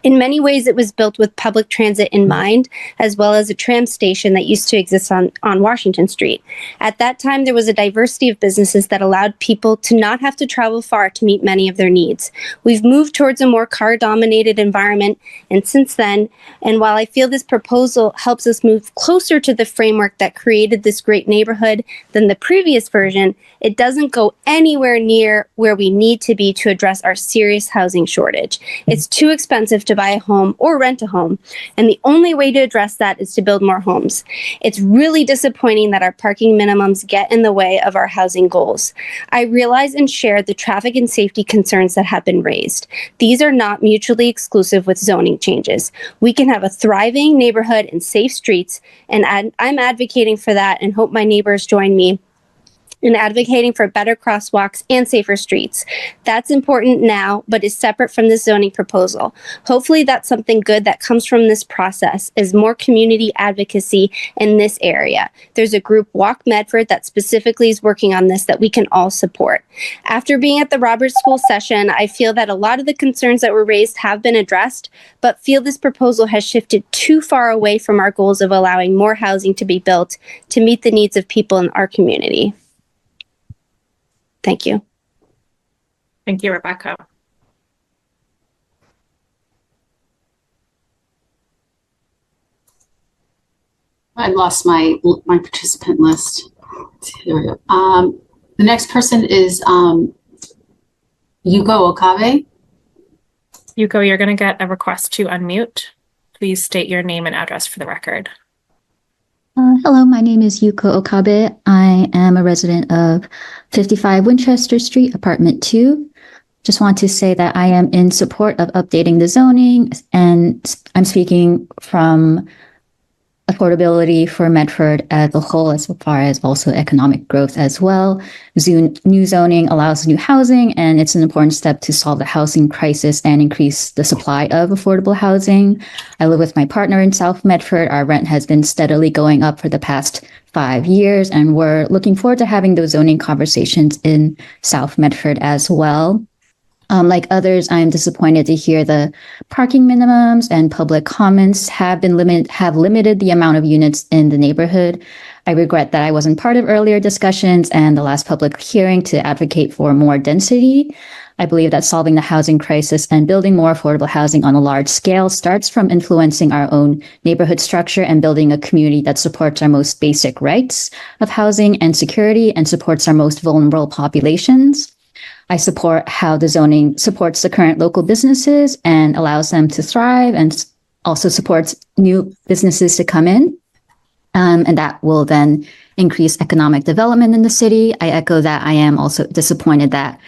In many ways, it was built with public transit in mind, as well as a tram station that used to exist on Washington Street. At that time, there was a diversity of businesses that allowed people to not have to travel far to meet many of their needs. We've moved towards a more car-dominated environment, and since then, and while I feel this proposal helps us move closer to the framework that created this great neighborhood than the previous version, it doesn't go anywhere near where we need to be to address our serious housing shortage. It's too expensive to buy a home or rent a home, and the only way to address that is to build more homes. It's really disappointing that our parking minimums get in the way of our housing goals. I realize and share the traffic and safety concerns that have been raised. These are not mutually exclusive with zoning changes. We can have a thriving neighborhood and safe streets, and I'm advocating for that and hope my neighbors join me in advocating for better crosswalks and safer streets. That's important now, but is separate from this zoning proposal. Hopefully that's something good that comes from this process, is more community advocacy in this area. There's a group, Walk Medford, that specifically is working on this that we can all support. After being at the Roberts School session, I feel that a lot of the concerns that were raised have been addressed, but feel this proposal has shifted too far away from our goals of allowing more housing to be built to meet the needs of people in our community. Thank you. Thank you, Rebecca. I lost my participant list. There we go. The next person is Yuko Okabe. Yuko, you're going to get a request to unmute. Please state your name and address for the record. Hello, my name is Yuko Okabe. I am a resident of 55 Winchester Street, apartment 2. Just want to say that I am in support of updating the zoning, and I'm speaking from affordability for Medford as a whole, as far as also economic growth as well. New zoning allows new housing, and it's an important step to solve the housing crisis and increase the supply of affordable housing. I live with my partner in South Medford. Our rent has been steadily going up for the past 5 years, and we're looking forward to having those zoning conversations in South Medford as well. Like others, I'm disappointed to hear the parking minimums and public comments have limited the amount of units in the neighborhood. I regret that I wasn't part of earlier discussions and the last public hearing to advocate for more density. I believe that solving the housing crisis and building more affordable housing on a large scale starts from influencing our own neighborhood structure and building a community that supports our most basic rights of housing and security and supports our most vulnerable populations. I support how the zoning supports the current local businesses and allows them to thrive, and also supports new businesses to come in. And that will then increase economic development in the city. I echo that. I am also disappointed that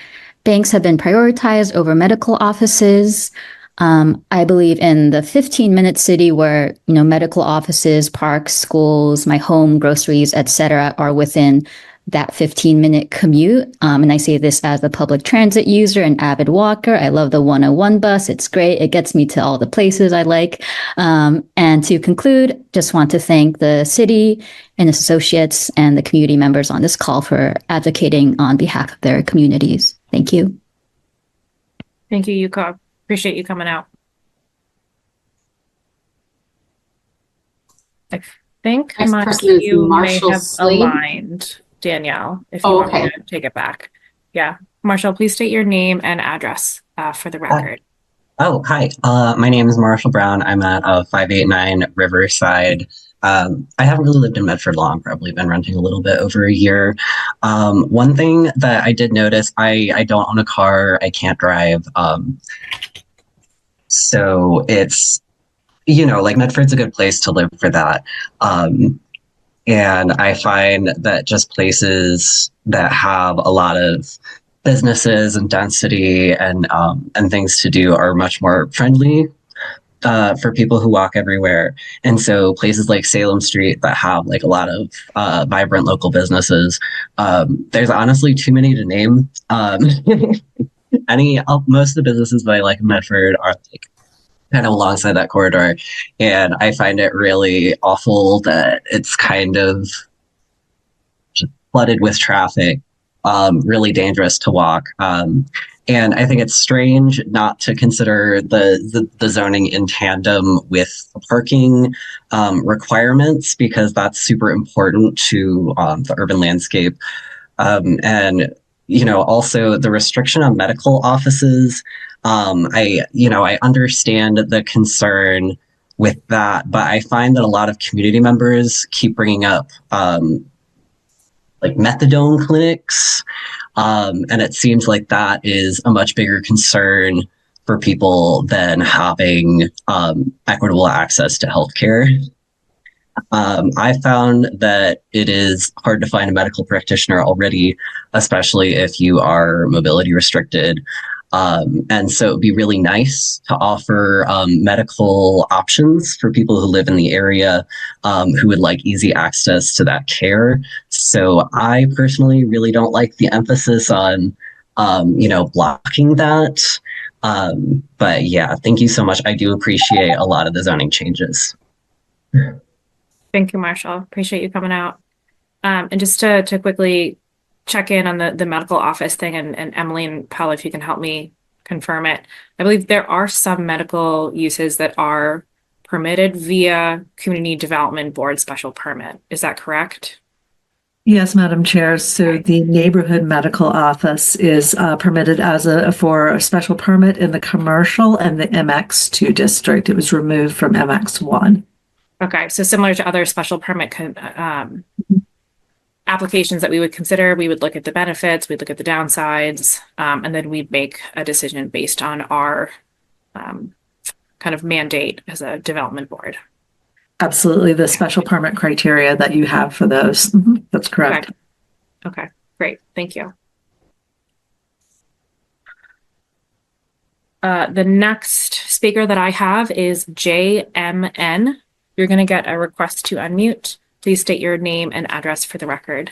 banks have been prioritized over medical offices. I believe in the 15-minute city where, medical offices, parks, schools, my home, groceries, etc., are within that 15-minute commute. And I say this as a public transit user and avid walker. I love the 101 bus. It's great. It gets me to all the places I like. And to conclude, just want to thank the city and its associates and the community members on this call for advocating on behalf of their communities. Thank you. Thank you, Yuko. Appreciate you coming out. I think Next my person is you may Marshall have Slade. aligned, Danielle, if you want me to take it back. Yeah. Marshall, please state your name and address for the record. Hi. My name is Marshall Brown. I'm at 589 Riverside. I haven't really lived in Medford long, probably been renting a little bit over a year. One thing that I did notice, I don't own a car. I can't drive. So it's, Medford's a good place to live for that. And I find that just places that have a lot of businesses and density and things to do are much more friendly for people who walk everywhere. And so places like Salem Street that have like a lot of vibrant local businesses, there's honestly too many to name. Most of the businesses that I like in Medford are like kind of alongside that corridor, and I find it really awful that it's kind of just flooded with traffic, really dangerous to walk. And I think it's strange not to consider the zoning in tandem with parking requirements, because that's super important to the urban landscape. And, you know, also the restriction on medical offices. I understand the concern with that, but I find that a lot of community members keep bringing up like methadone clinics. And it seems like that is a much bigger concern for people than having equitable access to healthcare. I found that it is hard to find a medical practitioner already, especially if you are mobility restricted. And so it'd be really nice to offer medical options for people who live in the area who would like easy access to that care. So I personally really don't like the emphasis on, blocking that. But yeah, thank you so much. I do appreciate a lot of the zoning changes. Thank you, Marshall. Appreciate you coming out. And just to quickly check in on the medical office thing, and Emily and Paula, if you can help me confirm it. I believe there are some medical uses that are permitted via Community Development Board special permit. Is that correct? Yes, Madam Chair. So the neighborhood medical office is permitted for a special permit in the commercial and the MX2 district. It was removed from MX1. Okay, so similar to other special permit applications that we would consider, we would look at the benefits, we'd look at the downsides, and then we'd make a decision based on our kind of mandate as a development board. Absolutely. The special permit criteria that you have for those. Mm-hmm. That's correct. Okay, great. Thank you. The next speaker that I have is JMN. You're going to get a request to unmute. Please state your name and address for the record.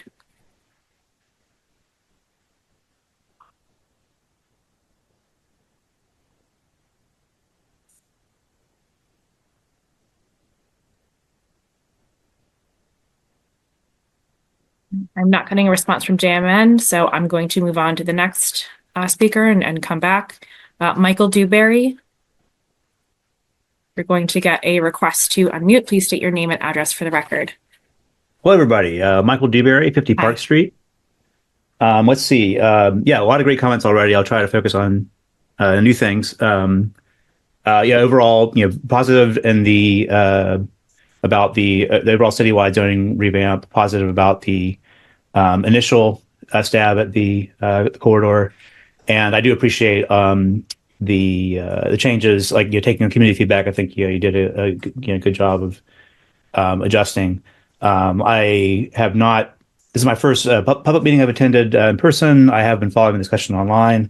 I'm not getting a response from JMN, so I'm going to move on to the next speaker and come back. Michael Dewberry. You're going to get a request to unmute. Please state your name and address for the record. Hello, everybody. Michael Dewberry, 50 Park Street. Let's see. A lot of great comments already. I'll try to focus on new things. Overall, positive in the about the overall citywide zoning revamp. Positive about the initial stab at the corridor, and I do appreciate the changes, like taking community feedback. I think you did a good job of adjusting. I have not. This is my first public meeting I've attended in person. I have been following the discussion online.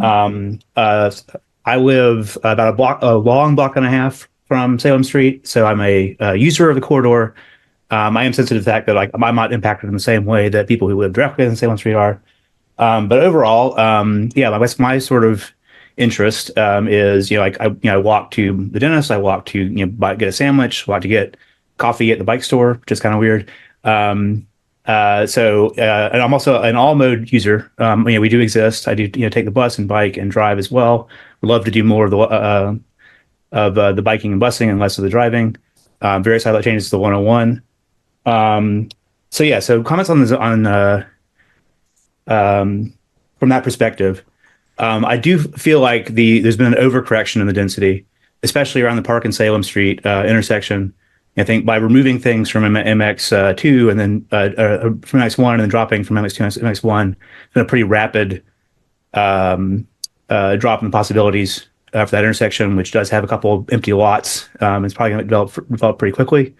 I live about a long block and a half from Salem Street, so I'm a user of the corridor. I am sensitive to the fact that I'm not impacted in the same way that people who live directly on Salem Street are. But overall, my sort of interest is I walk to the dentist, I walk to get a sandwich, walk to get coffee at the bike store, which is kind of weird. And I'm also an all mode user. We do exist. I do take the bus and bike and drive as well. Would love to do more of the biking and busing and less of the driving. Very excited about changes to the 101. So comments on this from that perspective. I do feel like there's been an overcorrection in the density, especially around the Park and Salem Street intersection. I think by removing things from MX2 and then from MX1 and then dropping from MX2 to MX1, it's been a pretty rapid drop in the possibilities for that intersection, which does have a couple of empty lots. It's probably going to develop pretty quickly.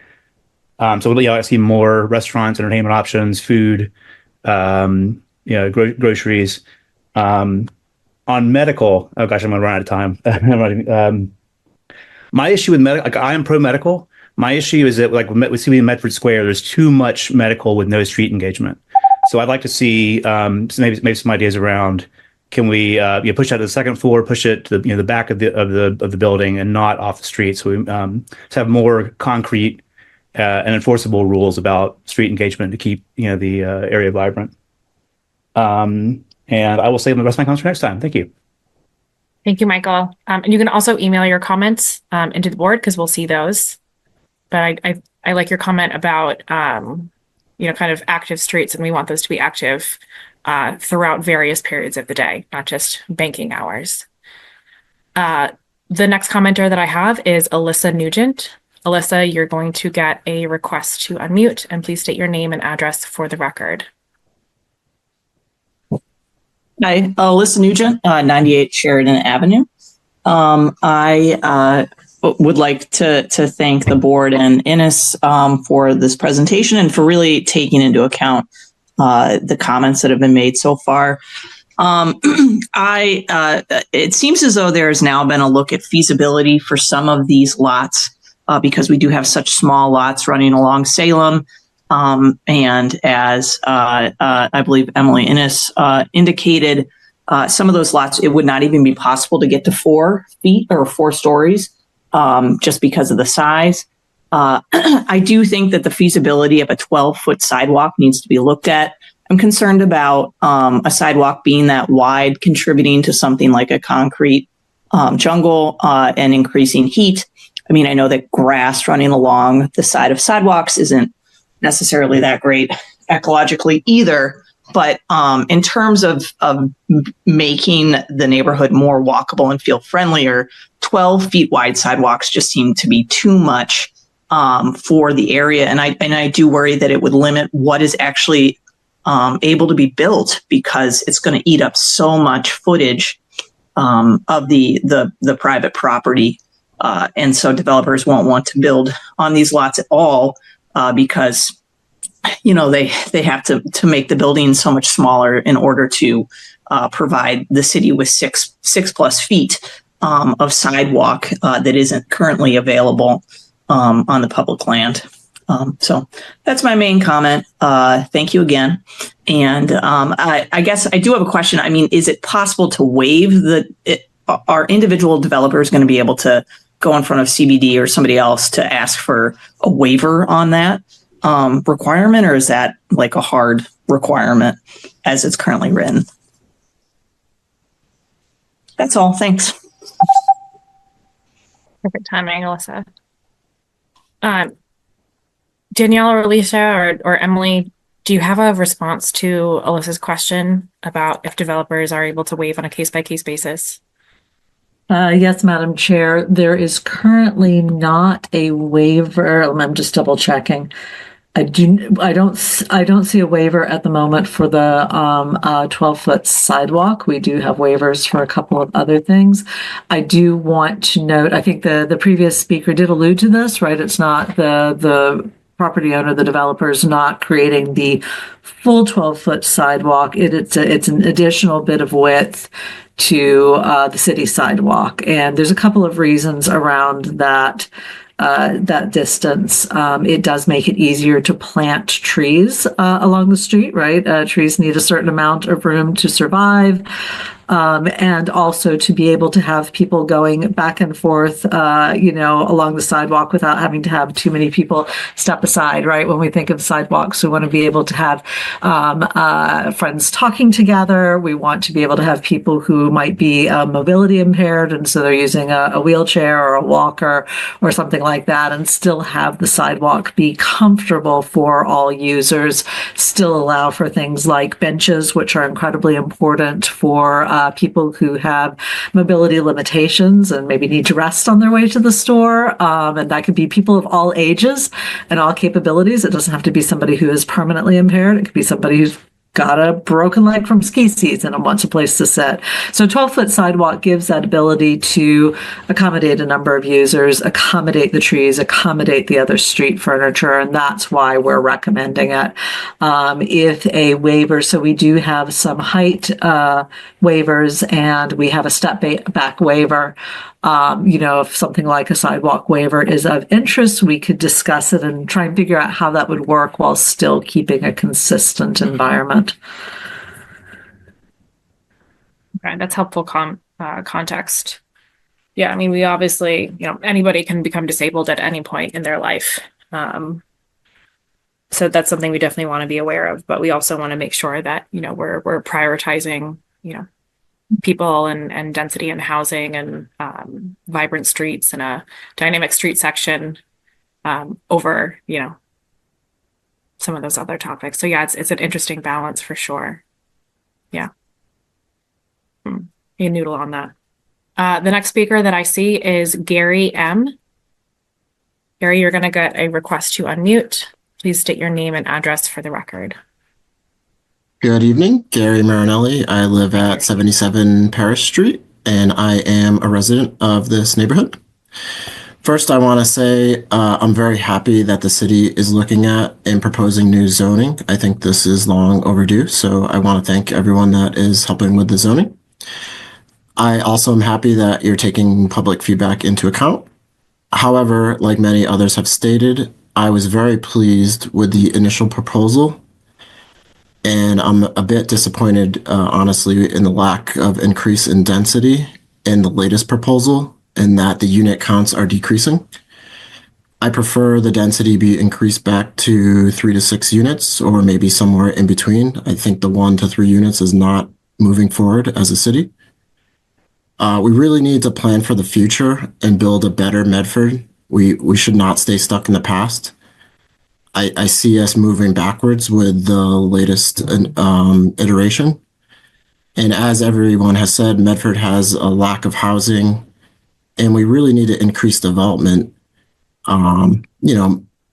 I see more restaurants, entertainment options, food, groceries. On medical, oh gosh, I'm going to run out of time. My issue with medical, like I am pro medical. My issue is that like we see in Medford Square, there's too much medical with no street engagement. So I'd like to see maybe some ideas around. Can we push out to the second floor, push it to the back of the building, and not off the street? So we to have more concrete and enforceable rules about street engagement to keep the area vibrant. And I will save the rest of my comments for next time. Thank you. Thank you, Michael. And you can also email your comments into the board because we'll see those. But I like your comment about kind of active streets, and we want those to be active throughout various periods of the day, not just banking hours. The next commenter that I have is Alyssa Nugent. Alyssa, you're going to get a request to unmute, and please state your name and address for the record. Hi, Alyssa Nugent, 98 Sheridan Avenue. I would like to thank the board and Innes for this presentation and for really taking into account the comments that have been made so far. It seems as though there has now been a look at feasibility for some of these lots because we do have such small lots running along Salem. And as I believe Emily Innes indicated, some of those lots, it would not even be possible to get to 4 feet or 4 stories just because of the size. I do think that the feasibility of a 12-foot sidewalk needs to be looked at. I'm concerned about a sidewalk being that wide, contributing to something like a concrete jungle and increasing heat. I mean, I know that grass running along the side of sidewalks isn't necessarily that great ecologically either. But in terms of making the neighborhood more walkable and feel friendlier, 12 feet wide sidewalks just seem to be too much for the area. And I do worry that it would limit what is actually able to be built because it's going to eat up so much footage of the private property. And so developers won't want to build on these lots at all because they have to make the building so much smaller in order to provide the city with six plus feet of sidewalk that isn't currently available on the public land. So that's my main comment. Thank you again. And I guess I do have a question. I mean, is it possible to waive are individual developers going to be able to go in front of CBD or somebody else to ask for a waiver on that requirement, or is that like a hard requirement as it's currently written? That's all. Thanks. Perfect timing, Alyssa. Danielle or Alicia or Emily, do you have a response to Alyssa's question about if developers are able to waive on a case-by-case basis? Yes, Madam Chair. There is currently not a waiver. I'm just double checking. I don't see a waiver at the moment for the 12-foot sidewalk. We do have waivers for a couple of other things. I do want to note, I think the previous speaker did allude to this, right? It's not the property owner, the developer's not creating the full 12-foot sidewalk. It's an additional bit of width to the city sidewalk. And there's a couple of reasons around that distance. It does make it easier to plant trees along the street, right? Trees need a certain amount of room to survive. And also to be able to have people going back and forth, along the sidewalk without having to have too many people step aside, right? When we think of sidewalks, we want to be able to have friends talking together. We want to be able to have people who might be mobility impaired, and so they're using a wheelchair or a walker or something like that, and still have the sidewalk be comfortable for all users, still allow for things like benches, which are incredibly important for people who have mobility limitations and maybe need to rest on their way to the store. And that could be people of all ages and all capabilities. It doesn't have to be somebody who is permanently impaired. It could be somebody who's got a broken leg from ski season and wants a place to sit. So 12-foot sidewalk gives that ability to accommodate a number of users, accommodate the trees, accommodate the other street furniture, and that's why we're recommending it. If a waiver, so we do have some height waivers and we have a step back waiver. If something like a sidewalk waiver is of interest, we could discuss it and try and figure out how that would work while still keeping a consistent environment. Okay, that's helpful context. Yeah, I mean, we obviously, anybody can become disabled at any point in their life. So that's something we definitely want to be aware of, but we also want to make sure that, we're prioritizing, people and density and housing and vibrant streets and a dynamic street section over, some of those other topics. So yeah, it's an interesting balance for sure. Yeah. You noodle on that. The next speaker that I see is Gary M. Gary, you're going to get a request to unmute. Please state your name and address for the record. Good evening, Gary Marinelli. I live at 77 Paris Street, and I am a resident of this neighborhood. First, I want to say I'm very happy that the city is looking at and proposing new zoning. I think this is long overdue, so I want to thank everyone that is helping with the zoning. I also am happy that you're taking public feedback into account. However, like many others have stated, I was very pleased with the initial proposal. And I'm a bit disappointed, honestly, in the lack of increase in density in the latest proposal and that the unit counts are decreasing. I prefer the density be increased back to 3 to 6 units or maybe somewhere in between. I think the 1 to 3 units is not moving forward as a city. We really need to plan for the future and build a better Medford. We should not stay stuck in the past. I see us moving backwards with the latest iteration. And as everyone has said, Medford has a lack of housing, and we really need to increase development. I'm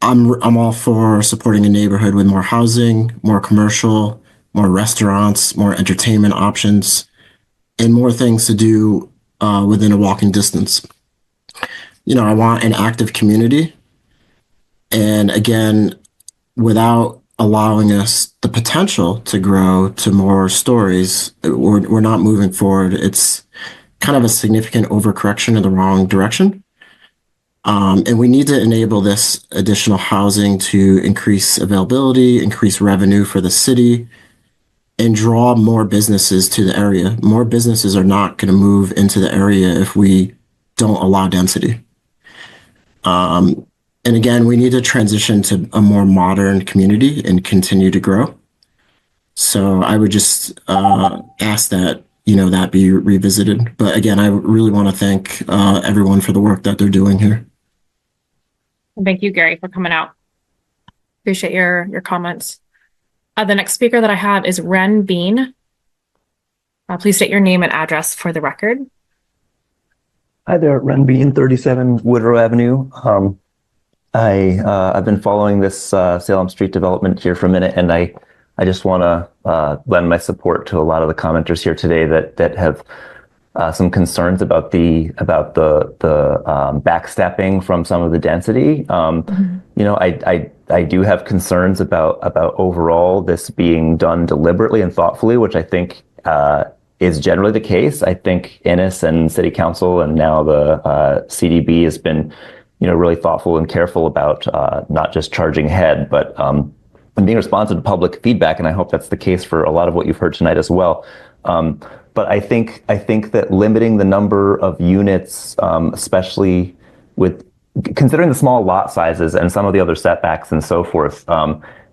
all for supporting a neighborhood with more housing, more commercial, more restaurants, more entertainment options, and more things to do within a walking distance. I want an active community. And again, without allowing us the potential to grow to more stories, we're not moving forward. It's kind of a significant overcorrection in the wrong direction. And we need to enable this additional housing to increase availability, increase revenue for the city, and draw more businesses to the area. More businesses are not going to move into the area if we don't allow density. And again, we need to transition to a more modern community and continue to grow. So I would just ask that, that be revisited. But again, I really want to thank everyone for the work that they're doing here. Thank you, Gary, for coming out. Appreciate your comments. The next speaker that I have is Ren Bean. Please state your name and address for the record. Hi there, Ren Bean, 37 Woodrow Avenue. I've been following this Salem Street development here for a minute, and I just want to lend my support to a lot of the commenters here today that have some concerns about the backstepping from some of the density. I do have concerns about overall this being done deliberately and thoughtfully, which I think is generally the case. I think Innis and City Council and now the CDB has been really thoughtful and careful about not just charging ahead, but being responsive to public feedback. And I hope that's the case for a lot of what you've heard tonight as well. But I think that limiting the number of units, especially with considering the small lot sizes and some of the other setbacks and so forth,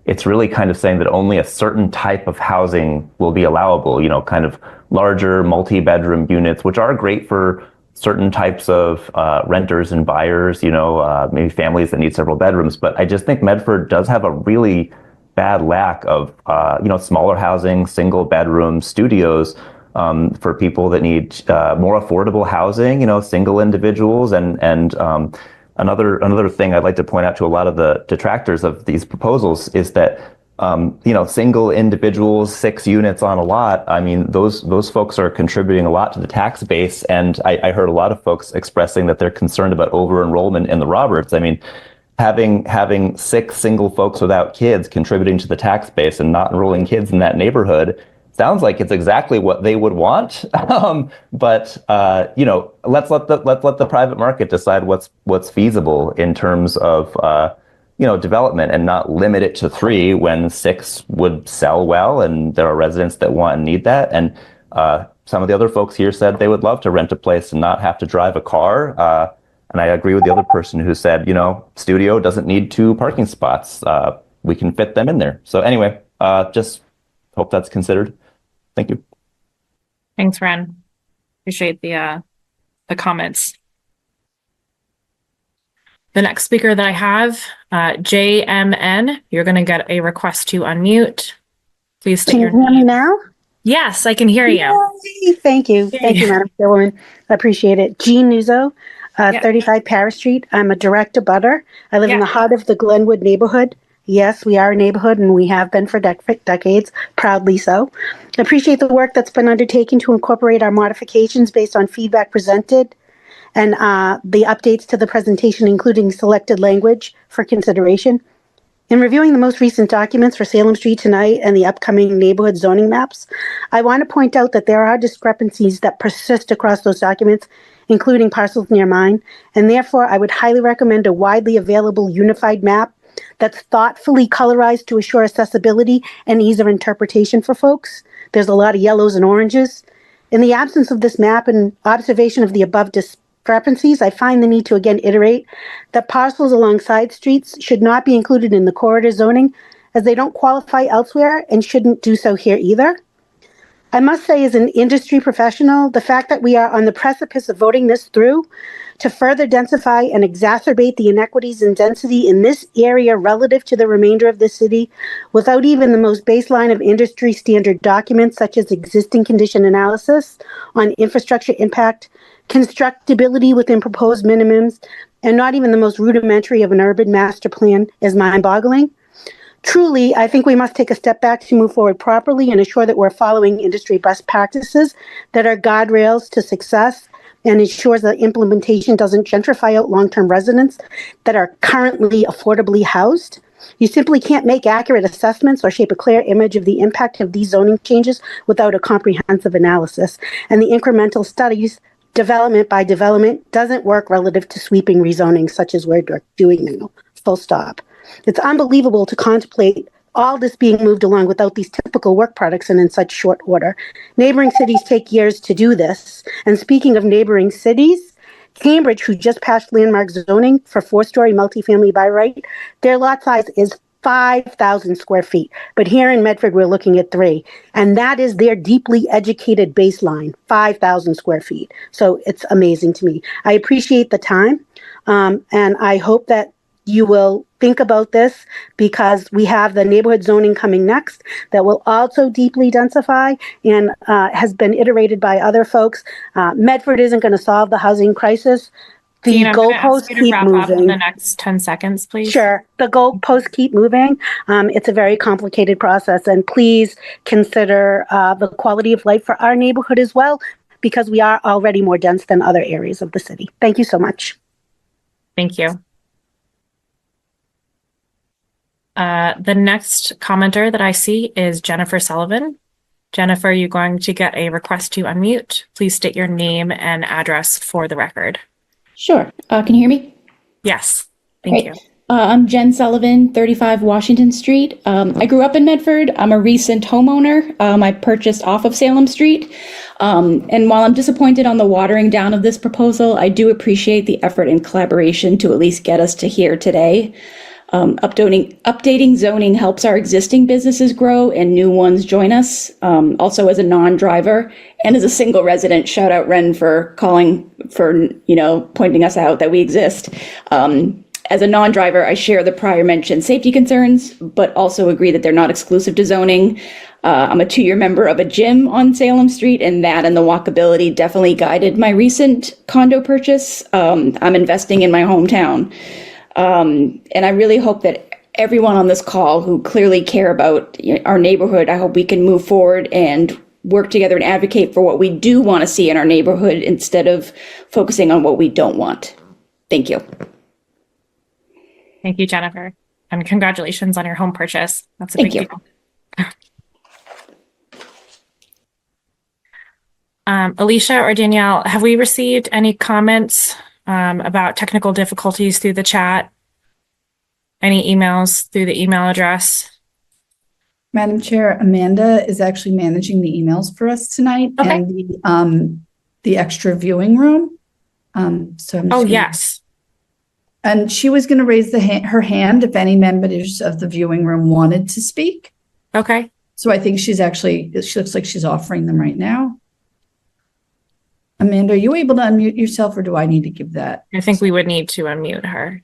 it's really kind of saying that only a certain type of housing will be allowable, kind of larger multi-bedroom units, which are great for certain types of renters and buyers, maybe families that need several bedrooms. But I just think Medford does have a really bad lack of, smaller housing, single bedroom studios for people that need more affordable housing, single individuals. And another thing I'd like to point out to a lot of the detractors of these proposals is that single individuals, 6 units on a lot. I mean, those folks are contributing a lot to the tax base. And I heard a lot of folks expressing that they're concerned about over enrollment in the Roberts. I mean, having 6 single folks without kids contributing to the tax base and not enrolling kids in that neighborhood sounds like it's exactly what they would want. But let's let the private market decide what's feasible in terms of development, and not limit it to 3 when 6 would sell well, and there are residents that want and need that. And some of the other folks here said they would love to rent a place and not have to drive a car. And I agree with the other person who said, studio doesn't need 2 parking spots. We can fit them in there. So anyway, just hope that's considered. Thank you. Thanks, Ren. Appreciate the comments. The next speaker that I have, JMN, you're going to get a request to unmute. Please state your Can you hear me name. now? Yes, I can hear you. Yay! Thank you. Thank you, Madam Chairwoman. I appreciate it. Jean Nuzzo, 35 Paris Street. I'm a direct abutter. I live in the heart of the Glenwood neighborhood. Yes, we are a neighborhood, and we have been for decades, proudly so. I appreciate the work that's been undertaken to incorporate our modifications based on feedback presented, and the updates to the presentation, including selected language for consideration. In reviewing the most recent documents for Salem Street tonight and the upcoming neighborhood zoning maps, I want to point out that there are discrepancies that persist across those documents, including parcels near mine, and therefore I would highly recommend a widely available unified map that's thoughtfully colorized to assure accessibility and ease of interpretation for folks. There's a lot of yellows and oranges. In the absence of this map and observation of the above discrepancies, I find the need to again iterate that parcels along side streets should not be included in the corridor zoning, as they don't qualify elsewhere and shouldn't do so here either. I must say, as an industry professional, the fact that we are on the precipice of voting this through to further densify and exacerbate the inequities in density in this area relative to the remainder of the city, without even the most baseline of industry standard documents such as existing condition analysis on infrastructure impact, constructability within proposed minimums, and not even the most rudimentary of an urban master plan, is mind-boggling. Truly, I think we must take a step back to move forward properly and ensure that we're following industry best practices that are guardrails to success and ensures that implementation doesn't gentrify out long-term residents that are currently affordably housed. You simply can't make accurate assessments or shape a clear image of the impact of these zoning changes without a comprehensive analysis. And the incremental studies, development by development, doesn't work relative to sweeping rezoning such as we're doing now. Full stop. It's unbelievable to contemplate all this being moved along without these typical work products and in such short order. Neighboring cities take years to do this. And speaking of neighboring cities, Cambridge, who just passed landmark zoning for 4-story multifamily by right, their lot size is 5,000 square feet. But here in Medford, we're looking at 3. And that is their deeply educated baseline, 5,000 square feet. So it's amazing to me. I appreciate the time. And I hope that you will think about this, because we have the neighborhood zoning coming next that will also deeply densify and has been iterated by other folks. Medford isn't going to solve the housing crisis. The Dean, I'm gonna ask goalposts you to keep wrap up in moving. the next 10 seconds, please. Sure. The goalposts keep moving. It's a very complicated process, and please consider the quality of life for our neighborhood as well, because we are already more dense than other areas of the city. Thank you so much. Thank you. The next commenter that I see is Jennifer Sullivan. Jennifer, you're going to get a request to unmute. Please state your name and address for the record. Sure. Can you hear me? Yes. Thank you. I'm Jen Sullivan, 35 Washington Street. I grew up in Medford. I'm a recent homeowner. I purchased off of Salem Street. And while I'm disappointed on the watering down of this proposal, I do appreciate the effort and collaboration to at least get us to here today. Updating zoning helps our existing businesses grow and new ones join us. Also, as a non-driver and as a single resident, shout out Ren for pointing us out that we exist. As a non-driver, I share the prior mentioned safety concerns, but also agree that they're not exclusive to zoning. I'm a 2-year member of a gym on Salem Street, and that and the walkability definitely guided my recent condo purchase. I'm investing in my hometown. And I really hope that everyone on this call who clearly care about our neighborhood. I hope we can move forward and work together and advocate for what we do want to see in our neighborhood instead of focusing on what we don't want. Thank you. Thank you, Jennifer. And congratulations on your home purchase. That's a Thank big you. deal. Alicia or Danielle, have we received any comments about technical difficulties through the chat? Any emails through the email address? Madam Chair, Amanda is actually managing the emails for us tonight and the extra viewing room. So I'm just yes. And she was going to raise her hand if any members of the viewing room wanted to speak. Okay. So I think she looks like she's offering them right now. Amanda, are you able to unmute yourself or do I need to give that? I think we would need to unmute her.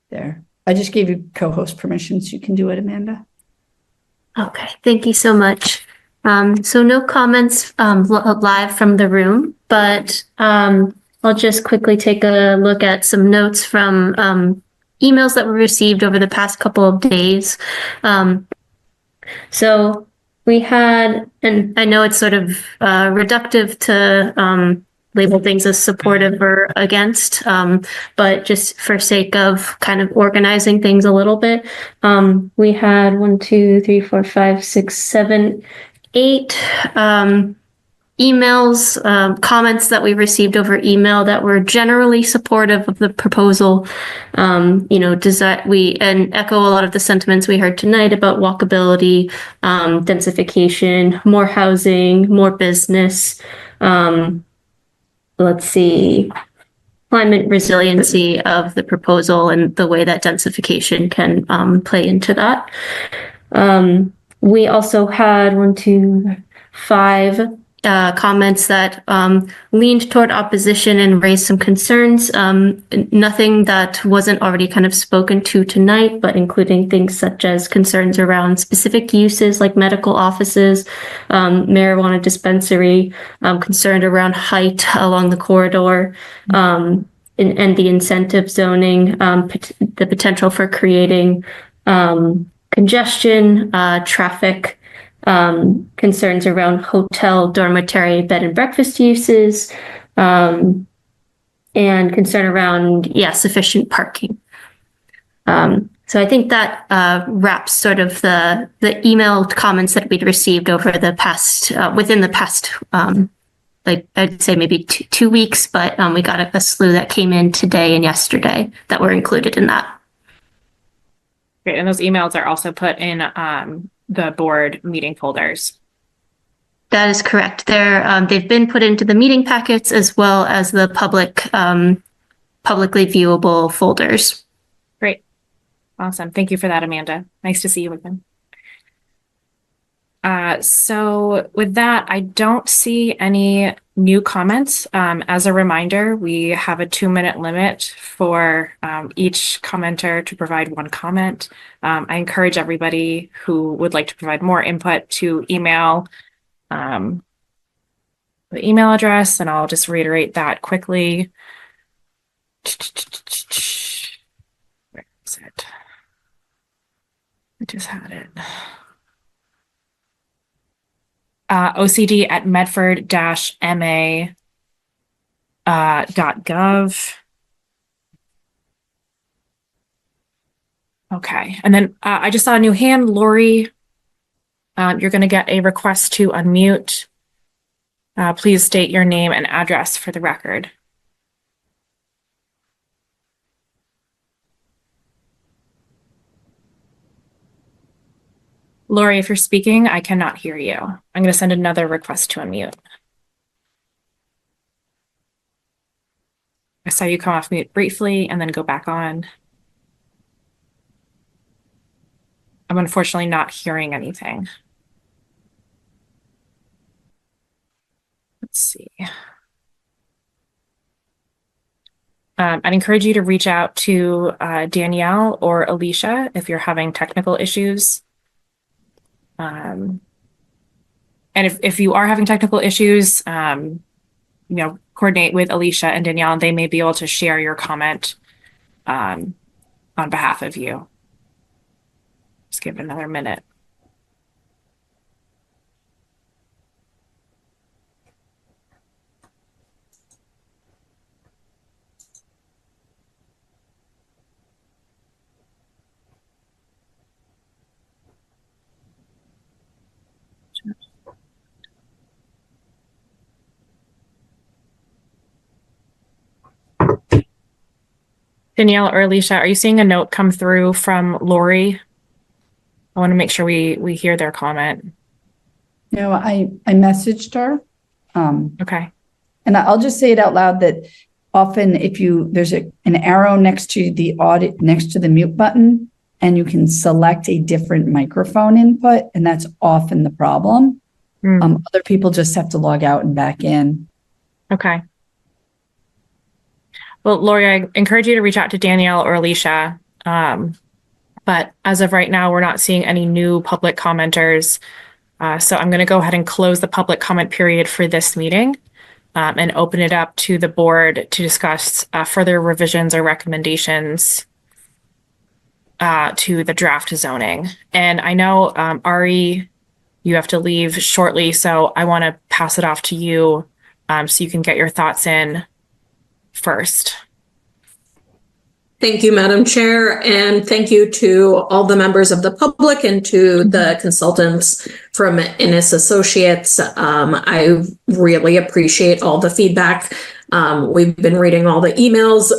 There. I just gave you co-host permission, so you can do it, Amanda. Okay, thank you so much. So no comments live from the room, but I'll just quickly take a look at some notes from emails that were received over the past couple of days. So we had, and I know it's sort of reductive to label things as supportive or against, but just for sake of kind of organizing things a little bit, we had 1, 2, 3, 4, 5, 6, 7, 8 emails, comments that we received over email that were generally supportive of the proposal. We echo a lot of the sentiments we heard tonight about walkability, densification, more housing, more business. Climate resiliency of the proposal and the way that densification can play into that. We also had 1, 2, 5 comments that leaned toward opposition and raised some concerns. Nothing that wasn't already kind of spoken to tonight, but including things such as concerns around specific uses like medical offices, marijuana dispensary, concerned around height along the corridor, and the incentive zoning, the potential for creating congestion, traffic, concerns around hotel, dormitory, bed and breakfast uses, and concern around, sufficient parking. So I think that wraps sort of the email comments that we'd received over the past, within the past, I'd say maybe 2 weeks, but we got a slew that came in today and yesterday that were included in that. Great, and those emails are also put in the board meeting folders. That is correct. They've been put into the meeting packets as well as the publicly viewable folders. Great. Awesome. Thank you for that, Amanda. Nice to see you again. So with that, I don't see any new comments. As a reminder, we have a 2-minute limit for each commenter to provide 1 comment. I encourage everybody who would like to provide more input to email the email address, and I'll just reiterate that quickly. Where is it? I just had it. OCD@medford-ma.gov. Okay, and then I just saw a new hand, Lori. You're going to get a request to unmute. Please state your name and address for the record. Lori, if you're speaking, I cannot hear you. I'm going to send another request to unmute. I saw you come off mute briefly and then go back on. I'm unfortunately not hearing anything. Let's see. I'd encourage you to reach out to Danielle or Alicia if you're having technical issues. And if you are having technical issues, coordinate with Alicia and Danielle, and they may be able to share your comment on on behalf of you. Just give it another minute. Danielle or Alicia, are you seeing a note come through from Lori? I want to make sure we hear their comment. No, I messaged her. Okay. And I'll just say it out loud that often if there's an arrow next to the mute button, and you can select a different microphone input, and that's often the problem. Other people just have to log out and back in. Okay. Well, Lori, I encourage you to reach out to Danielle or Alicia. But as of right now, we're not seeing any new public commenters. So I'm going to go ahead and close the public comment period for this meeting and open it up to the board to discuss further revisions or recommendations to the draft zoning. And I know, Ari, you have to leave shortly, so I want to pass it off to you so you can get your thoughts in first. Thank you, Madam Chair, and thank you to all the members of the public and to the consultants from Innis Associates. I really appreciate all the feedback. We've been reading all the emails,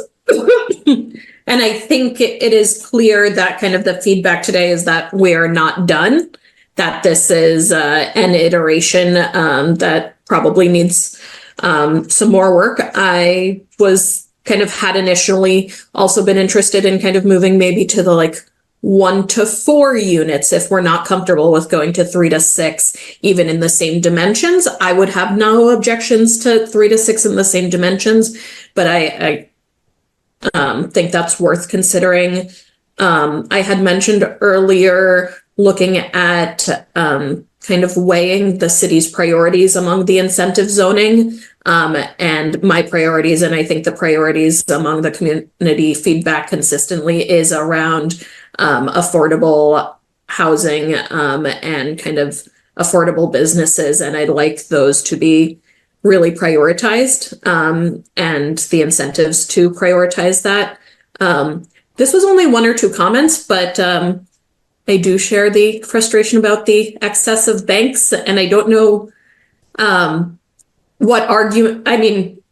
and I think it is clear that kind of the feedback today is that we're not done, that this is an iteration that probably needs some more work. I was had initially also been interested in kind of moving maybe to the 1 to 4 units if we're not comfortable with going to 3 to 6, even in the same dimensions. I would have no objections to 3 to 6 in the same dimensions, but I think that's worth considering. I had mentioned earlier looking at kind of weighing the city's priorities among the incentive zoning. And my priorities, and I think the priorities among the community feedback consistently is around affordable housing and kind of affordable businesses. And I'd like those to be really prioritized and the incentives to prioritize that. This was only 1 or 2 comments, but I do share the frustration about the excess of banks, and I don't know what argument, I mean,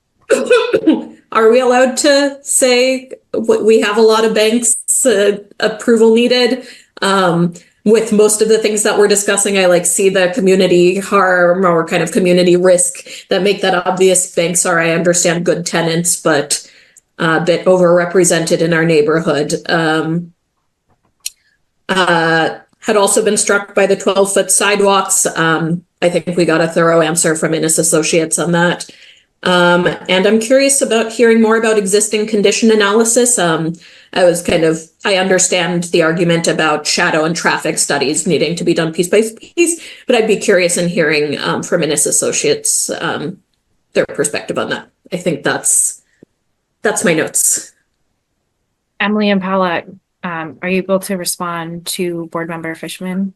are we allowed to say we have a lot of banks, approval needed? With most of the things that we're discussing, I see the community harm or kind of community risk that make that obvious. Banks are, I understand, good tenants, but a bit overrepresented in our neighborhood. Had also been struck by the 12-foot sidewalks. I think we got a thorough answer from Innis Associates on that. And I'm curious about hearing more about existing condition analysis. I understand the argument about shadow and traffic studies needing to be done piece by piece, but I'd be curious in hearing from Innis Associates their perspective on that. I think that's my notes. Emily and Paula, are you able to respond to Board Member Fishman?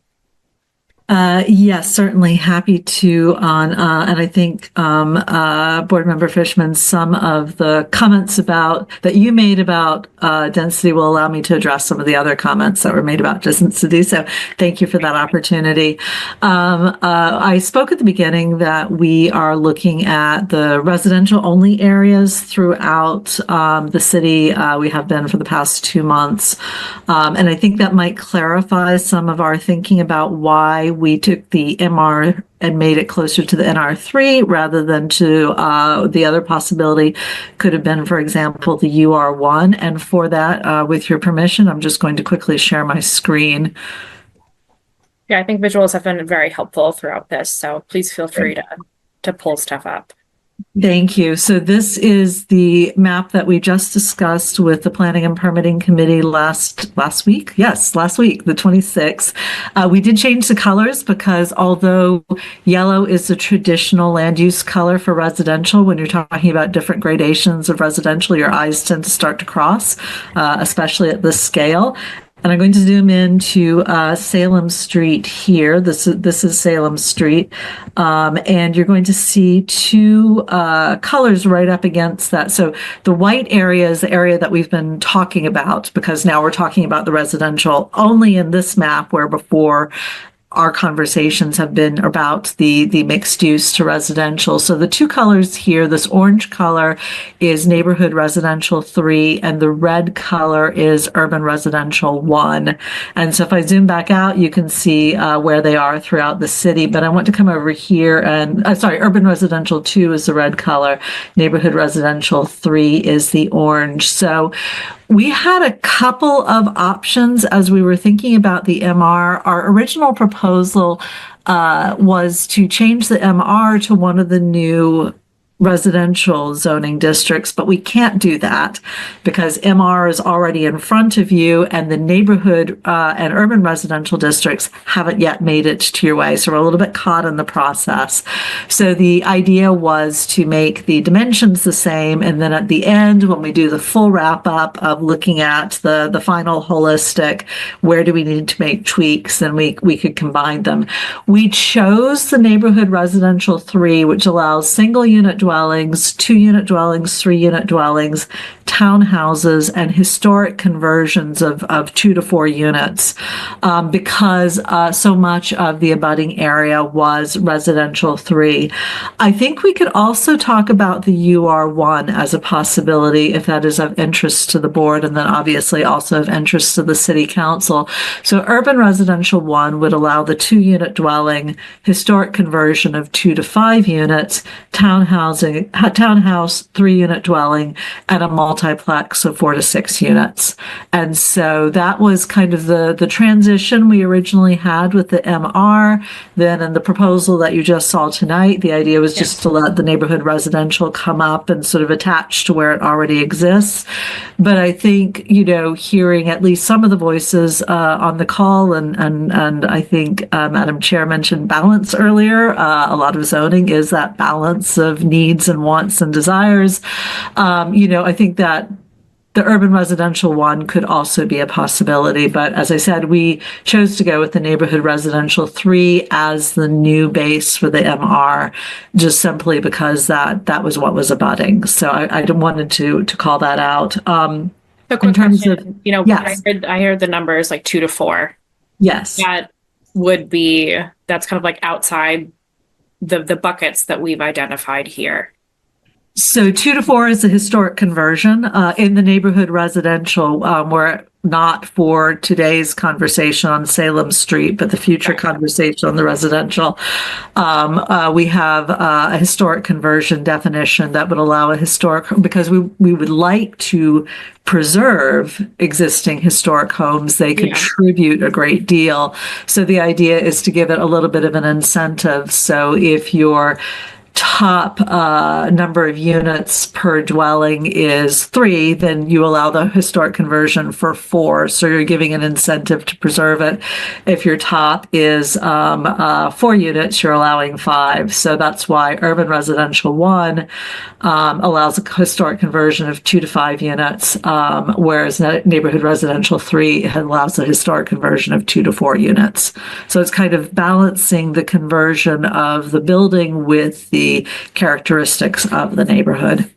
Yes, certainly happy to and I think Board Member Fishman, some of the comments that you made about density will allow me to address some of the other comments that were made about density. So thank you for that opportunity. I spoke at the beginning that we are looking at the residential only areas throughout the city. We have been for the past 2 months. And I think that might clarify some of our thinking about why we took the MR and made it closer to the NR3 rather than to the other possibility could have been, for example, the UR1. And for that, with your permission, I'm just going to quickly share my screen. Yeah, I think visuals have been very helpful throughout this, so please feel free to pull stuff up. Thank you. So this is the map that we just discussed with the Planning and Permitting Committee last week. Yes, last week, the 26th. We did change the colors because although yellow is the traditional land use color for residential, when you're talking about different gradations of residential, your eyes tend to start to cross, especially at this scale. And I'm going to zoom into Salem Street here. This is Salem Street. And you're going to see two colors right up against that. So the white area is the area that we've been talking about, because now we're talking about the residential only in this map, where before our conversations have been about the mixed use to residential. So the two colors here, this orange color is neighborhood residential 3, and the red color is urban residential 1. And so if I zoom back out, you can see where they are throughout the city. But I want to come over here and, urban residential 2 is the red color, neighborhood residential 3 is the orange. So we had a couple of options as we were thinking about the MR. Our original proposal was to change the MR to one of the new residential zoning districts, but we can't do that because MR is already in front of you, and the neighborhood and urban residential districts haven't yet made it to your way. So we're a little bit caught in the process. So the idea was to make the dimensions the same, and then at the end, when we do the full wrap up of looking at the final holistic, where do we need to make tweaks, then we could combine them. We chose the neighborhood residential 3, which allows single unit dwellings, 2-unit dwellings, 3-unit dwellings, townhouses, and historic conversions of 2 to 4 units, because so much of the abutting area was residential 3. I think we could also talk about the UR1 as a possibility if that is of interest to the board, and then obviously also of interest to the city council. So urban residential 1 would allow the 2-unit dwelling, historic conversion of 2 to 5 units, townhouse 3-unit dwelling, and a multiplex of 4 to 6 units. And so that was kind of the transition we originally had with the MR. Then in the proposal that you just saw tonight, the idea was just to let the neighborhood residential come up and sort of attach to where it already exists. But I think, hearing at least some of the voices on the call, and I think Madam Chair mentioned balance earlier. A lot of zoning is that balance of needs and wants and desires. I think that the urban residential 1 could also be a possibility. But as I said, we chose to go with the neighborhood residential 3 as the new base for the MR, just simply because that was what was abutting. So I wanted to call that out. So quick question, yes. I heard the numbers like 2 to 4. Yes. That's kind of like outside the buckets that we've identified here. So 2 to 4 is a historic conversion in the neighborhood residential. We're not for today's conversation on Salem Street, but the future conversation on the residential. We have a historic conversion definition that would allow a historic, because we would like to preserve existing historic homes. They contribute a great deal. So the idea is to give it a little bit of an incentive. So if you're top number of units per dwelling is 3, then you allow the historic conversion for 4. So you're giving an incentive to preserve it. If your top is 4 units, you're allowing 5. So that's why urban residential 1 allows a historic conversion of 2 to 5 units, whereas neighborhood residential 3 allows a historic conversion of 2 to 4 units. So it's kind of balancing the conversion of the building with the characteristics of the neighborhood.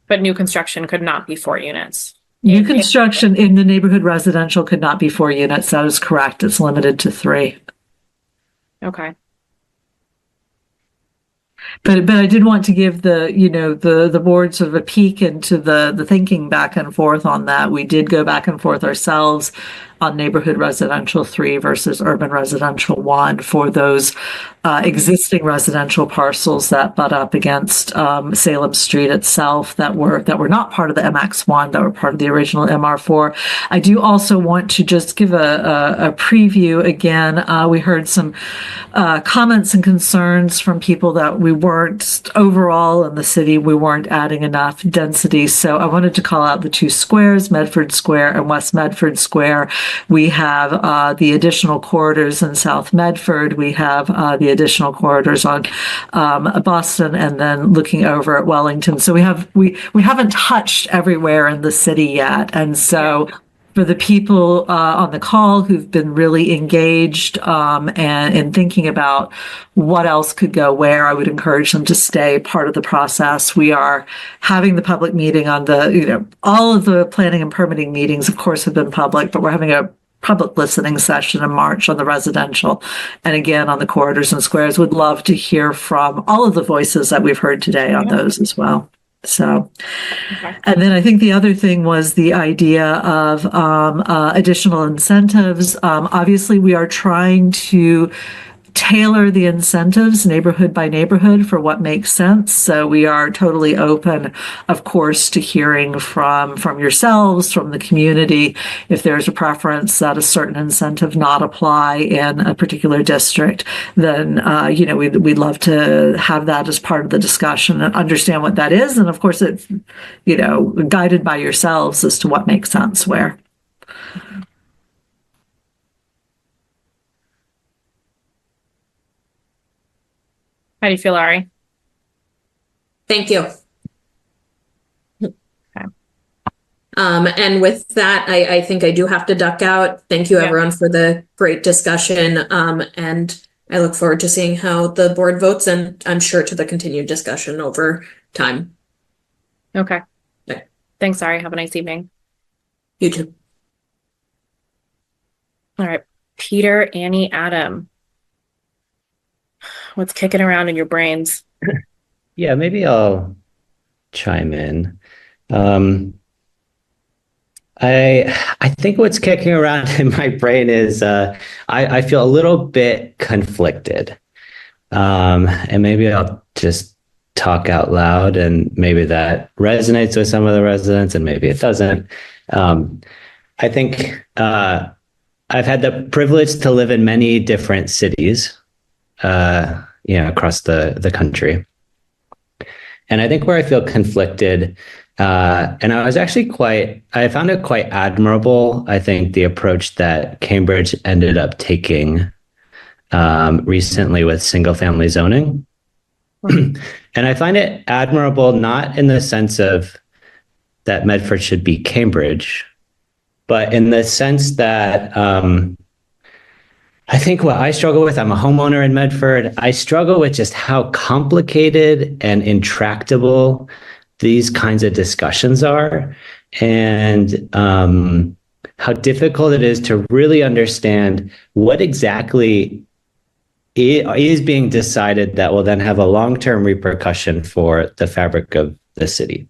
But new construction could not be 4 units. New construction in the neighborhood residential could not be 4 units. That is correct. It's limited to 3. Okay. But I did want to give the board sort of a peek into the thinking back and forth on that. We did go back and forth ourselves on neighborhood residential 3 versus urban residential 1 for those existing residential parcels that butt up against Salem Street itself that were not part of the MX1, that were part of the original MR4. I do also want to just give a preview again. We heard some comments and concerns from people that we weren't overall in the city, we weren't adding enough density. So I wanted to call out the two squares, Medford Square and West Medford Square. We have the additional corridors in South Medford. We have the additional corridors on Boston, and then looking over at Wellington. So we haven't touched everywhere in the city yet. And so for the people on the call who've been really engaged and in thinking about what else could go where, I would encourage them to stay part of the process. We are having the public meeting on all of the planning and permitting meetings, of course, have been public, but we're having a public listening session in March on the residential. And again, on the corridors and squares, would love to hear from all of the voices that we've heard today on those as well. So, and then I think the other thing was the idea of additional incentives. Obviously, we are trying to tailor the incentives neighborhood by neighborhood for what makes sense. So we are totally open, of course, to hearing from yourselves, from the community, if there's a preference that a certain incentive not apply in a particular district, then we'd love to have that as part of the discussion and understand what that is. And of course, it's guided by yourselves as to what makes sense where. How do you feel, Ari? Thank you. And with that, I think I do have to duck out. Thank you, everyone, for the great discussion. And I look forward to seeing how the board votes, and I'm sure to the continued discussion over time. Okay. Thanks, Ari. Have a nice evening. You too. All right. Peter, Annie, Adam. What's kicking around in your brains? Yeah, maybe I'll chime in. I think what's kicking around in my brain is I feel a little bit conflicted. And maybe I'll just talk out loud, and maybe that resonates with some of the residents and maybe it doesn't. I think I've had the privilege to live in many different cities across the country. And I think where I feel conflicted, and I found it quite admirable, I think, the approach that Cambridge ended up taking recently with single family zoning. And I find it admirable, not in the sense of that Medford should be Cambridge, but in the sense that I think what I struggle with, I'm a homeowner in Medford. I struggle with just how complicated and intractable these kinds of discussions are, and how difficult it is to really understand what exactly is being decided that will then have a long-term repercussion for the fabric of the city.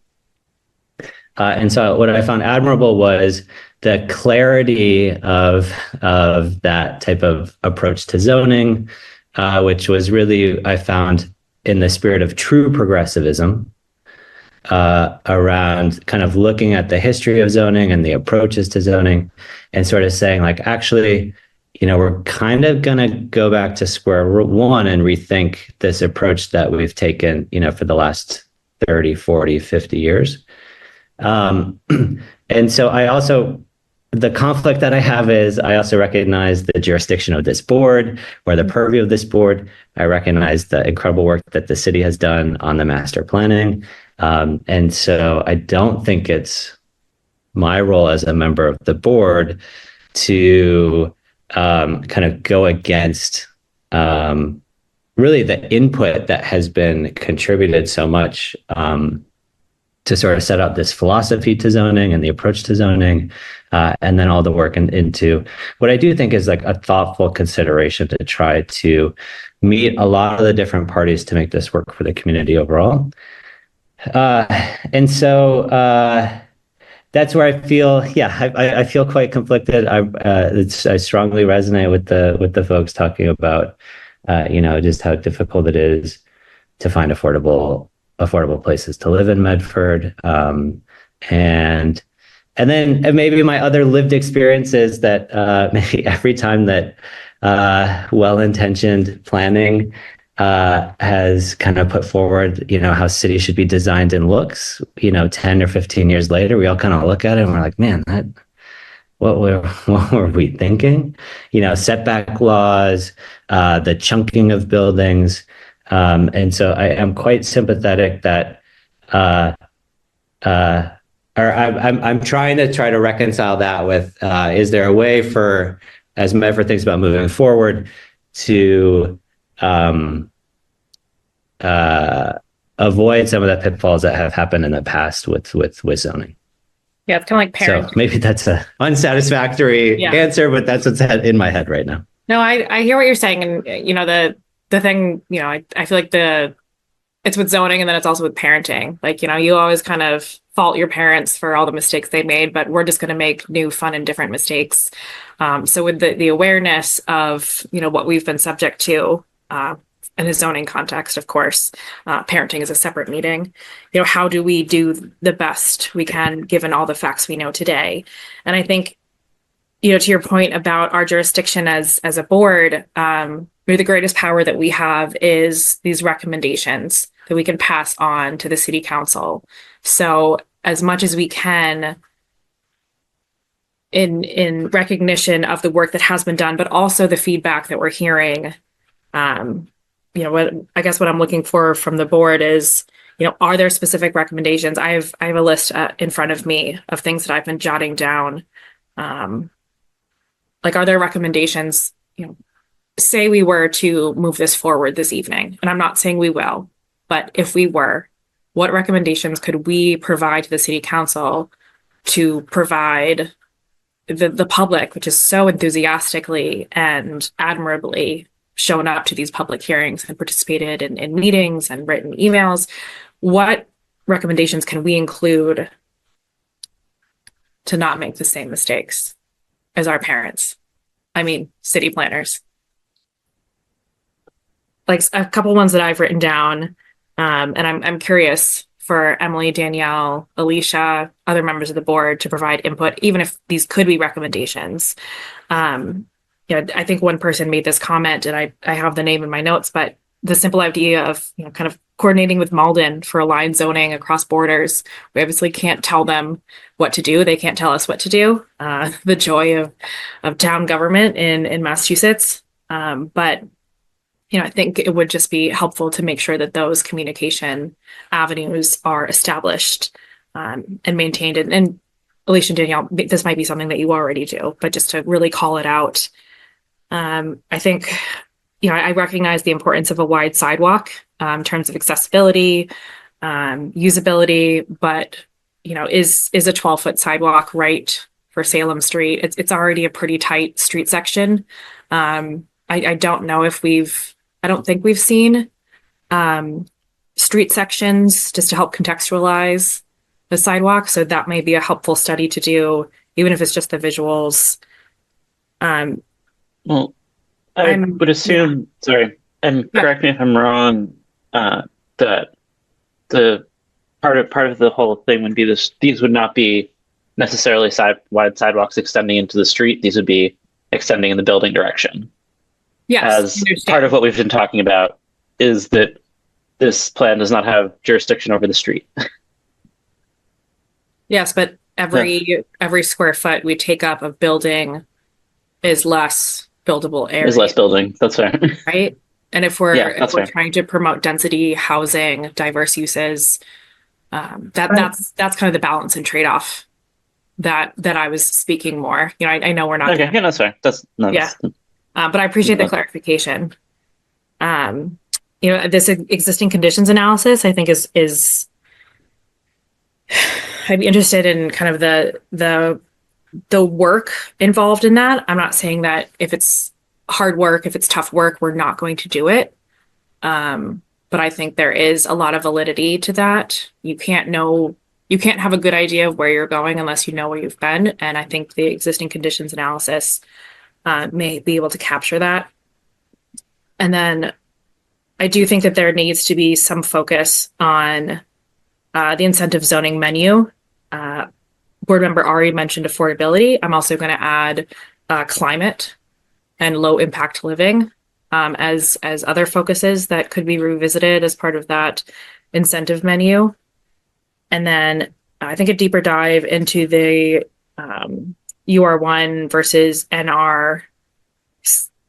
And so what I found admirable was the clarity of that type of approach to zoning, which was really, I found, in the spirit of true progressivism, around kind of looking at the history of zoning and the approaches to zoning, and sort of saying, like, actually, we're kind of going to go back to square one and rethink this approach that we've taken, for the last 30, 40, 50 years. And so the conflict that I have is I also recognize the jurisdiction of this board, or the purview of this board. I recognize the incredible work that the city has done on the master planning. And so I don't think it's my role as a member of the board to kind of go against really the input that has been contributed so much to sort of set up this philosophy to zoning and the approach to zoning, and then all the work into what I do think is like a thoughtful consideration to try to meet a lot of the different parties to make this work for the community overall. And so that's where I feel, I feel quite conflicted. I strongly resonate with the folks talking about, just how difficult it is to find affordable places to live in Medford. And then maybe my other lived experience is that maybe every time that well-intentioned planning has kind of put forward, how cities should be designed and looks, 10 or 15 years later, we all kind of look at it and we're like, man, what were we thinking? Setback laws, the chunking of buildings. And so I am quite sympathetic that, or I'm trying to reconcile that with, is there a way for, as Medford thinks about moving forward, to avoid some of the pitfalls that have happened in the past with zoning? Yeah, it's kind of like parenting. So maybe that's a unsatisfactory answer, but that's what's in my head right now. No, I hear what you're saying. And, the thing, I feel like it's with zoning and then it's also with parenting. Like, you always kind of fault your parents for all the mistakes they made, but we're just going to make new, fun and different mistakes. So with the awareness of, what we've been subject to, in a zoning context, of course, parenting is a separate meeting. How do we do the best we can given all the facts we know today? And I think, to your point about our jurisdiction as a board, the greatest power that we have is these recommendations that we can pass on to the city council. So as much as we can, in recognition of the work that has been done, but also the feedback that we're hearing, what I'm looking for from the board is, are there specific recommendations? I have a list in front of me of things that I've been jotting down. Are there recommendations, say we were to move this forward this evening, and I'm not saying we will, but if we were, what recommendations could we provide to the city council to provide the public, which is so enthusiastically and admirably shown up to these public hearings and participated in meetings and written emails? What recommendations can we include to not make the same mistakes as our parents? I mean, city planners. Like a couple ones that I've written down, and I'm curious for Emily, Danielle, Alicia, other members of the board to provide input, even if these could be recommendations. I think one person made this comment, and I have the name in my notes, but the simple idea of, kind of coordinating with Malden for aligned zoning across borders. We obviously can't tell them what to do. They can't tell us what to do. The joy of town government in Massachusetts. But I think it would just be helpful to make sure that those communication avenues are established and maintained. And Alicia and Danielle, this might be something that you already do, but just to really call it out. I think, I recognize the importance of a wide sidewalk in terms of accessibility, usability, but, is a 12-foot sidewalk right for Salem Street? It's already a pretty tight street section. I don't know if I don't think we've seen street sections just to help contextualize the sidewalk. So that may be a helpful study to do, even if it's just the visuals. Well, I would assume, sorry, and correct me if I'm wrong, that the part of the whole thing would be these would not be necessarily wide sidewalks extending into the street. These would be extending in the building direction. Yes. As part of what we've been talking about is that this plan does not have jurisdiction over the street. Yes, but every square foot we take up of building is less buildable area. Is less building. That's fair. Right? And if we're trying to promote density, housing, diverse uses, that's kind of the balance and trade-off that I was speaking more. I know we're not. Okay, yeah, that's fair. But I appreciate the clarification. This existing conditions analysis, I think is I'd be interested in kind of the work involved in that. I'm not saying that if it's hard work, if it's tough work, we're not going to do it. But I think there is a lot of validity to that. You can't have a good idea of where you're going unless you know where you've been. And I think the existing conditions analysis may be able to capture that. And then I do think that there needs to be some focus on the incentive zoning menu. Board member Ari mentioned affordability. I'm also going to add climate and low impact living. as other focuses that could be revisited as part of that incentive menu. And then I think a deeper dive into the UR1 versus NR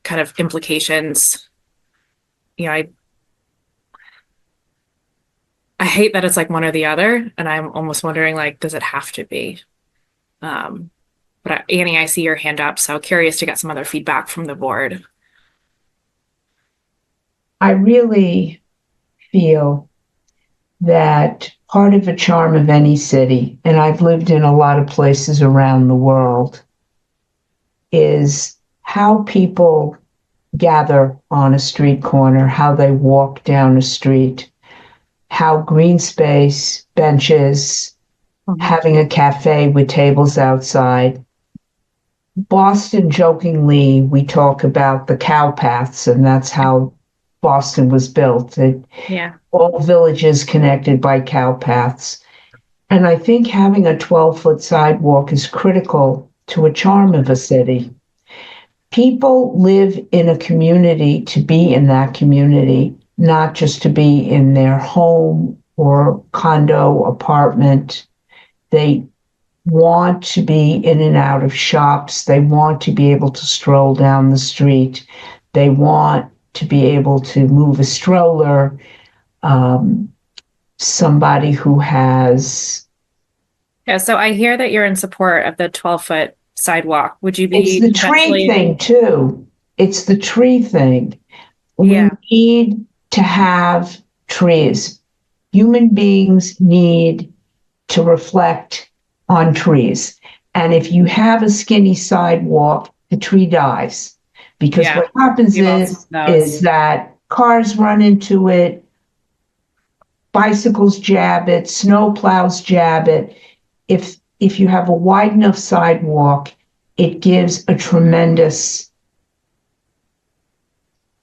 kind of implications. You know, I hate that it's like one or the other, and I'm almost wondering, like, does it have to be? But Annie, I see your hand up, so curious to get some other feedback from the board. I really feel that part of the charm of any city, and I've lived in a lot of places around the world, is how people gather on a street corner, how they walk down a street, how green space, benches, having a cafe with tables outside. Boston, jokingly, we talk about the cow paths, and that's how Boston was built. All villages connected by cow paths. And I think having a 12-foot sidewalk is critical to a charm of a city. People live in a community to be in that community, not just to be in their home or condo, apartment. They want to be in and out of shops. They want to be able to stroll down the street. They want to be able to move a stroller. Somebody who has... Yeah, so I hear that you're in support of the 12-foot sidewalk. Would you be... It's the tree thing, too. It's the tree thing. We need to have trees. Human beings need to reflect on trees. And if you have a skinny sidewalk, the tree dies. Because what happens is that cars run into it, bicycles jab it, snow plows jab it. If you have a wide enough sidewalk, it gives a tremendous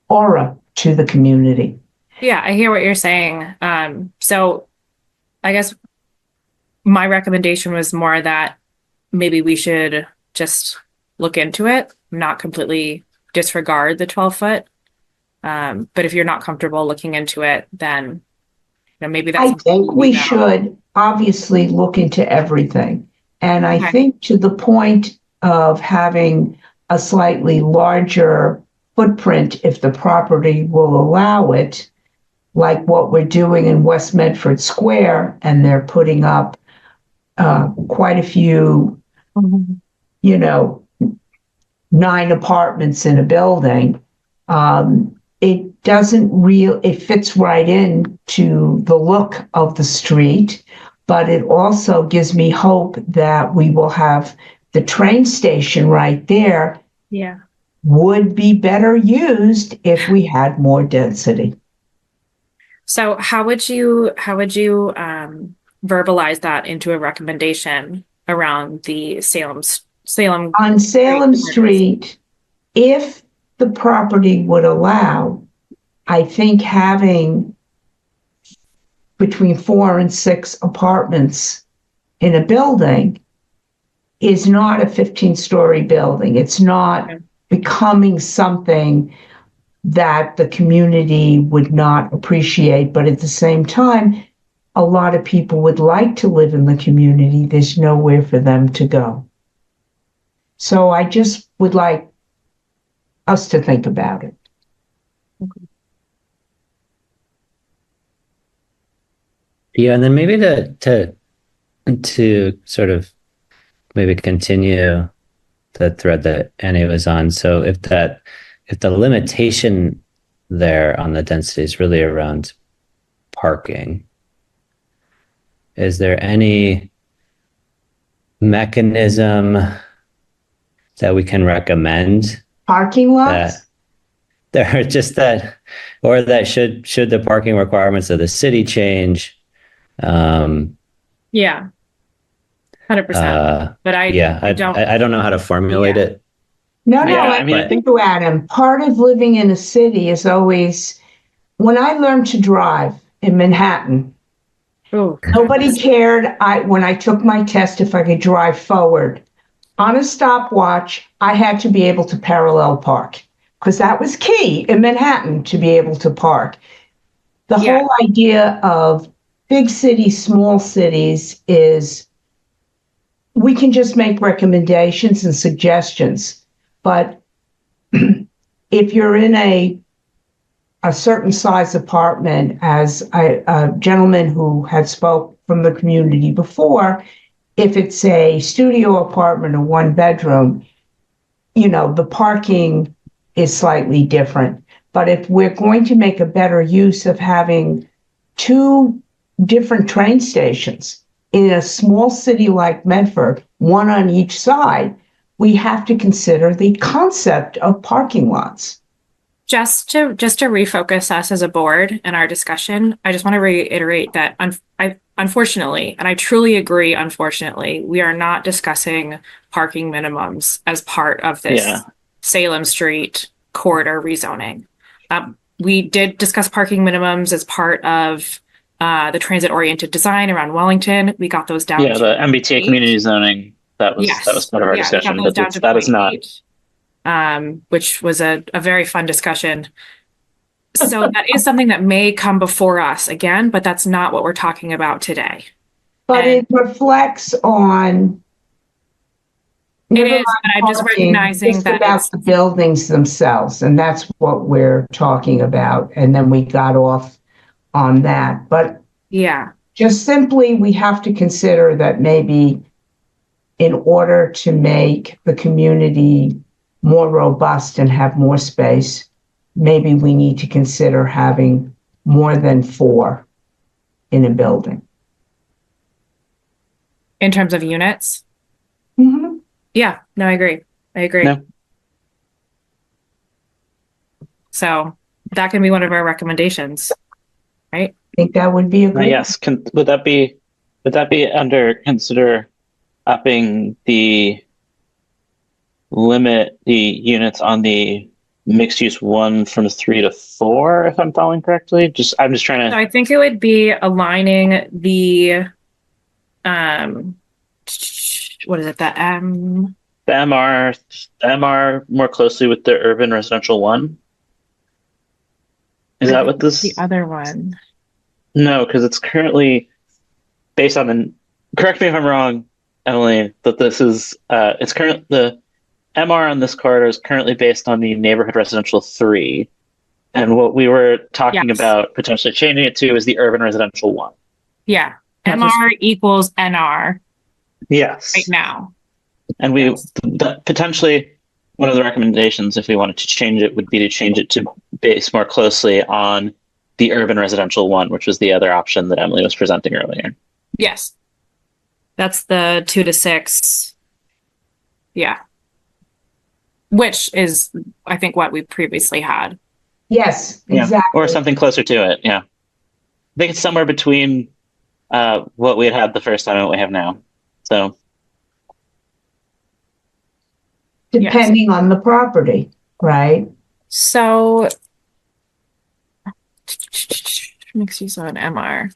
aura to the community. Yeah, I hear what you're saying. So I guess my recommendation was more that maybe we should just look into it, not completely disregard the 12-foot. But if you're not comfortable looking into it, then maybe that's... I think we should obviously look into everything. And I think to the point of having a slightly larger footprint, if the property will allow it, like what we're doing in West Medford Square, and they're putting up quite a few, 9 apartments in a building. It fits right into the look of the street, but it also gives me hope that we will have the train station right there. Yeah. Would be better used if we had more density. So how would you verbalize that into a recommendation around the Salem on Salem Street? If the property would allow, I think having between 4 and 6 apartments in a building is not a 15-story building. It's not becoming something that the community would not appreciate. But at the same time, a lot of people would like to live in the community. There's nowhere for them to go. So I just would like us to think about it. Yeah, and then maybe to sort of maybe continue the thread that Annie was on. So if the limitation there on the density is really around parking, is there any mechanism that we can recommend? Parking lots? Should the parking requirements of the city change? Yeah. 100%. But I don't know how to formulate it. I think to Adam, part of living in a city is always, when I learned to drive in Manhattan, nobody cared when I took my test if I could drive forward. On a stopwatch, I had to be able to parallel park. because that was key in Manhattan to be able to park. The whole idea of big cities, small cities is we can just make recommendations and suggestions. But if you're in a certain size apartment, as a gentleman who had spoke from the community before, if it's a studio apartment or one bedroom, the parking is slightly different. But if we're going to make a better use of having 2 different train stations in a small city like Medford, one on each side, we have to consider the concept of parking lots. Just to refocus us as a board in our discussion, I just want to reiterate that unfortunately, and I truly agree, unfortunately, we are not discussing parking minimums as part of this Salem Street corridor rezoning. We did discuss parking minimums as part of the transit-oriented design around Wellington. We got those down. Yeah, the MBTA community zoning, that was part of our discussion, but that is not. Which was a very fun discussion. So that is something that may come before us again, but that's not what we're talking about today. But it reflects on. It is, but I'm just recognizing that about the buildings themselves, and that's what we're talking about. And then we got off on that. But just simply, we have to consider that maybe in order to make the community more robust and have more space, maybe we need to consider having more than 4 in a building. In terms of units? Mm-hmm. Yeah, no, I agree. No. So that can be one of our recommendations, right? I think that would be a great. Yes. Would that be under consider upping the limit the units on the mixed use one from 3 to 4, if I'm following correctly? I'm just trying to. So I think it would be aligning the what is it? The MR more closely with the urban residential one. Is that what this? The other one. No, because it's currently based on the. Correct me if I'm wrong, Emily. That this is it's current the MR on this corridor is currently based on the neighborhood residential 3, and what we were talking about potentially changing it to is the urban residential 1. Yeah, MR equals NR. Yes. Right now. And potentially one of the recommendations, if we wanted to change it, would be to change it to base more closely on the urban residential 1, which was the other option that Emily was presenting earlier. Yes. That's the 2 to 6. Yeah. Which is, I think, what we previously had. Yes, exactly. Or something closer to it. Yeah. I think it's somewhere between what we had the first time and what we have now. So. Depending on the property, right? So. Mixed use on MR.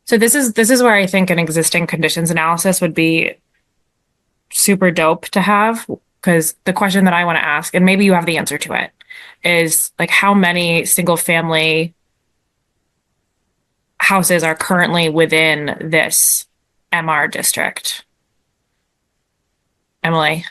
So this is where I think an existing conditions analysis would be super dope to have, because the question that I want to ask, and maybe you have the answer to it, is like how many single family houses are currently within this MR district? Emily?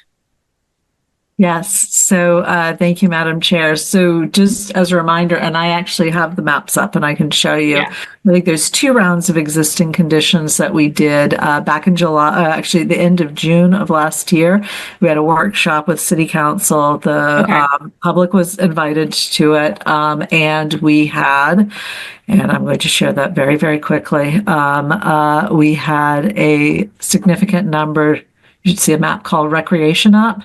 Yes. So thank you, Madam Chair. So just as a reminder, and I actually have the maps up and I can show you, I think there's 2 rounds of existing conditions that we did back in July, actually the end of June of last year. We had a workshop with City Council. The public was invited to it. And we had, and I'm going to share that very, very quickly. We had a significant number. You should see a map called Recreation up.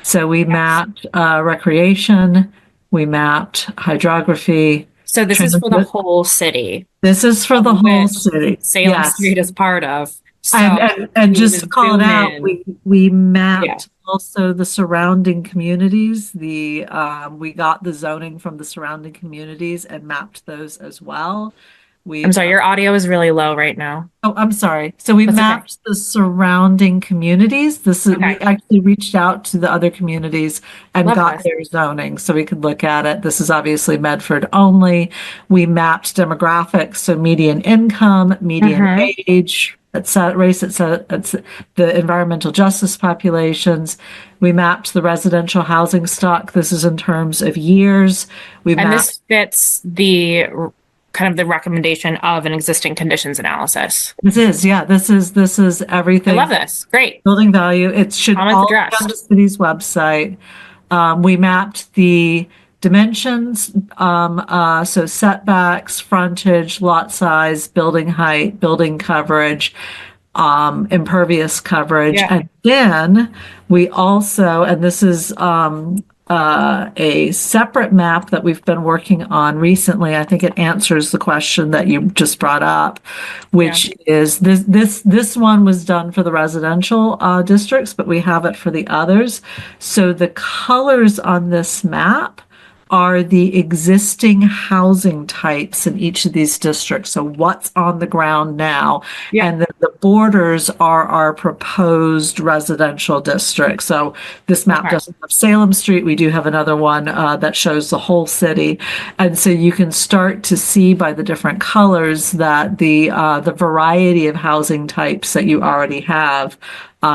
So we mapped recreation, we mapped hydrography. So this is for the whole city. This is for the whole city. Salem Street is part of. So and just to call it out, we mapped also the surrounding communities. We got the zoning from the surrounding communities and mapped those as well. I'm sorry, your audio is really low right now. Oh, I'm sorry. So we That's okay. mapped the surrounding communities. We actually reached out to the other communities and Love got this. their zoning so we could look at it. This is obviously Medford only. We mapped demographics, so median income, median age, race, it's the environmental justice populations. We mapped the residential housing stock. This is in terms of years. And this fits the kind of the recommendation of an existing conditions analysis. This is everything. I love this. Great. Building value. It should Comments all be addressed. on the city's website. We mapped the dimensions, so setbacks, frontage, lot size, building height, building coverage, impervious coverage. Yeah. And then we also, and this is a separate map that we've been working on recently. I think it answers the question that you just brought up, which is this one was done for the residential districts, but we have it for the others. So the colors on this map are the existing housing types in each of these districts. So what's on the ground now? Yeah. And then the borders are our proposed residential district. So this map doesn't have Salem Street. We do have another one that shows the whole city. And so you can start to see by the different colors that the variety of housing types that you already have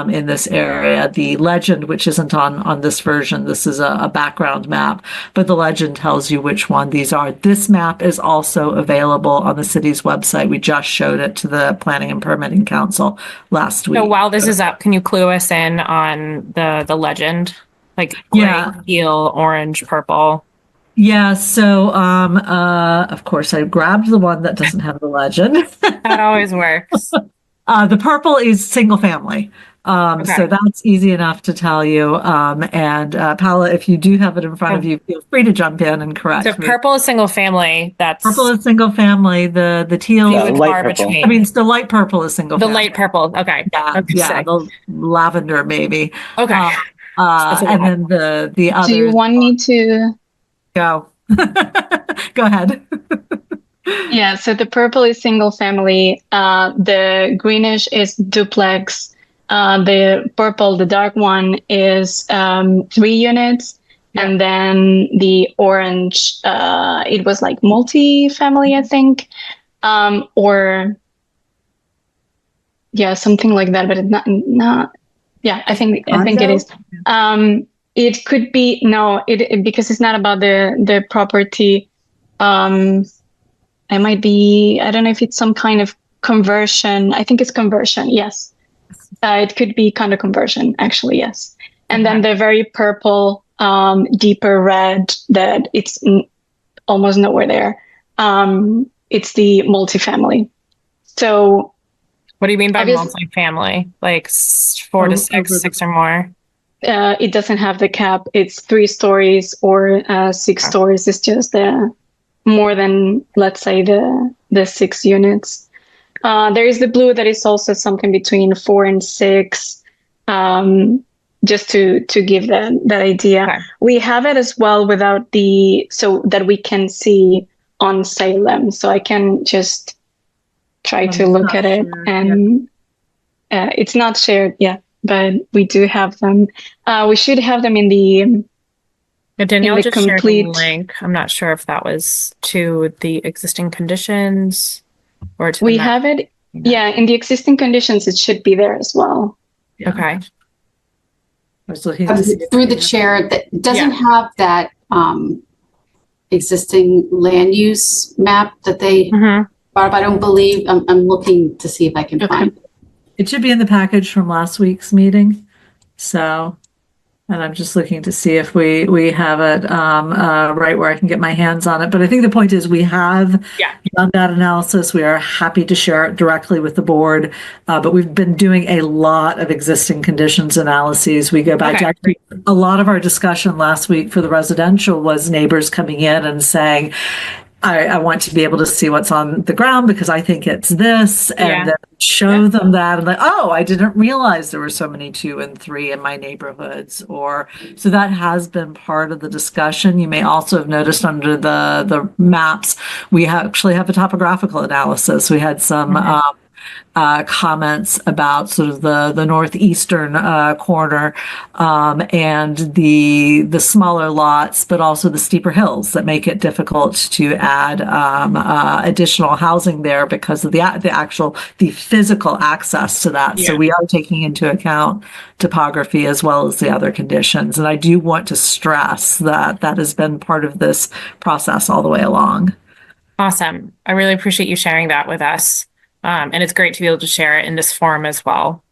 in this area. The legend, which isn't on this version, this is a background map, but the legend tells you which one these are. This map is also available on the city's website. We just showed it to the Planning and Permitting Council last week. So while this is up, can you clue us in on the legend? Like gray, teal, orange, purple. Yeah, so of course I grabbed the one that doesn't have the legend. That always works. The purple is single family. So that's easy enough to tell you. And Paula, if you do have it in front of you, feel free to jump in and correct So me. purple is single family. That's Purple is single family. The teal, light purple. I mean, the light purple is single The family. light purple. Okay. Yeah, the lavender maybe. Okay. And then the other. Do you want me to go? Go ahead. Yeah, so the purple is single family. The greenish is duplex. The purple, the dark one, is 3 units. And then the orange, it was like multi-family, I think. Or, yeah, something like that, but it's not. Yeah, I think it is. It could be, no, it because it's not about the property. I don't know if it's some kind of conversion. I think it's conversion, yes. It could be kind of conversion, actually, yes. And then the very purple, deeper red that it's almost nowhere there. It's the multifamily. So what do you mean by multifamily? Like 4 to 6 or more? It doesn't have the cap. It's 3 stories or 6 stories. It's just more than, let's say, the 6 units. There is the blue that is also something between 4 and 6, just to give that idea. Okay. We have it as well without so that we can see on Salem. So I can just try to look at it, and it's not shared yet, but we do have them. We should have them in the Danielle just shared a link. I'm not sure if that was to the existing conditions or to we have it. Yeah, in the existing conditions, it should be there as well. Yeah. Okay. Through the chair, that doesn't have that existing land use map that they brought up. I don't believe. I'm looking to see if I can find it. It should be in the package from last week's meeting. So, and I'm just looking to see if we have it right where I can get my hands on it. But I think the point is we have done that analysis. We are happy to share it directly with the board. But we've been doing a lot of existing conditions analyses. We go back to actually a lot of our discussion last week for the residential was neighbors coming in and saying, I want to be able to see what's on the ground because I think it's this, and then show them that, and like, oh, I didn't realize there were so many 2 and 3 in my neighborhoods, or so that has been part of the discussion. You may also have noticed under the maps, we actually have a topographical analysis. We had some comments about sort of the northeastern corner and the smaller lots, but also the steeper hills that make it difficult to add additional housing there because of the physical access to that. So we are taking into account topography as well as the other conditions. And I do want to stress that that has been part of this process all the way along. Awesome. I really appreciate you sharing that with us. And it's great to be able to share it in this forum as well.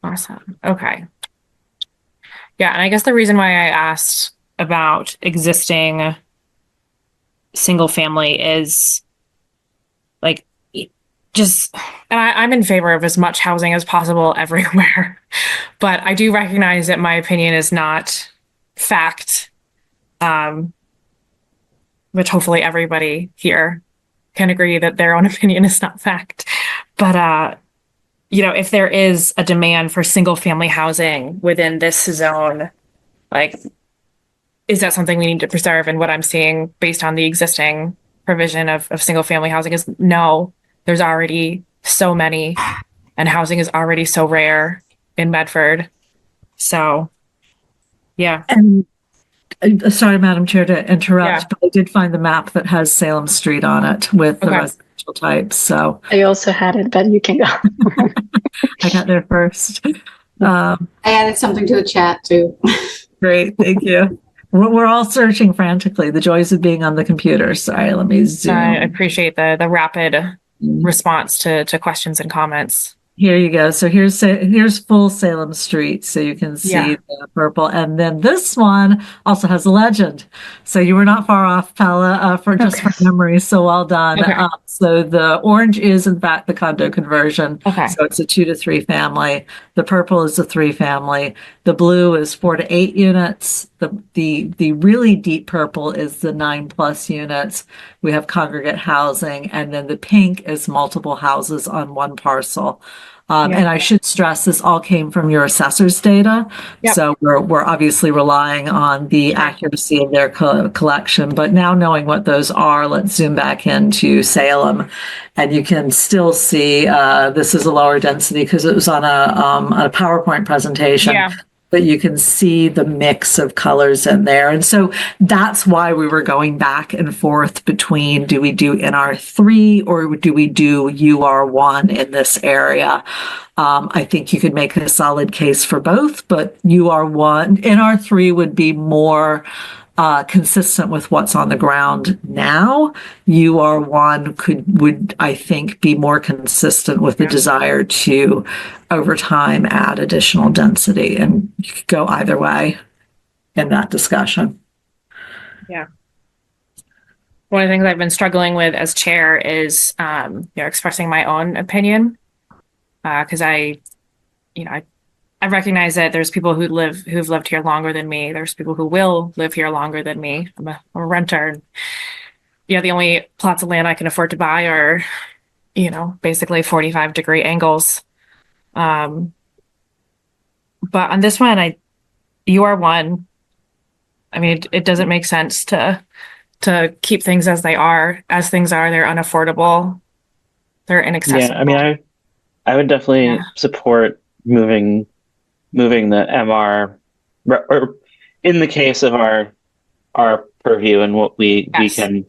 Awesome. Okay. Yeah, and I guess the reason why I asked about existing single family is like just, and I'm in favor of as much housing as possible everywhere, but I do recognize that my opinion is not fact, which hopefully everybody here can agree that their own opinion is not fact. But, if there is a demand for single family housing within this zone, like, is that something we need to preserve? And what I'm seeing based on the existing provision of single family housing is no, there's already so many and housing is already so rare in Medford. So, yeah. And sorry, Madam Chair, to interrupt, but I did find the map that has Salem Street on it with the residential types. So I also had it, but you can go. I got there first. I added something to the chat too. Great, thank you. We're all searching frantically. The joys of being on the computer. Sorry, let me zoom. I appreciate the rapid response to questions and comments. Here you go. So here's full Salem Street, so you can see the purple. And then this one also has a legend. So you were not far off, Paula, for memory. So well done. Okay. So the orange is in fact the condo conversion. Okay. So it's a 2 to 3 family. The purple is a 3 family. The blue is 4 to 8 units. The really deep purple is the 9+ units. We have congregate housing, and then the pink is multiple houses on one parcel. And I should stress this all came from your assessor's data. Yep. So we're obviously relying on the accuracy of their collection. But now knowing what those are, let's zoom back into Salem. And you can still see this is a lower density because it was on a PowerPoint presentation. Yeah. But you can see the mix of colors in there. And so that's why we were going back and forth between do we do NR3 or do we do UR1 in this area? I think you could make a solid case for both, but UR1, NR3 would be more consistent with what's on the ground now. UR1 would, I think, be more consistent with the desire to, over time, add additional density. And you could go either way in that discussion. Yeah. One of the things I've been struggling with as chair is, expressing my own opinion. Because I recognize that there's people who've lived here longer than me. There's people who will live here longer than me. I'm a renter. The only plots of land I can afford to buy are, basically 45-degree angles. But on this one, UR1, it doesn't make sense to keep things as they are. As things are, they're unaffordable. They're inaccessible. Yeah, I would definitely support moving the MR, or in the case of our purview and what we can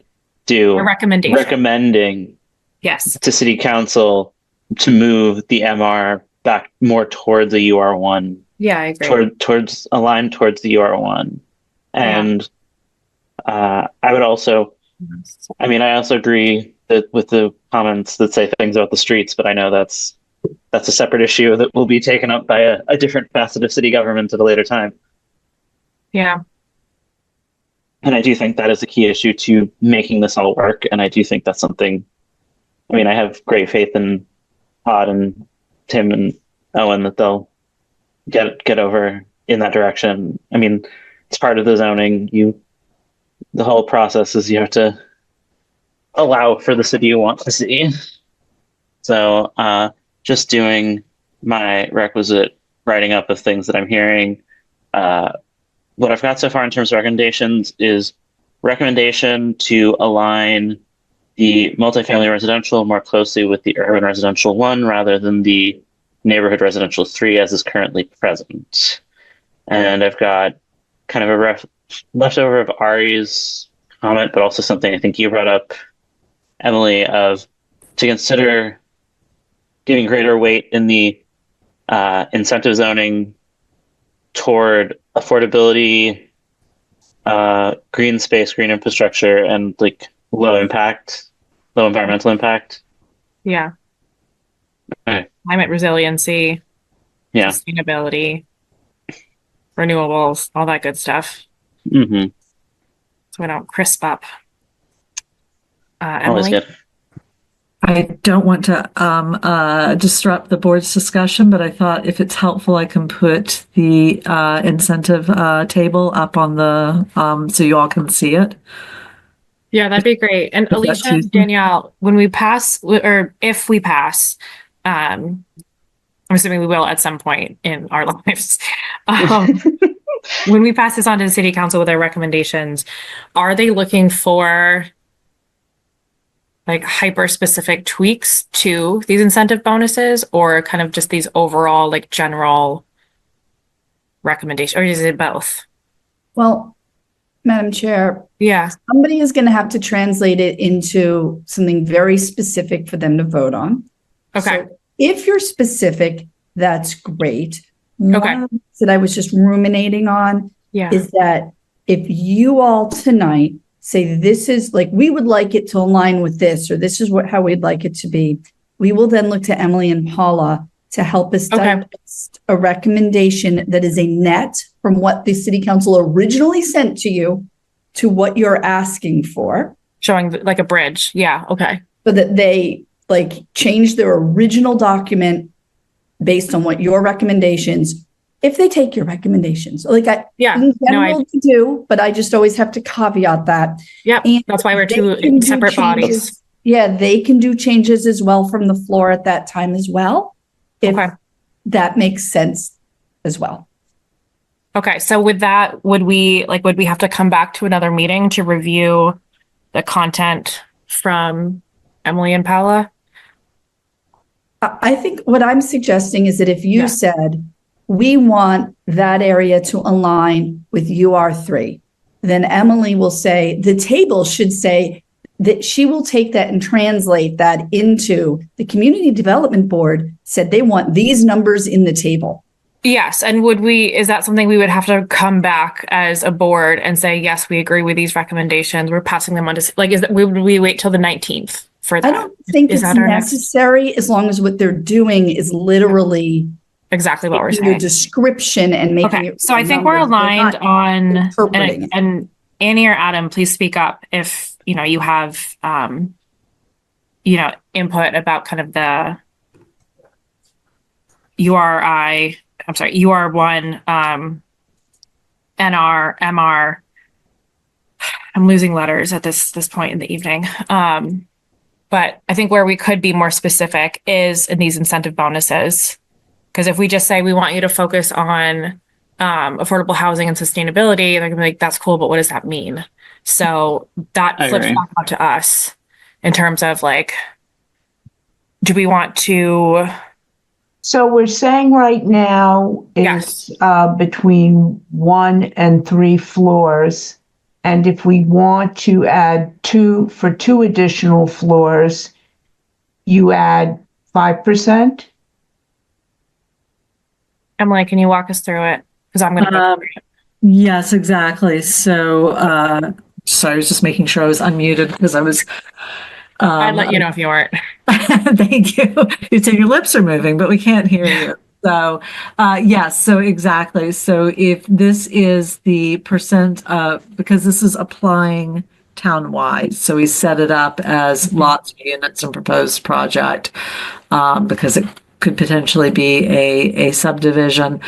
do, a recommendation. Recommending yes to City Council to move the MR back more towards the UR1. Yeah, I agree. Towards aligned towards the UR1, and I would also, I also agree that with the comments that say things about the streets, but I know that's a separate issue that will be taken up by a different facet of city government at a later time. Yeah. And I do think that is a key issue to making this all work. And I do think that's something, I have great faith in Todd and Tim and Owen that they'll get over in that direction. It's part of the zoning. the whole process is you have to allow for the city you want to see. So just doing my requisite writing up of things that I'm hearing. What I've got so far in terms of recommendations is recommendation to align the multifamily residential more closely with the urban residential 1 rather than the neighborhood residential 3 as is currently present. And I've got kind of a leftover of Ari's comment, but also something I think you brought up, Emily, of to consider giving greater weight in the incentive zoning toward affordability, green space, green infrastructure, and like low environmental impact. Yeah. Okay. Climate resiliency, Yeah. sustainability, renewables, all that good stuff. Mm-hmm. So we don't crisp up. Always Emily? good. I don't want to disrupt the board's discussion, but I thought if it's helpful, I can put the incentive table up on the so you all can see it. Yeah, that'd be great. And that Alicia, Tuesday? Danielle, when we pass, or if we pass, I'm assuming we will at some point in our lives. When we pass this on to the city council with our recommendations, are they looking for like hyper specific tweaks to these incentive bonuses, or kind of just these overall like general recommendations, or is it both? Well, Madam Chair, yeah, somebody is going to have to translate it into something very specific for them to vote on. Okay. So if you're specific, that's great. Okay. One of the things that I was just ruminating on Yeah. is that if you all tonight say this is like, we would like it to align with this, or this is how we'd like it to be, we will then look to Emily and Paula to help us digest a recommendation that is a net from what the city council originally sent to you to what you're asking for. Showing like a bridge. Yeah. Okay. So that they like change their original document based on what your recommendations, if they take your recommendations, like in general to do, but I just always have to caveat that. Yeah, that's why we're two separate bodies. Yeah, they can do changes as well from the floor at that time as well, if that makes sense as well. Okay, so with that, would we have to come back to another meeting to review the content from Emily and Paula? I think what I'm suggesting is that if you said, we want that area to align with UR3, then Emily will say, the table should say that she will take that and translate that into the Community Development Board said they want these numbers in the table. Yes, and is that something we would have to come back as a board and say, yes, we agree with these recommendations, we're passing them on to, like, would we wait till the 19th for that? I don't think it's necessary as long as what they're doing is literally exactly what we're your saying. description and making it. So I think we're aligned on, and Annie or Adam, please speak up if, you have, input about kind of the UR1, NR, MR. I'm losing letters at this point in the evening. But I think where we could be more specific is in these incentive bonuses. Because if we just say we want you to focus on affordable housing and sustainability, they're gonna be like, that's cool, but what does that mean? So that flips back onto us in terms of like, do we want to? So we're saying right now is between 1 and 3 floors. And if we want to add 2 additional floors, you add 5%? Emily, can you walk us through it? Because I'm going to. Yes, exactly. So, so I was just making sure I was unmuted because I was. I'd let you know if you weren't. Thank you. You said your lips are moving, but we can't hear you. So, yes, so exactly. So if this is the percent, because this is applying townwide, so we set it up as lots of units and proposed project, because it could potentially be a subdivision.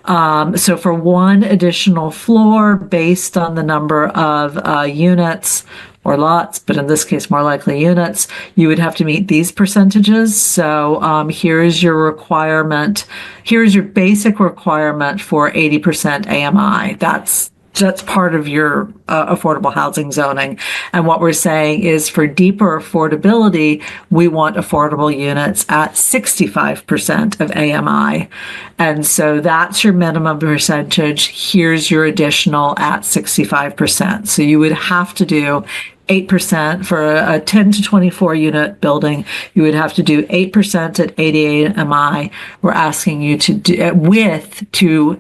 So for one additional floor, based on the number of units or lots, but in this case, more likely units, you would have to meet these percentages. So here's your requirement. Here's your basic requirement for 80% AMI. That's part of your affordable housing zoning. And what we're saying is for deeper affordability, we want affordable units at 65% of AMI. And so that's your minimum percentage. Here's your additional at 65%. So you would have to do 8% for a 10 to 24 unit building. You would have to do 8% at 88 MI. We're asking you to do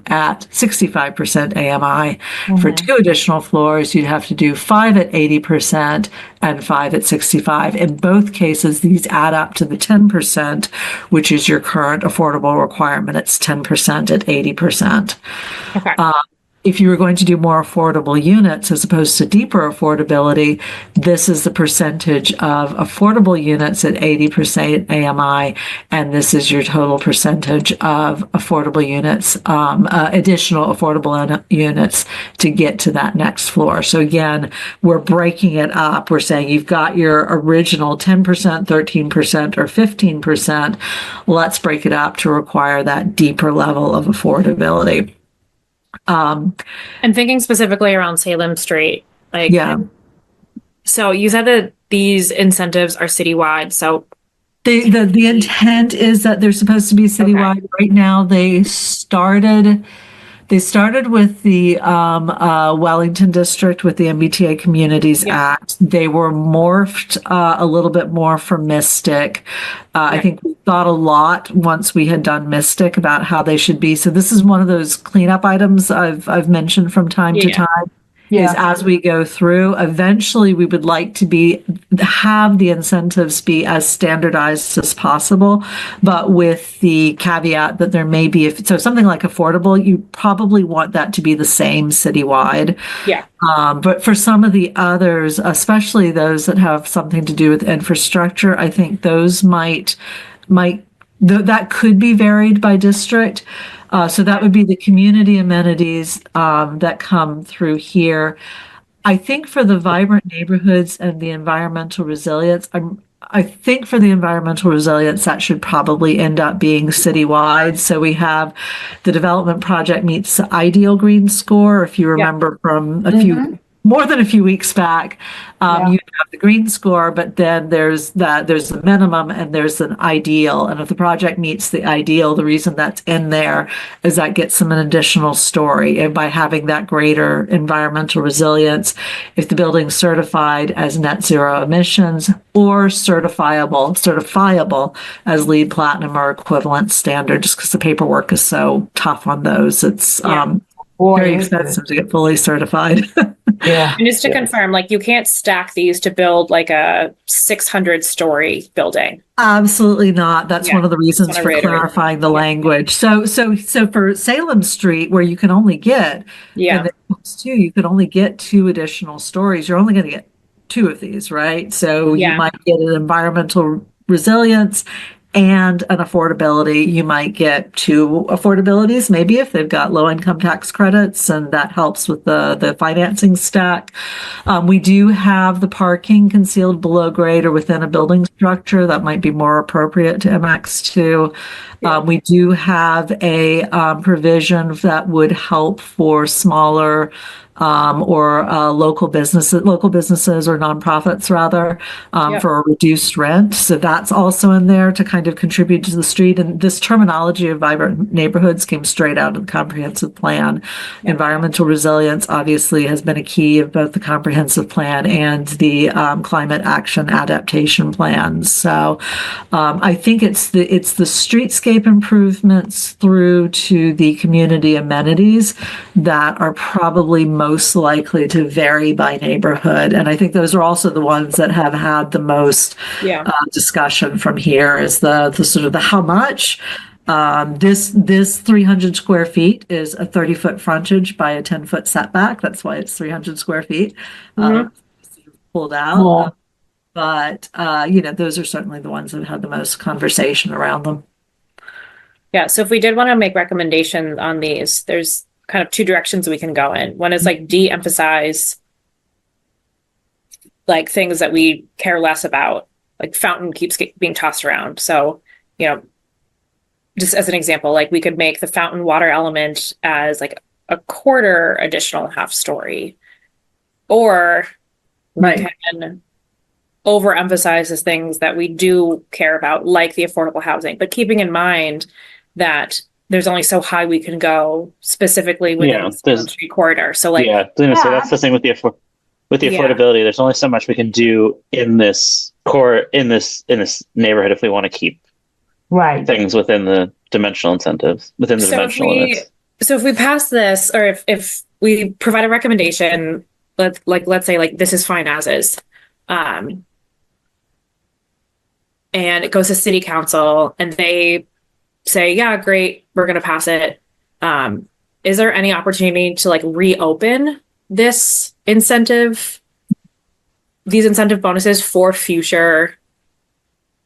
at 65% AMI. For 2 additional floors, you'd have to do 5 at 80% and 5 at 65. In both cases, these add up to the 10%, which is your current affordable requirement. It's 10% at 80%. Okay. If you were going to do more affordable units as opposed to deeper affordability, this is the percentage of affordable units at 80% AMI, and this is your total percentage of affordable units, additional affordable units to get to that next floor. So again, we're breaking it up. We're saying you've got your original 10%, 13%, or 15%. Let's break it up to require that deeper level of affordability. And thinking specifically around Salem Street, so you said that these incentives are citywide. So the intent is that they're supposed to be citywide. Okay. Right now, they started with the Wellington District with the MBTA Communities Act. They were morphed a little bit more for Mystic. I think we thought a lot once we had done Mystic about how they should be. So this is one of those cleanup items I've mentioned from time to time. Is as we go through, eventually we would like to have the incentives be as standardized as possible, but with the caveat that there may be, so something like affordable, you probably want that to be the same citywide. Yeah. But for some of the others, especially those that have something to do with infrastructure, I think those that could be varied by district. So that would be the community amenities that come through here. I think for the vibrant neighborhoods and the environmental resilience, I think for the environmental resilience, that should probably end up being citywide. So we have the development project meets the ideal green score. If you remember from more than a few weeks back, you have the green score, but then there's a minimum and there's an ideal. And if the project meets the ideal, the reason that's in there is that gets them an additional story. And by having that greater environmental resilience, if the building's certified as net zero emissions or certifiable as LEED Platinum or equivalent standard, just because the paperwork is so tough on those, it's very expensive to get fully certified. And just to confirm, you can't stack these to build like a 600-story building. Absolutely not. That's one of the reasons for clarifying the language. So for Salem Street, where you can only get, you can only get 2 additional stories. You're only going to get 2 of these, right? So you might get an environmental resilience and an affordability. You might get 2 affordabilities, maybe if they've got low income tax credits, and that helps with the financing stack. We do have the parking concealed below grade or within a building structure that might be more appropriate to MX2. We do have a provision that would help for smaller or local businesses or nonprofits rather, for a reduced rent. So that's also in there to kind of contribute to the street. And this terminology of vibrant neighborhoods came straight out of the comprehensive plan. Environmental resilience obviously has been a key of both the comprehensive plan and the climate action adaptation plans. So I think it's the streetscape improvements through to the community amenities that are probably most likely to vary by neighborhood. And I think those are also the ones that have had the most discussion from here, is the sort of the how much. This 300 square feet is a 30-foot frontage by a 10-foot setback. That's why it's 300 square feet pulled out. But those are certainly the ones that had the most conversation around them. Yeah, so if we did want to make recommendations on these, there's kind of two directions we can go in. One is like de-emphasize like things that we care less about, like fountain keeps being tossed around. So, you know, just as an example, like we could make the fountain water element as like a quarter additional half story, or we can overemphasize the things that we do care about, like the affordable housing, but keeping in mind that there's only so high we can go specifically within the Salem Street corridor. So like, so that's the thing with the affordability. There's only so much we can do in this neighborhood if we want to keep things within the dimensional incentives, within the dimensional limits. So if we pass this, or if we provide a recommendation, let's say like this is fine as is, and it goes to city council and they say, yeah, great, we're going to pass it. Is there any opportunity to like reopen these incentive bonuses for future?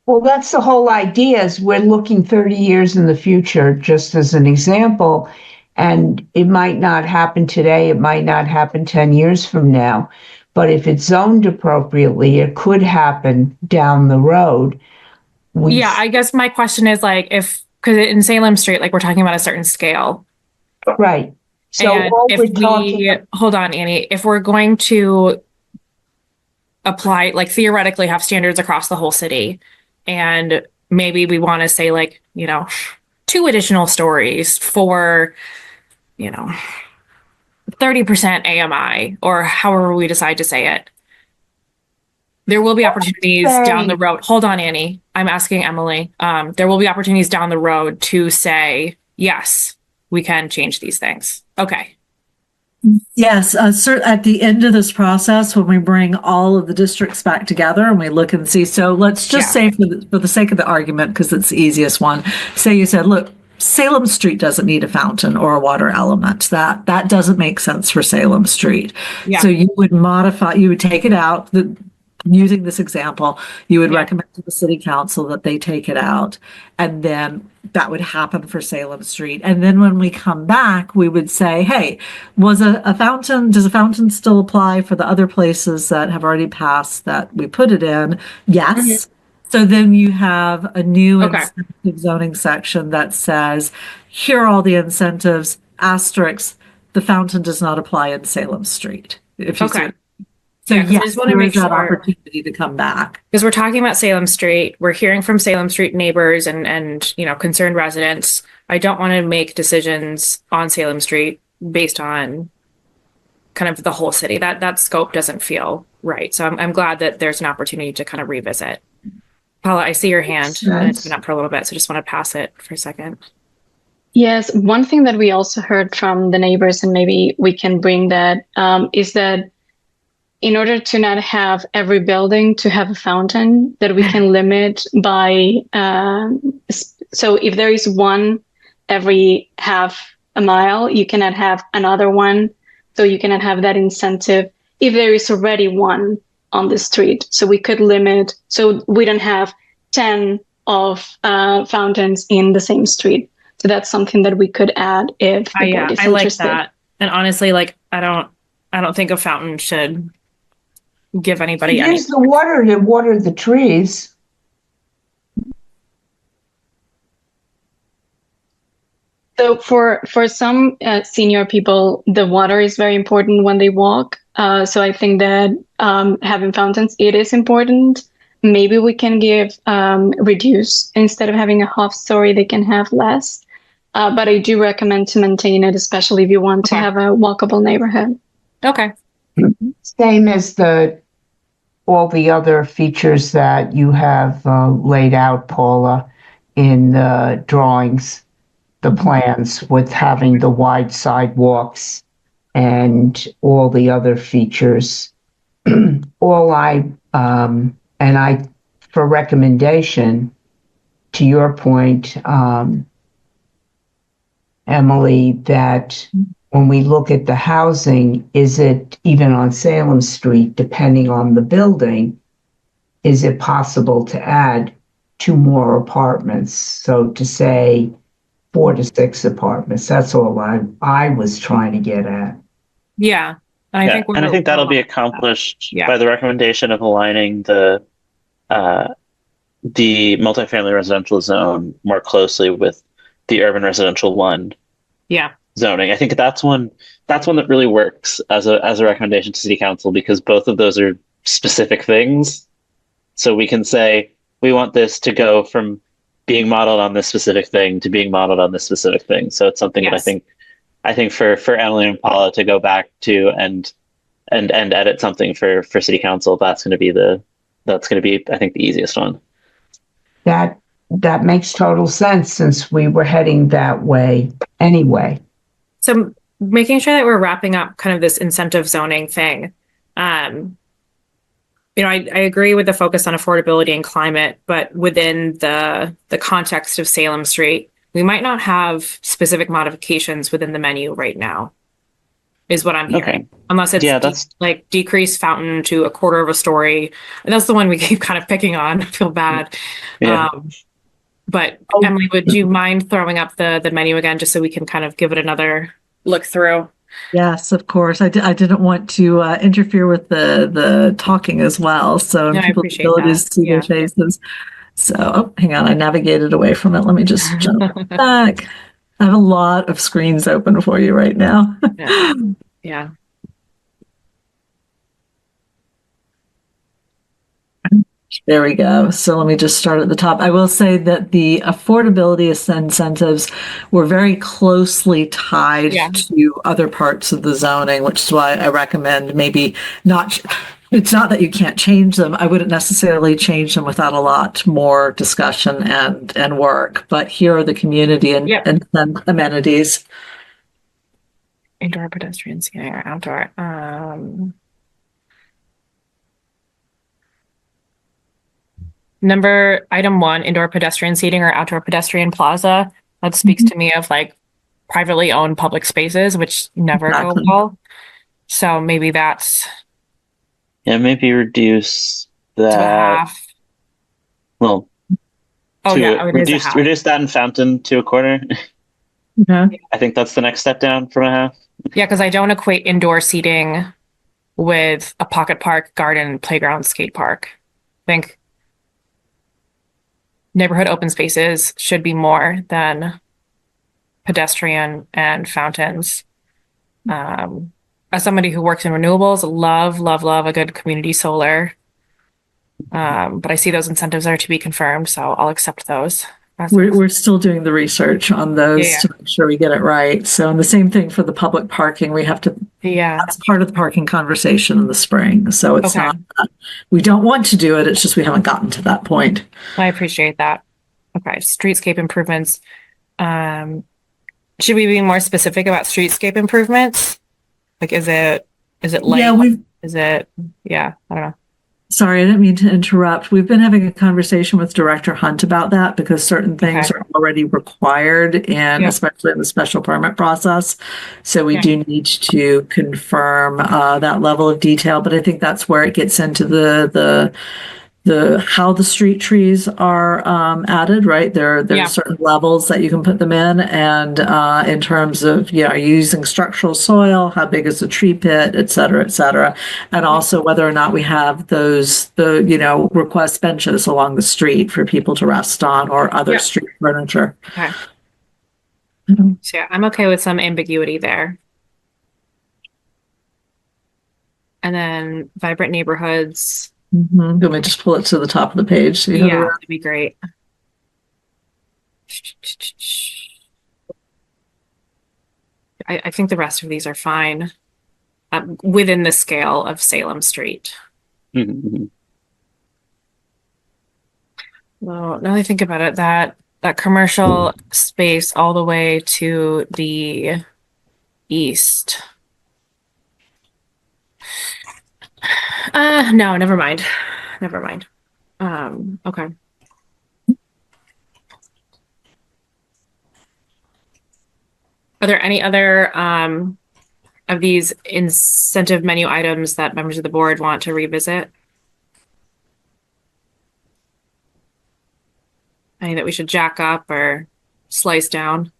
Well, that's the whole idea, is we're looking 30 years in the future, just as an example, and it might not happen today, it might not happen 10 years from now, but if it's zoned appropriately, it could happen down the road. I guess my question is like, because in Salem Street, like we're talking about a certain scale. Right. So hold on, Annie, if we're going to apply, like theoretically have standards across the whole city, and maybe we want to say like, 2 additional stories for, 30% AMI, or however we decide to say it. There will be opportunities down the road. Hold on, Annie. I'm asking Emily. There will be opportunities down the road to say, yes, we can change these things. Okay. Yes, at the end of this process, when we bring all of the districts back together and we look and see, so let's just say for the sake of the argument, because it's the easiest one, say you said, look, Salem Street doesn't need a fountain or a water element. That doesn't make sense for Salem Street. Yeah. So you would take it out. Using this example, you would recommend to the city council that they take it out, and then that would happen for Salem Street. And then when we come back, we would say, hey, does a fountain still apply for the other places that have already passed that we put it in? Yes. Mm-hmm. So then you have a new incentive zoning section that says, here are all the incentives, asterisk, the fountain does not apply in Salem Street. If you see. So I just want to make sure opportunity to come back, because we're talking about Salem Street. We're hearing from Salem Street neighbors and concerned residents. I don't want to make decisions on Salem Street based on kind of the whole city. That scope doesn't feel right. So I'm glad that there's an opportunity to kind of revisit. Paula, I see your hand, and it's been up for a little bit, so just want to pass it for a second. Yes, one thing that we also heard from the neighbors, and maybe we can bring that, is that in order to not have every building to have a fountain, that we can limit by, so if there is one every half a mile, you cannot have another one. So you cannot have that incentive if there is already one on the street. So we could limit, so we don't have 10 of fountains in the same street. So that's something that we could add if the board is interested. Like that. And honestly, like, I don't think a fountain should give anybody any. Use the water to water the trees. So for some senior people, the water is very important when they walk. So I think that having fountains, it is important. Maybe we can give reduce, instead of having a half story, they can have less. But I do recommend to maintain it, especially if you want to have a walkable neighborhood. Okay. Same as all the other features that you have laid out, Paula, in the drawings, the plans, with having the wide sidewalks and all the other features. For recommendation, to your point, Emily, that when we look at the housing, is it even on Salem Street, depending on the building, is it possible to add 2 more apartments? So to say, 4 to 6 apartments. That's all I was trying to get at. Yeah. And I think and I think that'll be accomplished by the recommendation of aligning the multifamily residential zone more closely with the urban residential one zoning. I think that's one that really works as a recommendation to city council, because both of those are specific things. So we can say we want this to go from being modeled on this specific thing to being modeled on this specific thing. So it's something that I think for Emily and Paula to go back to and edit something for city council, that's going to be I think the easiest one. That makes total sense, since we were heading that way anyway. So making sure that we're wrapping up kind of this incentive zoning thing. I agree with the focus on affordability and climate, but within the context of Salem Street, we might not have specific modifications within the menu right now, is what I'm hearing. Okay. Unless it's like decrease fountain to a quarter of a story. And that's the one we keep kind of picking on. I feel bad. Yeah. But Emily, would you mind throwing up the menu again, just so we can kind of give it another look through? Yes, of course. I didn't want to interfere with the talking as well. So people's abilities to see their faces. So, hang on. I navigated away from it. Let me just jump back. I have a lot of screens open for you right now. Yeah. There we go. So let me just start at the top. I will say that the affordability incentives were very closely tied to other parts of the zoning, which is why I recommend maybe not. It's not that you can't change them. I wouldn't necessarily change them without a lot more discussion and work. But here are the community and amenities. Indoor pedestrian seating or outdoor. Item 1, indoor pedestrian seating or outdoor pedestrian plaza. That speaks to me of like privately owned public spaces, which never go well. So maybe that's. Yeah, maybe reduce that. To a half. Well, reduce that in fountain to a quarter. Okay. I think that's the next step down from a half. Yeah, because I don't equate indoor seating with a pocket park, garden, playground, skate park. I think neighborhood open spaces should be more than pedestrian and fountains. As somebody who works in renewables, love a good community solar. But I see those incentives are to be confirmed, so I'll accept those. We're still doing the research on those to make sure we get it right. So, and the same thing for the public parking, we have to. That's part of the parking conversation in the spring. So it's not that we don't want to do it. It's just we haven't gotten to that point. I appreciate that. Okay, streetscape improvements. Should we be more specific about streetscape improvements? Like, is it light? I don't know. Sorry, I didn't mean to interrupt. We've been having a conversation with Director Hunt about that, because certain things are already required, and especially in the special permit process. So we do need to confirm that level of detail. But I think that's where it gets into the how the street trees are added, right? There are certain levels that you can put them in, and in terms of are you using structural soil, how big is the tree pit, et cetera, and also whether or not we have the request benches along the street for people to rest on, or other street furniture. Okay. So I'm okay with some ambiguity there. And then vibrant neighborhoods. Mm-hmm. Let me just pull it to the top of the page. So that'd be great. I think the rest of these are fine within the scale of Salem Street. Mm-hmm. Well, now that I think about it, that commercial space all the way to the east. No, never mind. Okay. Are there any other of these incentive menu items that members of the board want to revisit? Any that we should jack up or slice down?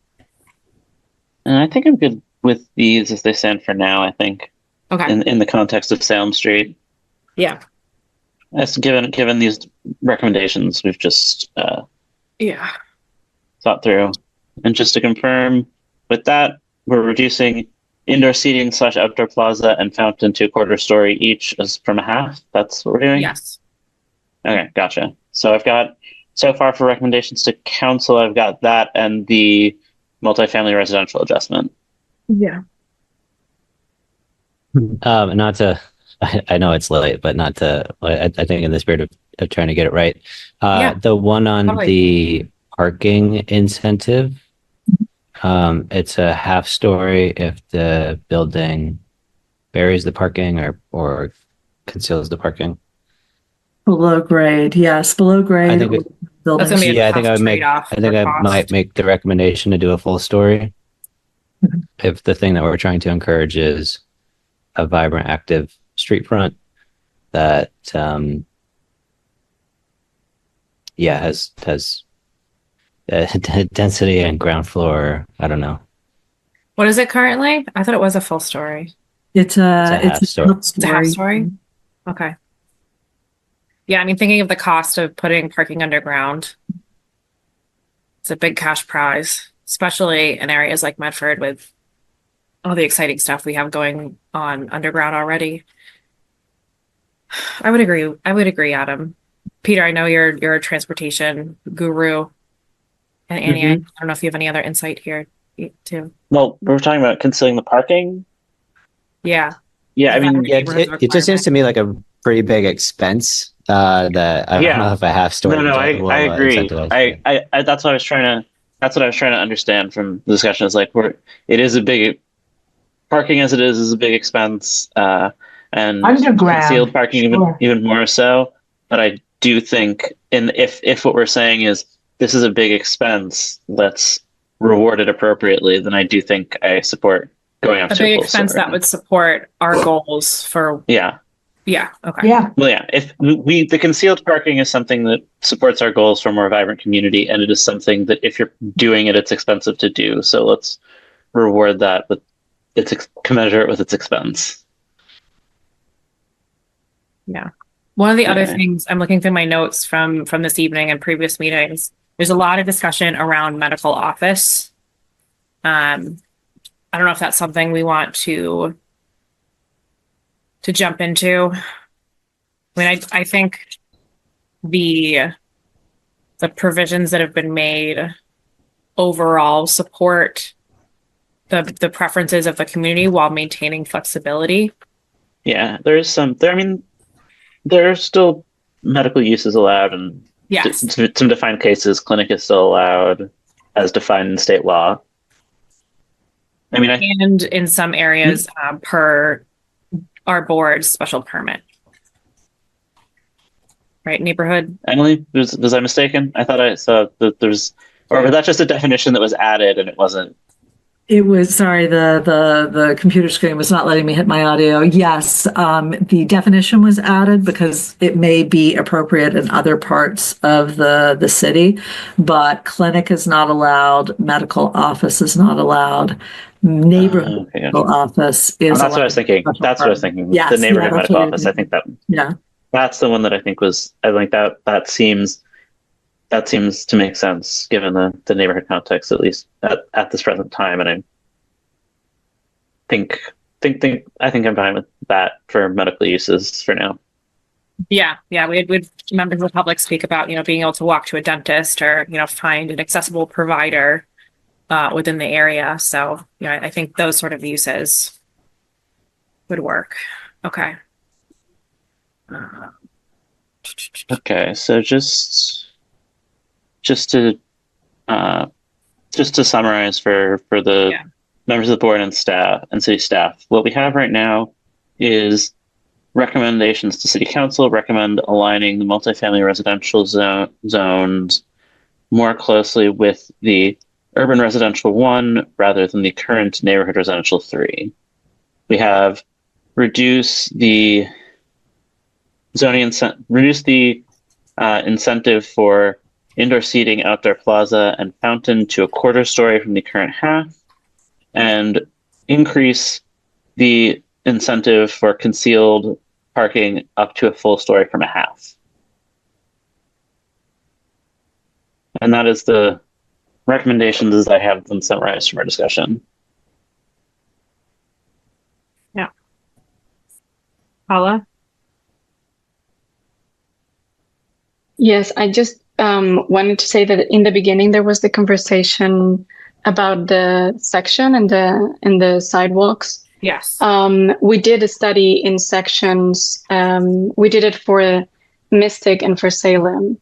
And I think I'm good with these as they stand for now, I think. Okay. In the context of Salem Street. Yeah. As given these recommendations we've just Yeah. thought through. And just to confirm, with that, we're reducing indoor seating / outdoor plaza and fountain to a quarter story each as from a half. That's what we're doing? Yes. Okay, gotcha. So I've got, so far for recommendations to council, I've got that and the multifamily residential adjustment. Yeah. Not to, I know it's late, but not to, I think in the spirit of trying to get it right. The one on totally. the parking incentive, it's a half story if the building buries the parking or conceals the parking. Below grade, yes, below grade. I think it- buildings. That's gonna be a Yeah, I think I tough would make, trade-off I think for I cost. might make the recommendation to do a full story. If the thing that we're trying to encourage is a vibrant, active street front that, has density and ground floor. I don't know. What is it currently? I thought it was a full story. It's a half story. top It's a half story? Okay. Yeah, I mean, thinking of the cost of putting parking underground, it's a big cash prize, especially in areas like Medford with all the exciting stuff we have going on underground already. I would agree, Adam. Peter, I know you're a transportation guru. And Annie, I don't know if you have any other insight here too. Well, we're talking about concealing the parking. Yeah. Yeah, I mean, Yeah, it just seems to me like a pretty big expense. That I don't know if a half story. No, I agree. incentivize. I that's what I was trying to understand from the discussion. Is like it is a big parking as it is a big expense, and Underground, concealed parking sure. even more so. But I do think, if what we're saying is this is a big expense, let's reward it appropriately. Then I do think I support going A after big full expense story. that would support our goals for Yeah. Yeah. Okay. Yeah. Well, yeah. If the concealed parking is something that supports our goals for a more vibrant community, and it is something that if you're doing it, it's expensive to do. So let's reward that with commensurate with its expense. Yeah. One of the other Okay. things I'm looking through my notes from this evening and previous meetings, there's a lot of discussion around medical office. I don't know if that's something we want to jump into. I mean, I think the provisions that have been made overall support the preferences of the community while maintaining flexibility. Yeah, there is some. I mean, there are still medical uses allowed, and Yes. some defined cases, clinic is still allowed as defined in state law. I mean, And in some areas, per our board's special permit. Right, neighborhood? Emily, was I mistaken? I thought I saw that there's, or was that just a definition that was added and it wasn't? It was, sorry, the computer screen was not letting me hit my audio. Yes, the definition was added because it may be appropriate in other parts of the city, but clinic is not allowed, medical office is not allowed, neighborhood Okay, medical office Oh, is. that's what I was thinking. allowed. That's what I was thinking. Yes, The neighborhood yeah, that's medical what it office. is. I think Yeah. that's the one that I think that seems to make sense given the neighborhood context, at least at this present time. And I think I'm fine with that for medical uses for now. Yeah, we'd members of the public speak about, being able to walk to a dentist or, find an accessible provider within the area. So, I think those sort of uses would work. Okay. Okay, so just to summarize for the members of the board and staff and city staff, what we have right now is recommendations to city council recommend aligning the multifamily residential zones more closely with the urban residential 1 rather than the current neighborhood residential 3. We have reduce the incentive for indoor seating, outdoor plaza, and fountain to a quarter story from the current half. and increase the incentive for concealed parking up to a full story from a half. And that is the recommendations as I have them summarized from our discussion. Yeah. Paula? Yes, I just wanted to say that in the beginning there was the conversation about the section and the sidewalks. Yes. We did a study in sections. We did it for Mystic and for Salem.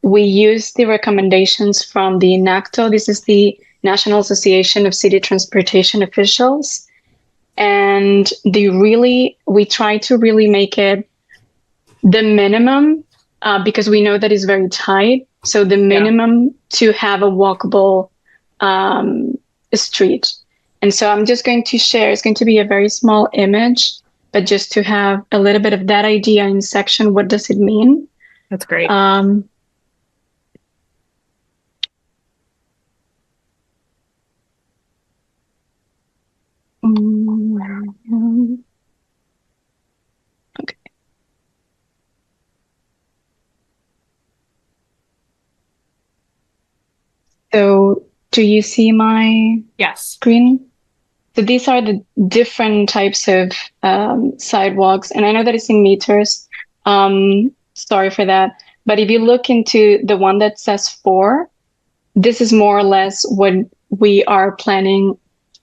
We used the recommendations from the NACTO. This is the National Association of City Transportation Officials. And we try to really make it the minimum because we know that it's very tight. So the minimum to have a walkable street. And so I'm just going to share, it's going to be a very small image, but just to have a little bit of that idea in section, what does it mean? That's great. Okay. So do you see my screen? So these are the different types of sidewalks. And I know that it's in meters. Sorry for that. But if you look into the one that says 4, this is more or less what we are planning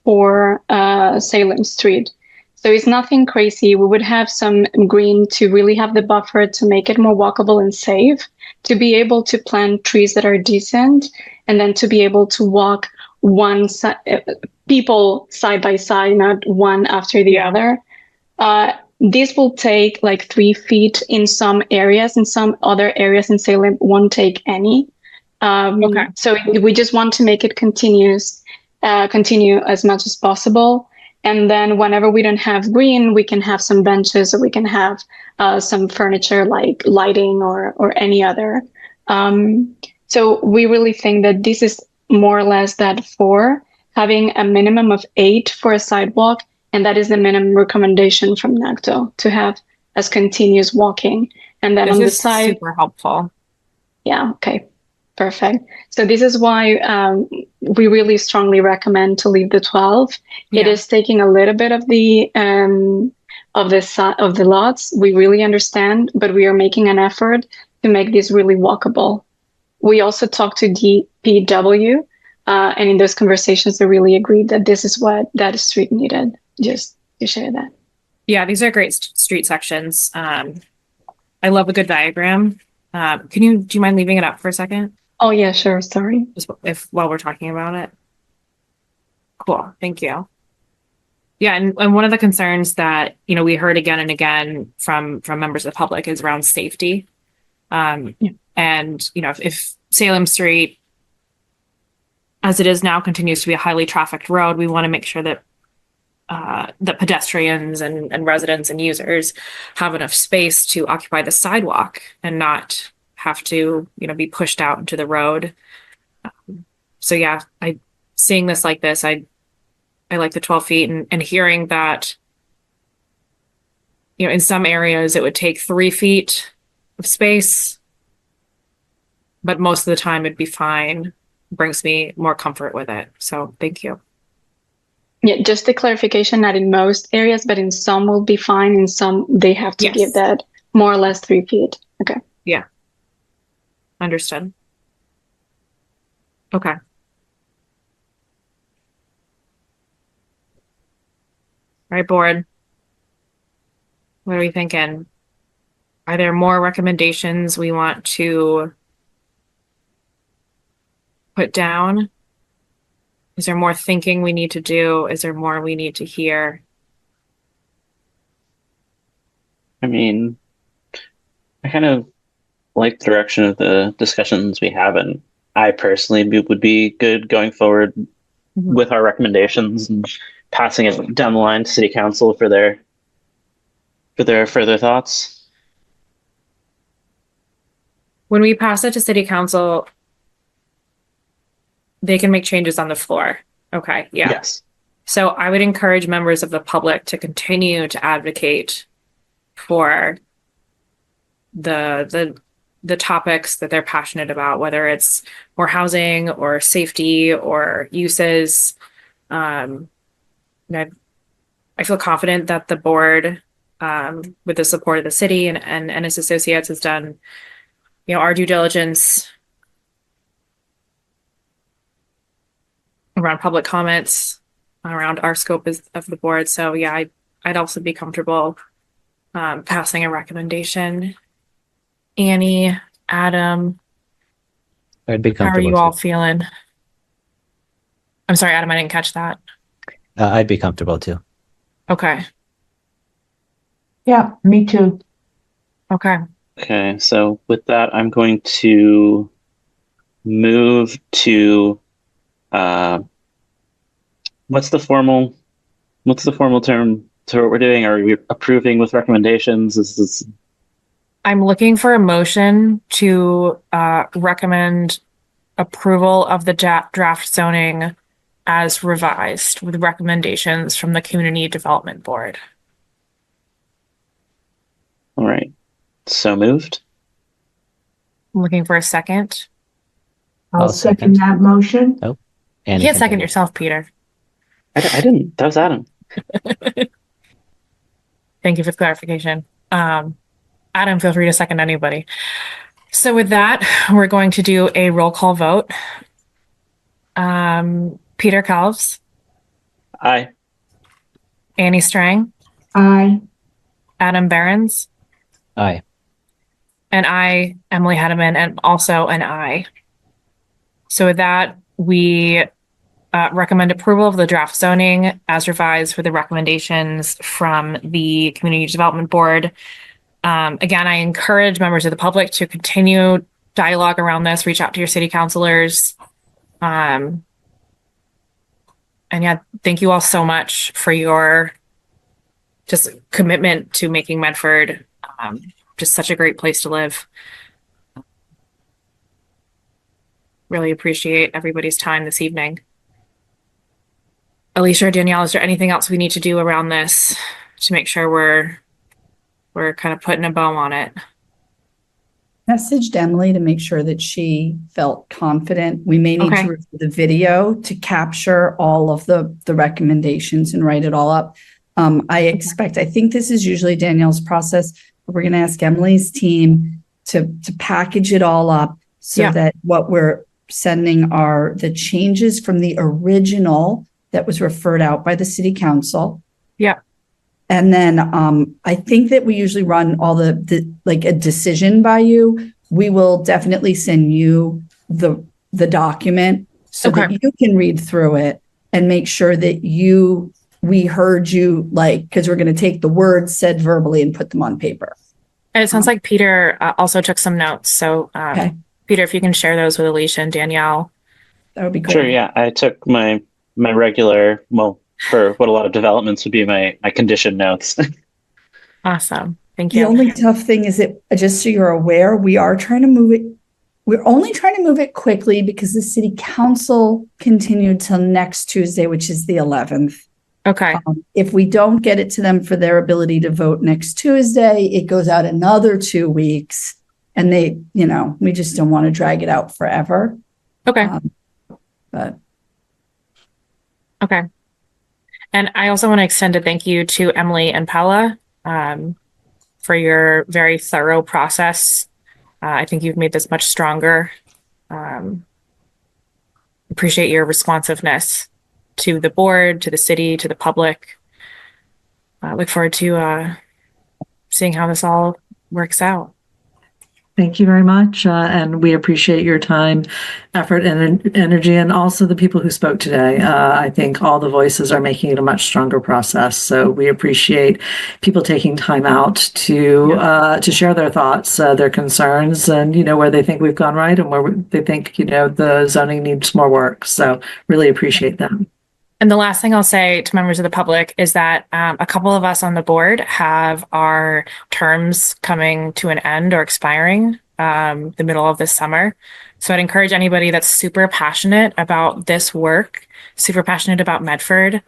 for Salem Street. So it's nothing crazy. We would have some green to really have the buffer to make it more walkable and safe, to be able to plant trees that are decent, and then to be able to walk people side by side, not one after the other. This will take like 3 feet in some areas, and some other areas in Salem won't take any. So we just want to make it continue as much as possible. And then whenever we don't have green, we can have some benches, or we can have some furniture like lighting or any other. So we really think that this is more or less that 4, having a minimum of 8 for a sidewalk. And that is the minimum recommendation from NACTO, to have as continuous walking. And then This on the is side, super helpful. yeah, okay, perfect. So this is why we really strongly recommend to leave the 12. It is taking a little bit of the lots. We really understand, but we are making an effort to make this really walkable. We also talked to DPW, and in those conversations, they really agreed that this is what that street needed. Just to share that. Yeah, these are great street sections. I love a good diagram. Do you mind leaving it up for a second? Oh yeah, sure. Sorry. Just while we're talking about it. Cool. Thank you. Yeah, and one of the concerns that we heard again and again from members of the public is around safety. And if Salem Street, as it is now, continues to be a highly trafficked road, we want to make sure that that pedestrians and residents and users have enough space to occupy the sidewalk and not have to, be pushed out into the road. So yeah, seeing this like this, I like the 12 feet and hearing that, in some areas it would take 3 feet of space, but most of the time it'd be fine. Brings me more comfort with it. So thank you. Yeah, just a clarification, not in most areas, but in some will be fine. In some, they have to give that more or less 3 feet. Okay. Yeah. Understood. Okay. All right, board. What are we thinking? Are there more recommendations we want to put down? Is there more thinking we need to do? Is there more we need to hear? I mean, I kind of like the direction of the discussions we have, and I personally would be good going forward with our recommendations and passing it down the line to City Council for their further thoughts. When we pass it to City Council, they can make changes on the floor. Okay, yeah. Yes. So I would encourage members of the public to continue to advocate for the topics that they're passionate about, whether it's more housing or safety or uses. And I feel confident that the board, with the support of the city and its associates, has done, our due diligence around public comments, around our scope of the board. So yeah, I'd also be comfortable passing a recommendation. Annie, Adam, I'd be how are comfortable. you all feeling? I'm sorry, Adam, I didn't catch that. I'd be comfortable too. Okay. Yeah, me too. Okay. Okay, so with that, I'm going to move to what's the formal term to what we're doing? Are we approving with recommendations? Is this I'm looking for a motion to recommend approval of the draft zoning as revised with recommendations from the Community Development Board. all right? So moved. I'm looking for a second. I'll second that motion. Oh, You can't second yourself, Peter. I didn't. That was Adam. Thank you for the clarification. Adam, feel free to second anybody. So with that, we're going to do a roll call vote. Peter Calves, Aye. Annie Strang, Aye. Adam Behrens, Aye. and I, Emily Hedeman, and also an aye. So with that, we recommend approval of the draft zoning as revised with the recommendations from the Community Development Board. Again, I encourage members of the public to continue dialogue around this, reach out to your city councilors. And yeah, thank you all so much for your just commitment to making Medford just such a great place to live. Really appreciate everybody's time this evening. Alicia or Danielle, is there anything else we need to do around this to make sure we're kind of putting a bow on it? Messaged Emily to make sure that she felt confident. We may need Okay. to review the video to capture all of the recommendations and write it all up. I think this is usually Danielle's process, but we're going to ask Emily's team to package it all up so that what we're sending are the changes from the original that was referred out by the city council. Yeah. And then I think that we usually run all the like a decision by you. We will definitely send you the document so that you can read through it and make sure that we heard you, like, because we're going to take the words said verbally and put them on paper. And it sounds like Peter also took some notes. So Peter, if you can share those with Alicia and Danielle. That would be great. Sure. Yeah, I took my regular, well, for what a lot of developments would be my condition notes. Awesome. Thank The you. only tough thing is that, just so you're aware, we are trying to move it. We're only trying to move it quickly because the city council continued till next Tuesday, which is the 11th. Okay. If we don't get it to them for their ability to vote next Tuesday, it goes out another 2 weeks. And we just don't want to drag it out forever. Okay. But Okay. And I also want to extend a thank you to Emily and Paula for your very thorough process. I think you've made this much stronger. Appreciate your responsiveness to the board, to the city, to the public. I look forward to seeing how this all works out. Thank you very much. And we appreciate your time, effort, and energy, and also the people who spoke today. I think all the voices are making it a much stronger process. So we appreciate people taking time out to share their thoughts, their concerns, and, where they think we've gone right and where they think, the zoning needs more work. So really appreciate them. And the last thing I'll say to members of the public is that a couple of us on the board have our terms coming to an end or expiring the middle of this summer. So I'd encourage anybody that's super passionate about this work, super passionate about Medford,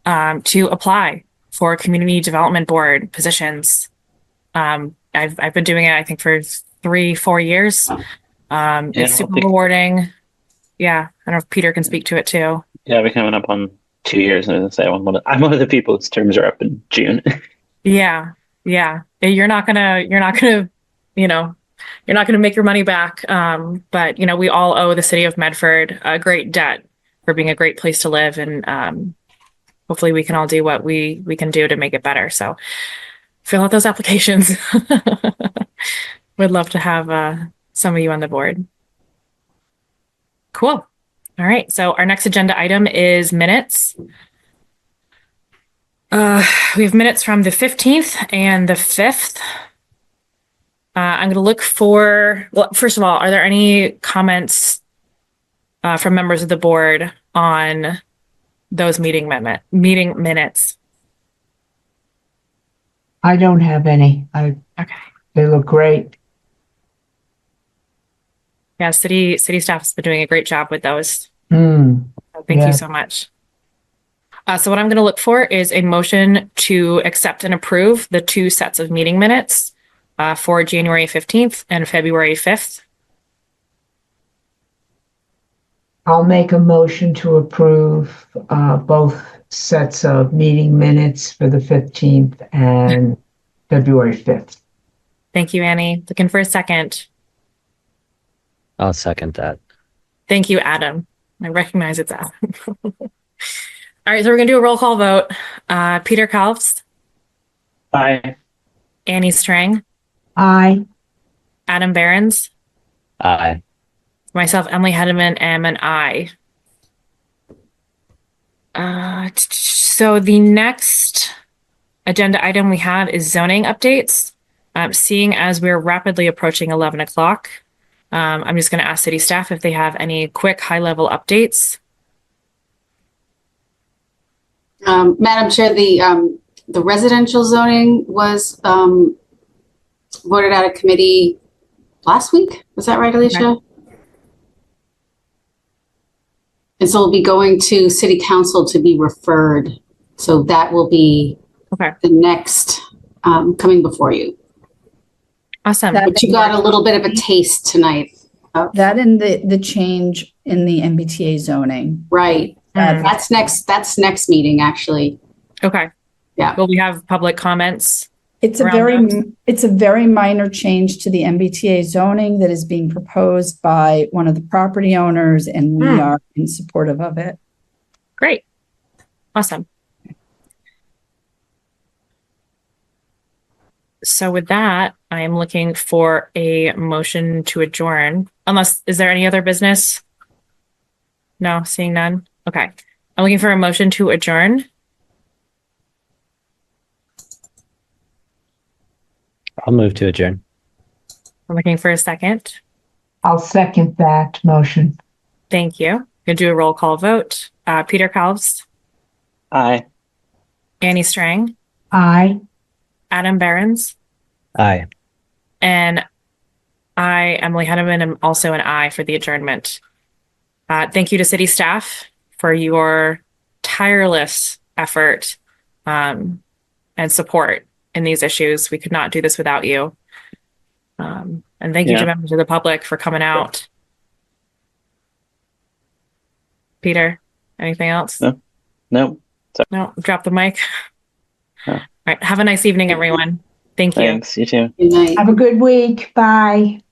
to apply for community development board positions. I've been doing it, I think, for 3-4 years. It's super rewarding. Yeah, I don't know if Peter can speak to it too. Yeah, we're coming up on 2 years, and as I say, I'm one of the people whose terms are up in June. Yeah. You're not gonna, you know, you're not gonna make your money back. But you know, we all owe the city of Medford a great debt for being a great place to live, and hopefully we can all do what we can do to make it better. So fill out those applications. Would love to have some of you on the board. Cool. All right. So our next agenda item is minutes. We have minutes from the 15th and the 5th. I'm going to look for, well, first of all, are there any comments from members of the board on those meeting minutes? I don't have any. They look great. Yeah, city staff has been doing a great job with those. Mm, Thank you so much. So what I'm going to look for is a motion to accept and approve the 2 sets of meeting minutes for January 15th and February 5th. I'll make a motion to approve both sets of meeting minutes for the 15th and February 5th. Thank you, Annie. Looking for a second. I'll second that. Thank you, Adam. I recognize it's Adam. All right, so we're going to do a roll call vote. Peter Kalfs. Aye. Annie Strang. Aye. Adam Behrens. Aye. Myself, Emily Hedeman, am an aye. So the next agenda item we have is zoning updates. Seeing as we're rapidly approaching 11 o'clock, I'm just going to ask city staff if they have any quick high-level updates. Madam Chair, the residential zoning was voted out of committee last week. Was that right, Alicia? Okay. And so we'll be going to city council to be referred. So that will be the next coming before you. Awesome. But you got a little bit of a taste tonight. That and the change in the MBTA zoning. Right. That's next meeting, actually. Okay. Yeah. Will we have public comments? It's a very minor change to the MBTA zoning that is being proposed by one of the property owners, and we are in supportive of it. Great. Awesome. So with that, I am looking for a motion to adjourn. Is there any other business? No, seeing none. Okay. I'm looking for a motion to adjourn. I'll move to adjourn. I'm looking for a second. I'll second that motion. Thank you. Gonna do a roll call vote. Peter Kalfs. Aye. Annie Strang. Aye. Adam Behrens. Aye. And I, Emily Hedeman, am also an aye for the adjournment. Thank you to city staff for your tireless effort and support in these issues. We could not do this without you. And thank you to members of the public for coming out. Peter, anything else? No. No, drop the mic. No. All right. Have a nice evening, everyone. Thank you. Thanks. You too. Good night. Have a good week. Bye.